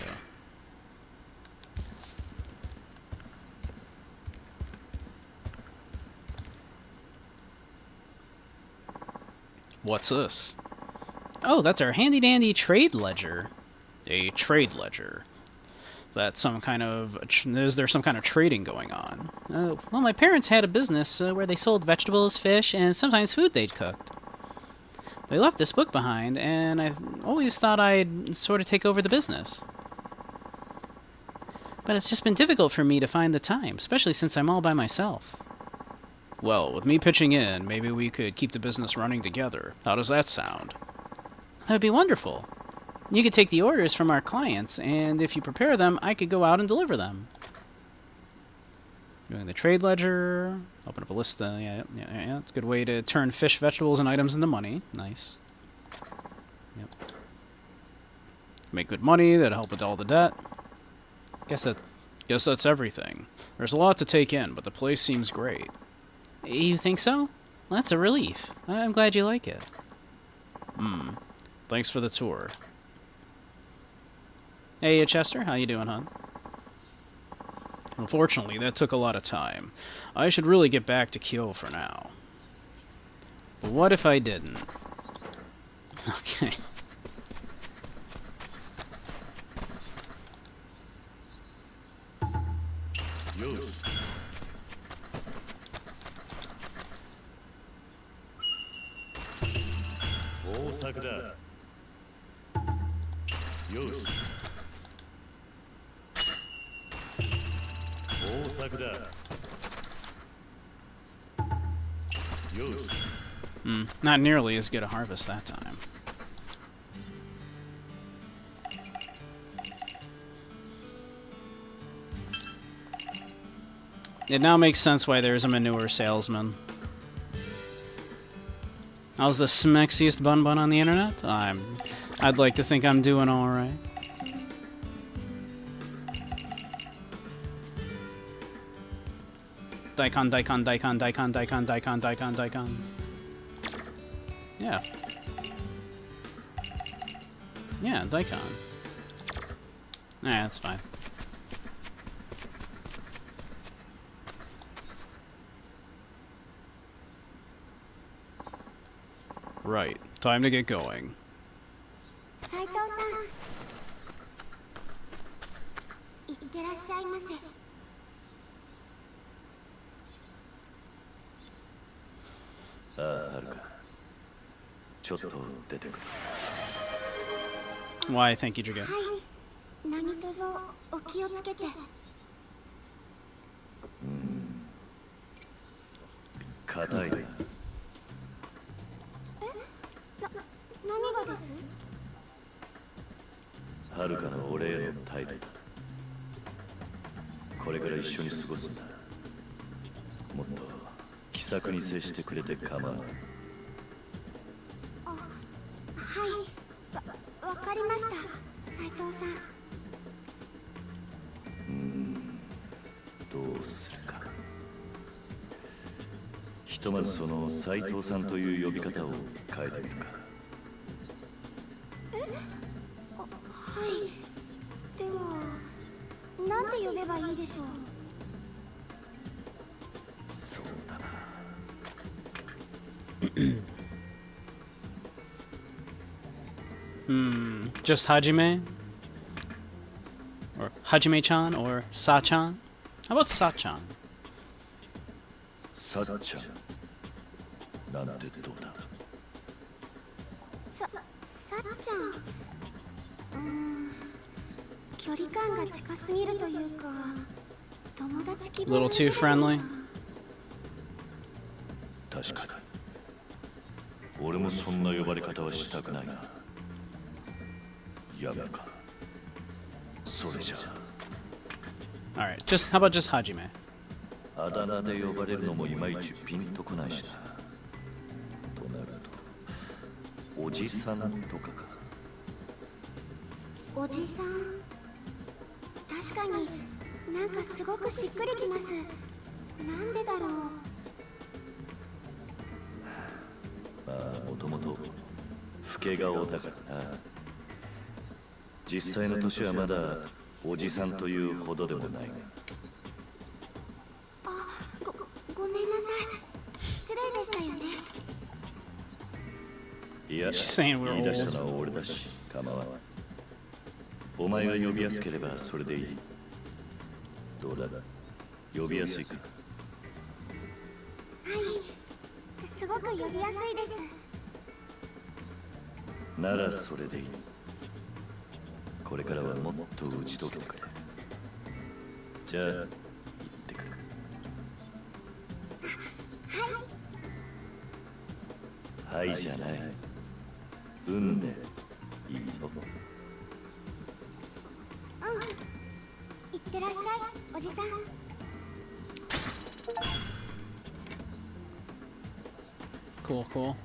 [SPEAKER 1] What's this? Oh, that's our handy-dandy trade ledger. A trade ledger. Is that some kind of... is there some kind of trading going on? Well, my parents had a business where they sold vegetables, fish, and sometimes food they'd cooked. They left this book behind, and I always thought I'd sort of take over the business. But it's just been difficult for me to find the time, especially since I'm all by myself. Well, with me pitching in, maybe we could keep the business running together. How does that sound? That would be wonderful. You could take the orders from our clients, and if you prepare them, I could go out and deliver them. Doing the trade ledger, open up a list. Yeah. It's a good way to turn fish, vegetables, and items into money. Nice. Yep. Make good money. That'll help with all the debt. Guess that's everything. There's a lot to take in, but the place seems great. You think so? Well, that's a relief. I'm glad you like it. Thanks for the tour. Hey, Chester, how you doing, hon? Unfortunately, that took a lot of time. I should really get back to Kyo for now. But what if I didn't? Okay. Not nearly as good a harvest that time. It now makes sense why there's a manure salesman. How's the smexiest bun on the internet? I'd like to think I'm doing alright. Daikon. Yeah. Yeah, daikon. Nah, that's fine. Right. Time to get going.
[SPEAKER 11] Saito-san. いってらっしゃいませ。
[SPEAKER 4] ああ、はるか。ちょっと出てくる。
[SPEAKER 1] Why, thank you, Jiga.
[SPEAKER 11] はい。何卒お気をつけて。
[SPEAKER 4] 硬いな。
[SPEAKER 11] 何がです？
[SPEAKER 4] はるかの俺への態度だ。これから一緒に過ごすんだ。もっと気さくに接してくれて構わない。
[SPEAKER 11] はい、わかりました、斉藤さん。
[SPEAKER 4] どうするか。ひとまずその斉藤さんという呼び方を変えてみるか。
[SPEAKER 11] はい。では、なんて呼べばいいでしょう。
[SPEAKER 4] そうだな。
[SPEAKER 1] Just Hajime? Or Hajime-chan? Or Sa-chan? How about Sa-chan?
[SPEAKER 4] さっちゃん。なんてどうだ。
[SPEAKER 11] さっちゃん。距離感が近すぎるというか、友達気分。
[SPEAKER 1] Little too friendly?
[SPEAKER 4] 確かに。俺もそんな呼ばれ方はしたくないな。やめるか。それじゃあ。
[SPEAKER 1] Alright, how about just Hajime?
[SPEAKER 4] あだ名で呼ばれるのもいまいちピンとこないしな。となると、おじさんとかか。
[SPEAKER 11] おじさん。確かになんかすごくしっくりきます。なんでだろう。
[SPEAKER 4] まあ、もともと老け顔だからな。実際の年はまだおじさんというほどでもないが。
[SPEAKER 11] ごめんなさい。失礼でしたよね。
[SPEAKER 4] いや、言い出したのは俺だし、構わない。お前が呼びやすければそれでいい。どうだ、呼びやすいか。
[SPEAKER 11] はい、すごく呼びやすいです。
[SPEAKER 4] ならそれでいい。これからはもっと打ち解けてくれ。じゃあ、行ってくる。はい。はいじゃない。運でいいぞ。
[SPEAKER 11] ってらっしゃいおじさん。
[SPEAKER 1] Cool, cool.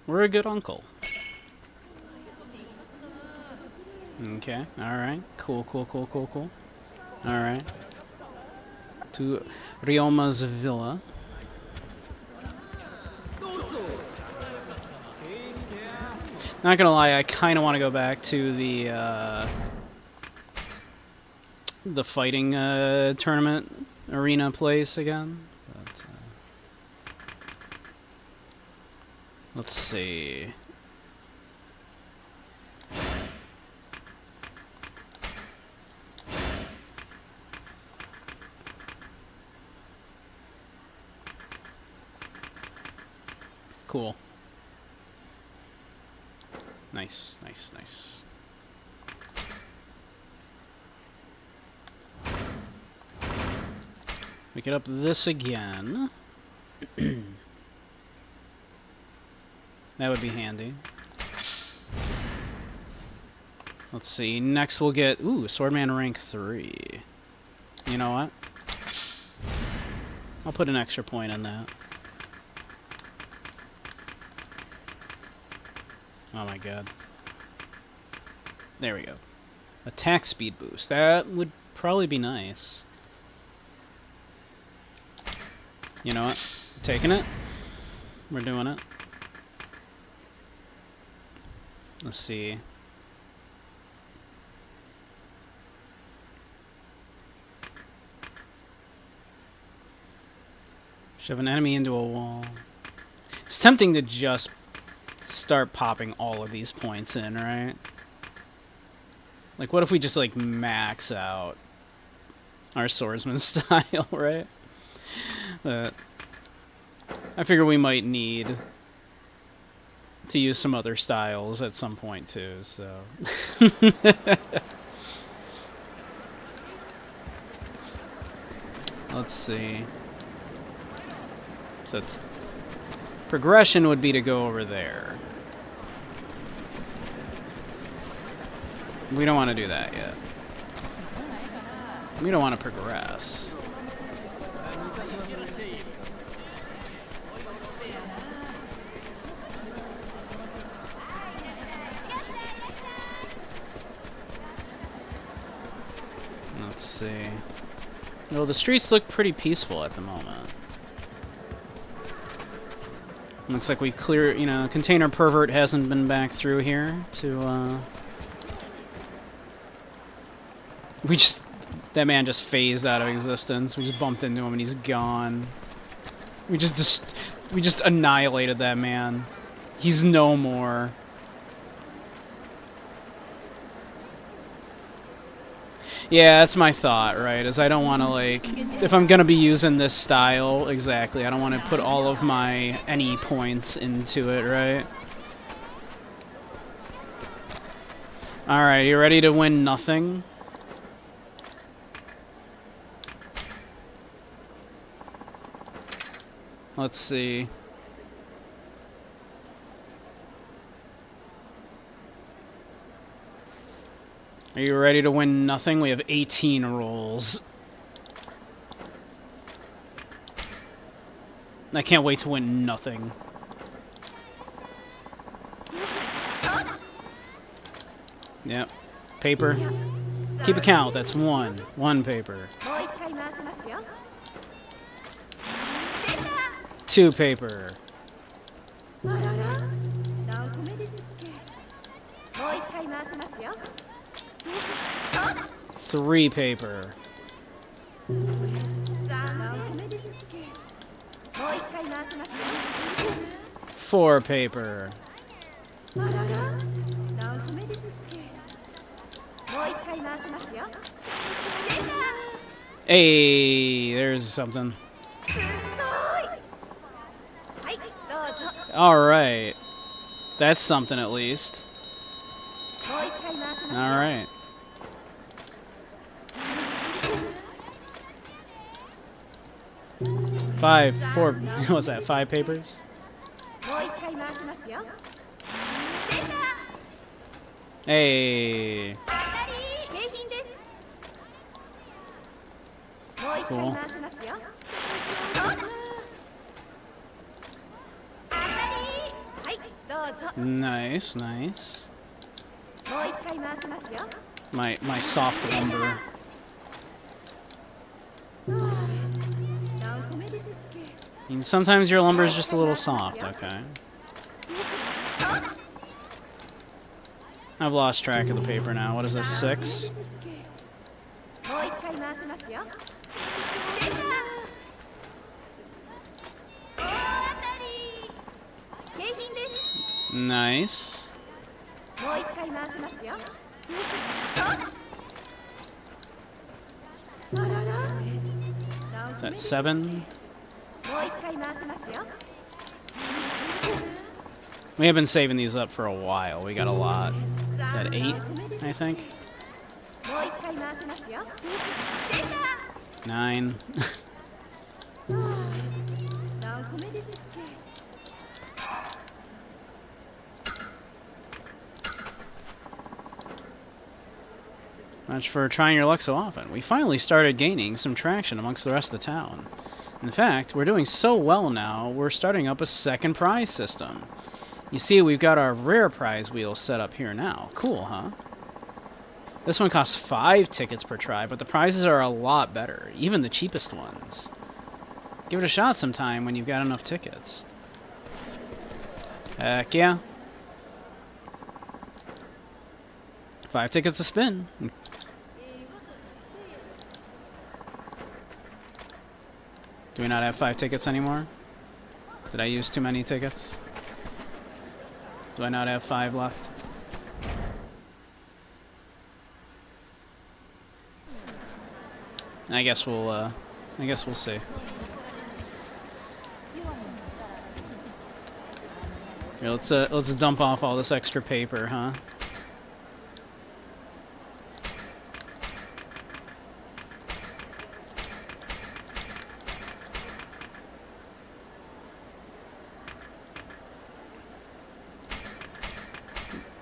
[SPEAKER 1] We're a good uncle. Okay, alright. Cool, cool, cool, cool, cool. Alright. To Ryoma's villa. Not gonna lie, I kind of want to go back to the fighting tournament arena place again. But, let's see. Cool. Nice, nice, nice. Pick it up this again. That would be handy. Let's see. Next we'll get... Ooh, Swordman rank 3. You know what? I'll put an extra point in that. Oh my god. There we go. Attack speed boost. That would probably be nice. You know what? Taking it. We're doing it. Let's see. Shove an enemy into a wall. It's tempting to just start popping all of these points in, right? Like, what if we just, like, max out our swordsman style, right? But I figure we might need to use some other styles at some point, too, so... Let's see. So it's... Progression would be to go over there. We don't want to do that yet. We don't want to progress. Let's see. Well, the streets look pretty peaceful at the moment. Looks like we clear, you know, Container Pervert hasn't been back through here to, we just, that man just phased out of existence. We just bumped into him and he's gone. We just annihilated that man. He's no more. Yeah, that's my thought, right? Is I don't want to, like, if I'm going to be using this style, exactly, I don't want to put all of my any points into it, right? Alright, you ready to win nothing? Let's see. Are you ready to win nothing? We have 18 rolls. I can't wait to win nothing. Yep. Paper. Keep a count. That's one. One paper. 2 paper. 3 paper. 4 paper. Hey, there's something. Alright. That's something at least. Alright. 4, what was that, 5 papers? Hey. Cool. Nice, nice. My soft lumber. And sometimes your lumber is just a little soft, okay. I've lost track of the paper now. What is this, 6? Nice. Is that 7? We have been saving these up for a while. We got a lot. Is that 8, I think? 9. Much for trying your luck so often. We finally started gaining some traction amongst the rest of the town. In fact, we're doing so well now, we're starting up a second prize system. You see, we've got our rare prize wheel set up here now. Cool, huh? This one costs 5 tickets per try, but the prizes are a lot better, even the cheapest ones. Give it a shot sometime when you've got enough tickets. Heck yeah. 5 tickets to spin. Do we not have 5 tickets anymore? Did I use too many tickets? Do I not have 5 left? I guess we'll see. Here, let's dump off all this extra paper, huh?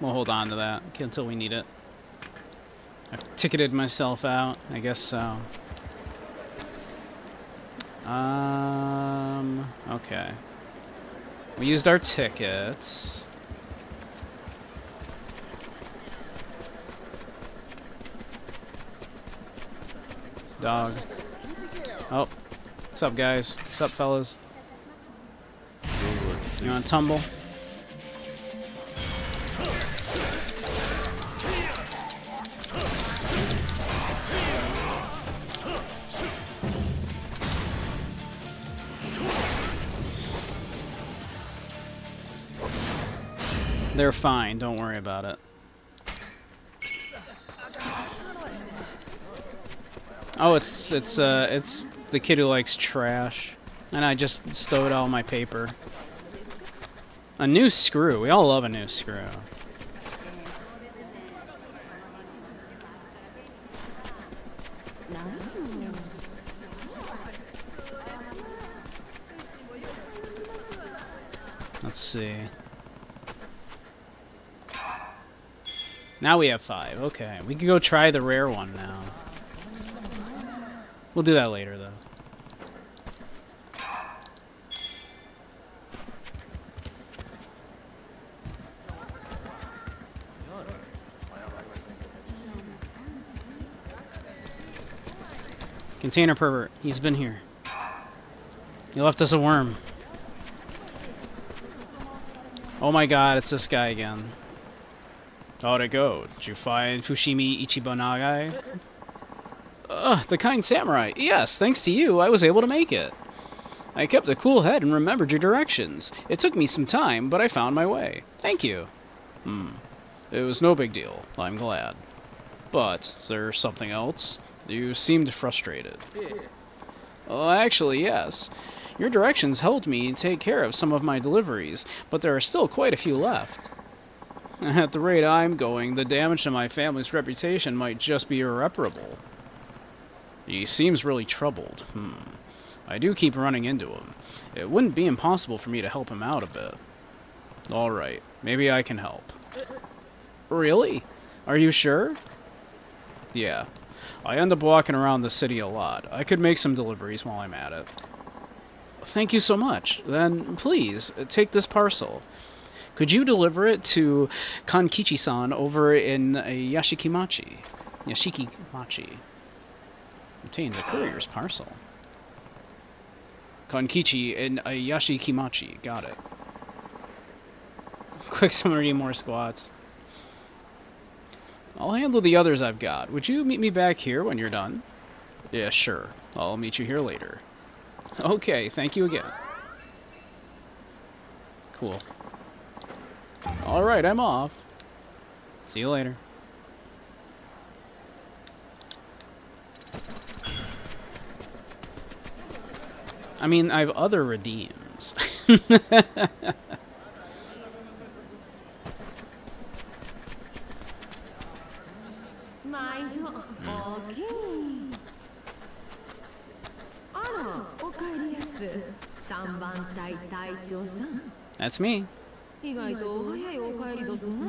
[SPEAKER 1] We'll hold on to that until we need it. I've ticketed myself out. I guess so. Okay. We used our tickets. Dog. Oh. What's up, guys? What's up, fellas? You wanna tumble? They're fine, don't worry about it. Oh, it's the kid who likes trash. And I just stowed all my paper. A new screw. We all love a new screw. Let's see. Now we have 5. Okay, we can go try the rare one now. We'll do that later, though. Container pervert. He's been here. He left us a worm. Oh my god, it's this guy again. How'd it go? Did you find Fushimi Ichiban Nagai? The kind samurai. Yes, thanks to you, I was able to make it. I kept a cool head and remembered your directions. It took me some time, but I found my way. Thank you. It was no big deal. I'm glad. But, is there something else? You seemed frustrated. Actually, yes. Your directions helped me take care of some of my deliveries, but there are still quite a few left. At the rate I'm going, the damage to my family's reputation might just be irreparable. He seems really troubled. I do keep running into him. It wouldn't be impossible for me to help him out a bit. Alright, maybe I can help. Really? Are you sure? Yeah. I end up walking around the city a lot. I could make some deliveries while I'm at it. Thank you so much. Then, please, take this parcel. Could you deliver it to Kankichi-san over in Yashikimachi? Yashikimachi. Obtain the courier's parcel. Kankichi in Yashikimachi. Got it. Quick, 70 more squats. I'll handle the others I've got. Would you meet me back here when you're done? Yeah, sure. I'll meet you here later. Okay, thank you again. Cool. Alright, I'm off. See you later. I mean, I have other redeems. That's me.
[SPEAKER 12] 意外とお早いお帰りどすな。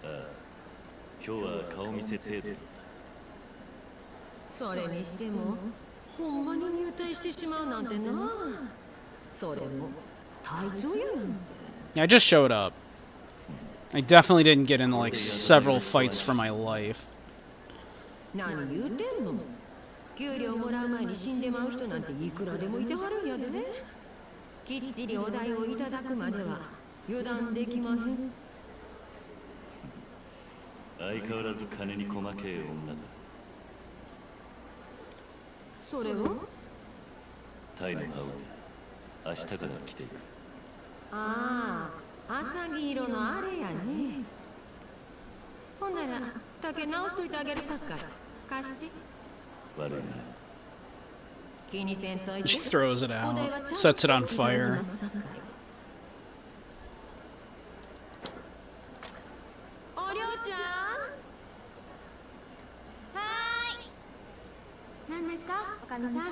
[SPEAKER 4] ああ、今日は顔見せ程度だ。
[SPEAKER 12] それにしても、ほんまに入隊してしまうなんてな。それも隊長やなんて。
[SPEAKER 1] I just showed up. I definitely didn't get into like several fights for my life.
[SPEAKER 12] 何言うてんの？給料もらう前に死んでまう人なんていくらでもいてはるんやでね。きっちりお代をいただくまでは油断できまへん。
[SPEAKER 4] 相変わらず金に細けえ女だ。
[SPEAKER 12] それは？
[SPEAKER 4] タイのハウで明日から来ていく。
[SPEAKER 12] ああ、浅黄色のあれやね。ほんなら竹直しといてあげるさっかい。貸して。
[SPEAKER 4] 悪いな。
[SPEAKER 1] She throws it out, sets it on fire.
[SPEAKER 12] おりょうちゃん。
[SPEAKER 11] はーい。何ですか、おかみさん。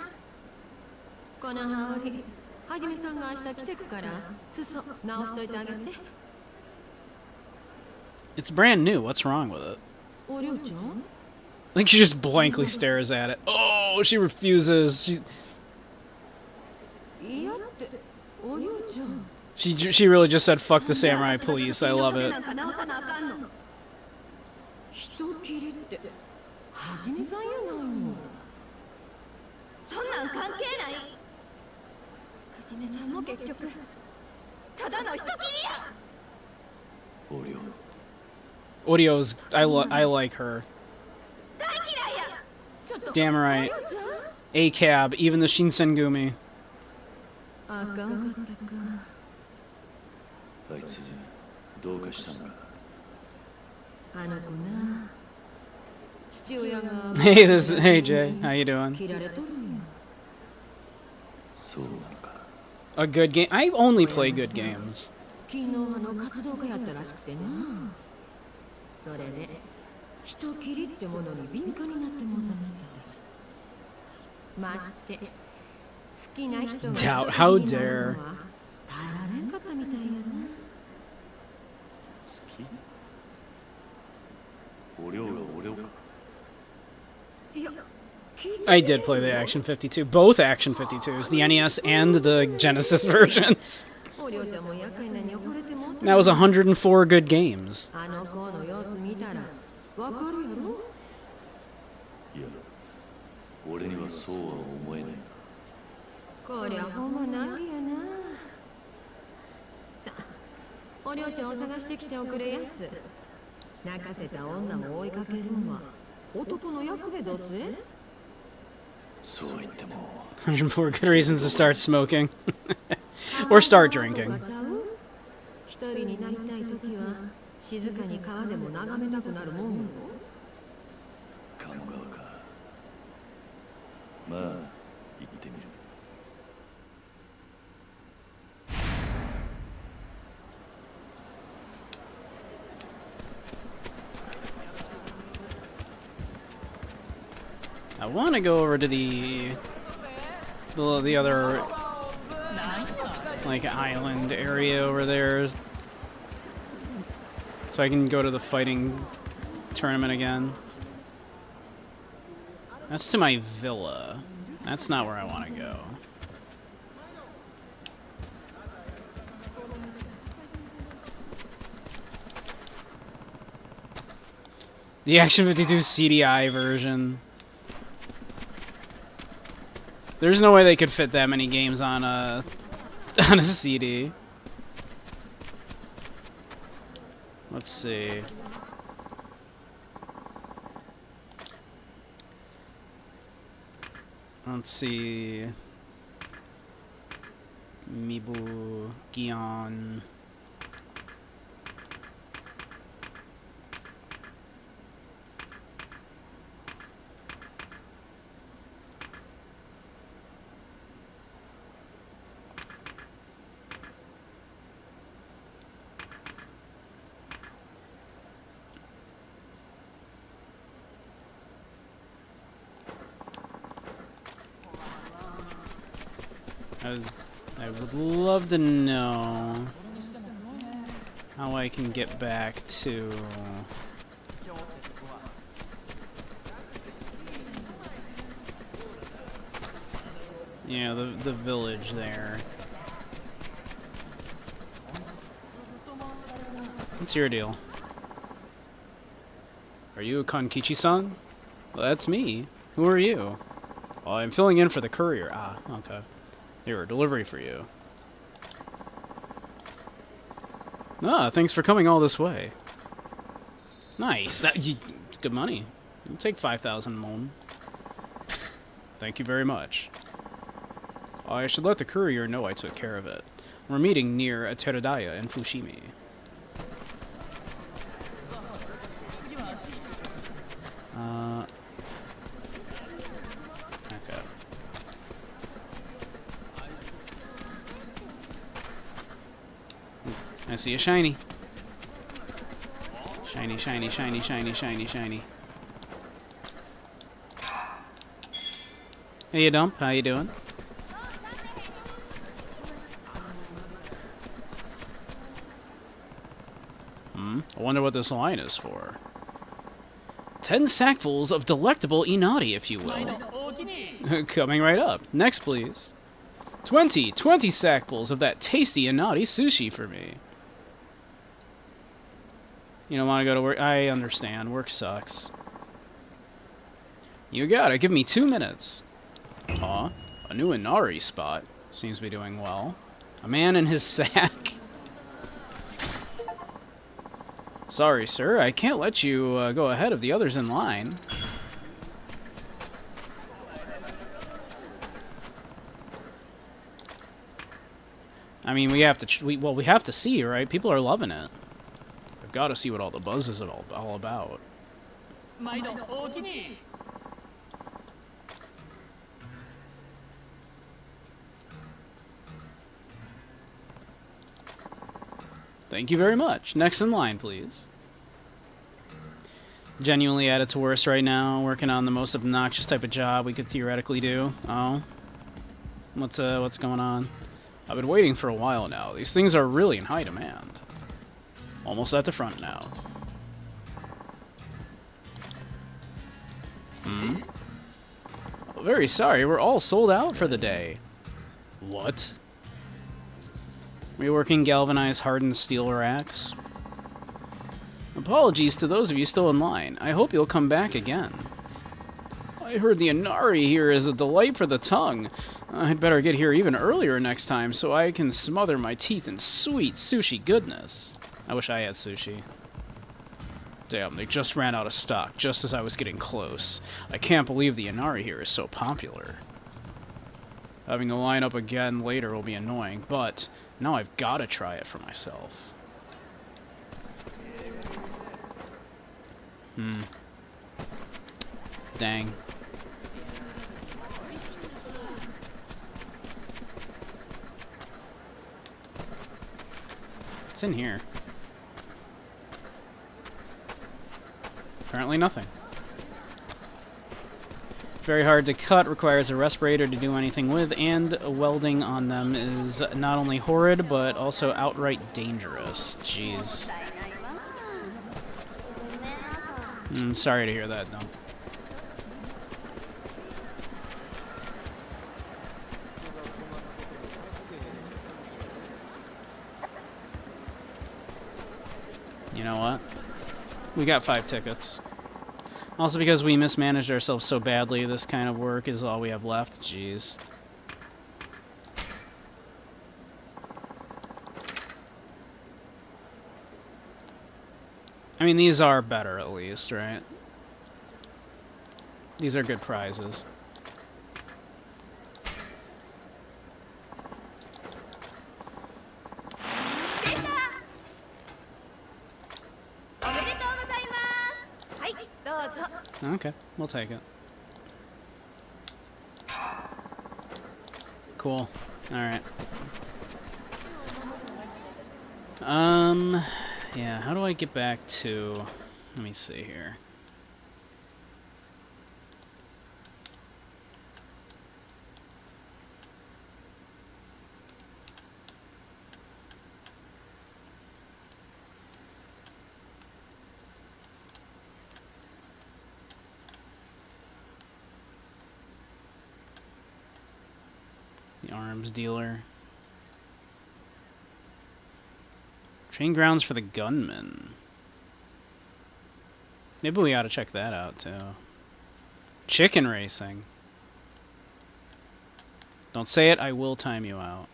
[SPEAKER 12] この羽織、はじめさんが明日来てくから、裾直しといてあげて。
[SPEAKER 1] It's brand new. What's wrong with it?
[SPEAKER 12] おりょうちゃん。
[SPEAKER 1] I think she just blankly stares at it. Oh, she refuses. She really just said, fuck the samurai police. I love it.
[SPEAKER 12] 人斬りってはじめさんやないの。
[SPEAKER 11] そんなん関係ない。はじめさんも結局ただの人斬りや。
[SPEAKER 4] オリオ。
[SPEAKER 1] Orio's, I like her. Damn right. A-cab, even the Shinsengumi.
[SPEAKER 12] あかんかったか。
[SPEAKER 4] あいつどうかしたのか。
[SPEAKER 12] あの子な。父親が。
[SPEAKER 1] Hey, hey Jay, how you doing?
[SPEAKER 12] 切られとるんや。
[SPEAKER 4] そうなのか。
[SPEAKER 1] A good game. I only play good games.
[SPEAKER 12] 勤労派の活動家やったらしくてな。それで人斬りってものに敏感になってもうたみたい。まして好きな人が
[SPEAKER 1] Doubt, how dare.
[SPEAKER 12] 耐えられんかったみたいやな。
[SPEAKER 4] 好き？おりょうがおりょうか。
[SPEAKER 12] いや、
[SPEAKER 1] I did play the Action 52, both Action 52s, the NES and the Genesis versions. That was 104 good games.
[SPEAKER 12] あの子の様子見たらわかるやろ？
[SPEAKER 4] いや、俺にはそうは思えない。
[SPEAKER 12] こりゃほんま難儀やな。さあ、おりょうちゃんを探してきておくれやす。泣かせた女を追いかけるんは男の役目どすえ？
[SPEAKER 4] そう言っても。
[SPEAKER 1] 104 good reasons to start smoking. Or start drinking.
[SPEAKER 12] 一人になりたいときは静かに川でも眺めたくなるもんよ。
[SPEAKER 4] 鴨川か。まあ、行ってみる。
[SPEAKER 1] I want to go over to the the other like island area over there, so I can go to the fighting tournament again. That's to my villa. That's not where I want to go. The Action 52 CDI version. There's no way they could fit that many games on a CD. Let's see. Let's see. Mibu Gion. I would love to know how I can get back to the village there. What's your deal? Are you Konkichi-san? Well, that's me. Who are you? Well, I'm filling in for the courier. Ah, okay. Here, delivery for you. Ah, thanks for coming all this way. Nice. It's good money. I'll take 5,000 mon. Thank you very much. I should let the courier know I took care of it. We're meeting near Terodaya in Fushimi. Okay. I see a shiny. Shiny, shiny, shiny, shiny, shiny, shiny. Hey, you Dump. How you doing? I wonder what this line is for. 10 sackfuls of delectable inari, if you will. Coming right up. Next, please. 20 sackfuls of that tasty inari sushi for me. You don't want to go to work? I understand. Work sucks. You got it. Give me 2 minutes. Aw, a new inari spot. Seems to be doing well. A man in his sack. Sorry, sir. I can't let you go ahead of the others in line. I mean, we have to. We have to see, right? People are loving it. I've got to see what all the buzz is all about. Thank you very much. Next in line, please. Genuinely at its worst right now, working on the most obnoxious type of job we could theoretically do. Oh. What's going on? I've been waiting for a while now. These things are really in high demand. Almost at the front now. Oh, very sorry, we're all sold out for the day. What? Reworking galvanized hardened steel racks. Apologies to those of you still in line. I hope you'll come back again. I heard the inari here is a delight for the tongue. I'd better get here even earlier next time so I can smother my teeth in sweet sushi goodness. I wish I had sushi. Damn, they just ran out of stock just as I was getting close. I can't believe the inari here is so popular. Having to line up again later will be annoying, but now I've got to try it for myself. Dang. What's in here? Apparently nothing. Very hard to cut, requires a respirator to do anything with, and welding on them is not only horrid, but also outright dangerous. Jeez. I'm sorry to hear that, though. You know what? We got 5 tickets. Also, because we mismanaged ourselves so badly, this kind of work is all we have left. Jeez. I mean, these are better, at least, right? These are good prizes. Okay, we'll take it. Cool. Alright. Yeah, how do I get back to... Let me see here. The arms dealer. Train grounds for the gunman. Maybe we ought to check that out, too. Chicken racing. Don't say it, I will time you out.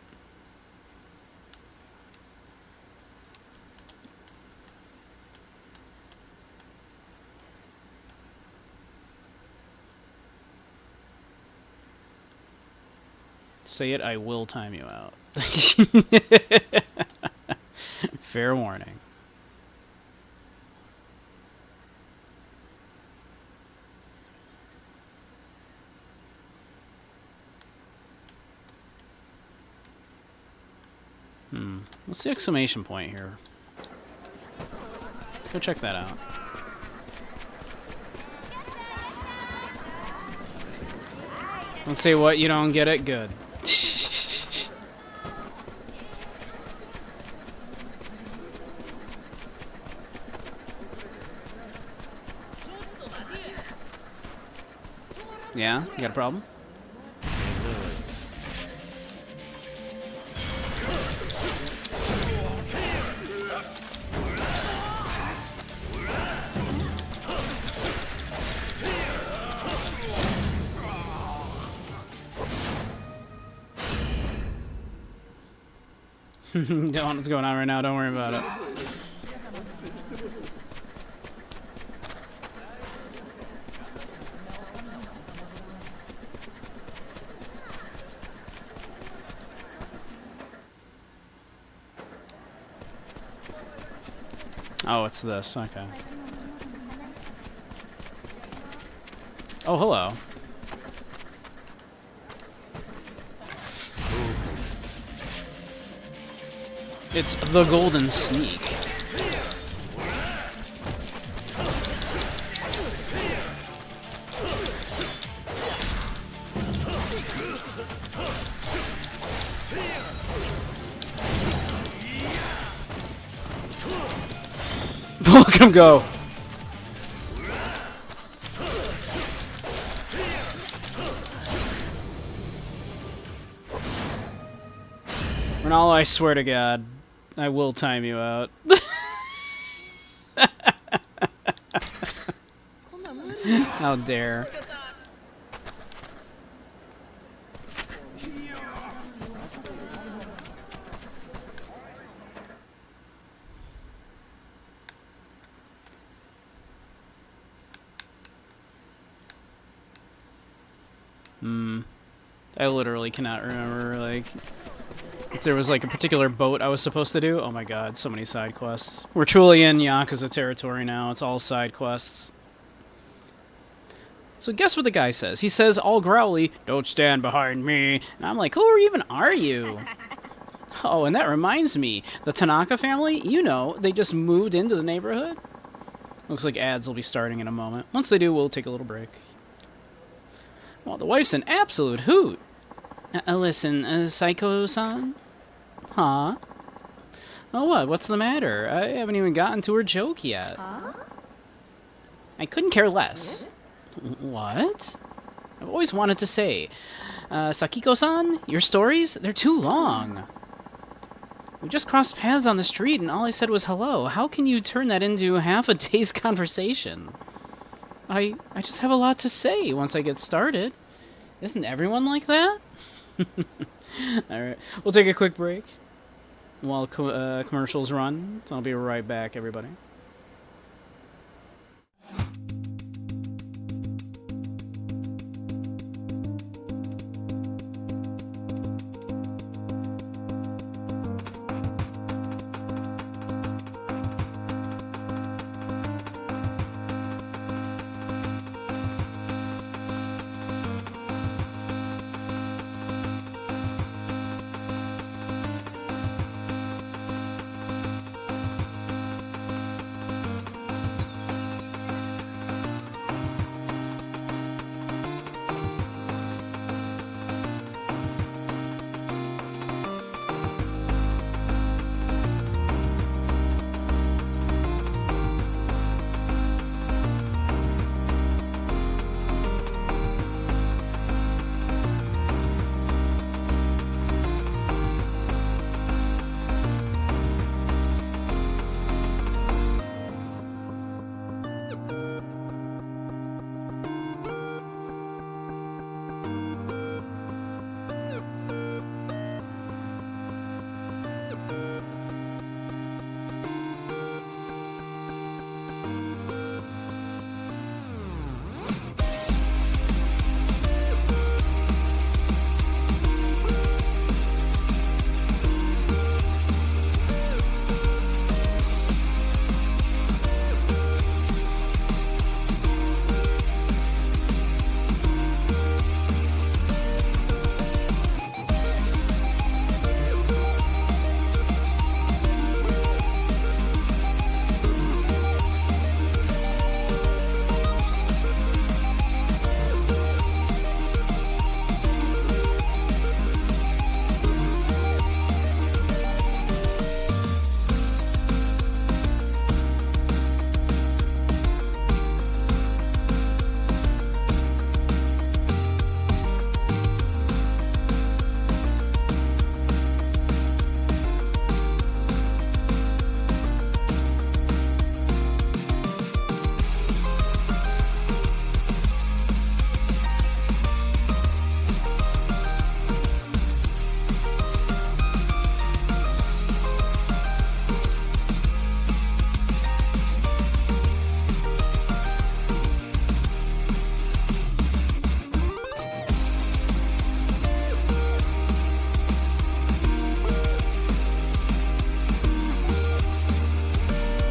[SPEAKER 1] Say it, I will time you out. Fair warning. What's the exclamation point here? Let's go check that out. Let's say what, you don't get it? Good. Yeah? You got a problem? Don't know what's going on right now, don't worry about it. Oh, it's this, okay. Oh, hello. It's the Golden Sneak. Look him go. Ronaldo, I swear to God, I will time you out. How dare. I literally cannot remember, like, if there was, like, a particular boat I was supposed to do. Oh my god, so many side quests. We're truly in Yakuza territory now. It's all side quests. So guess what the guy says? He says, all growly, "Don't stand behind me." And I'm like, who even are you? Oh, and that reminds me. The Tanaka family, you know, they just moved into the neighborhood. Looks like ads will be starting in a moment. Once they do, we'll take a little break. Well, the wife's an absolute hoot. Listen, Psycho-san? Huh? Oh, what? What's the matter? I haven't even gotten to her joke yet. I couldn't care less. What? I've always wanted to say, Sakiko-san, your stories, they're too long. We just crossed paths on the street and all I said was hello. How can you turn that into half a day's conversation? I just have a lot to say once I get started. Isn't everyone like that? Alright, we'll take a quick break while commercials run. So I'll be right back, everybody.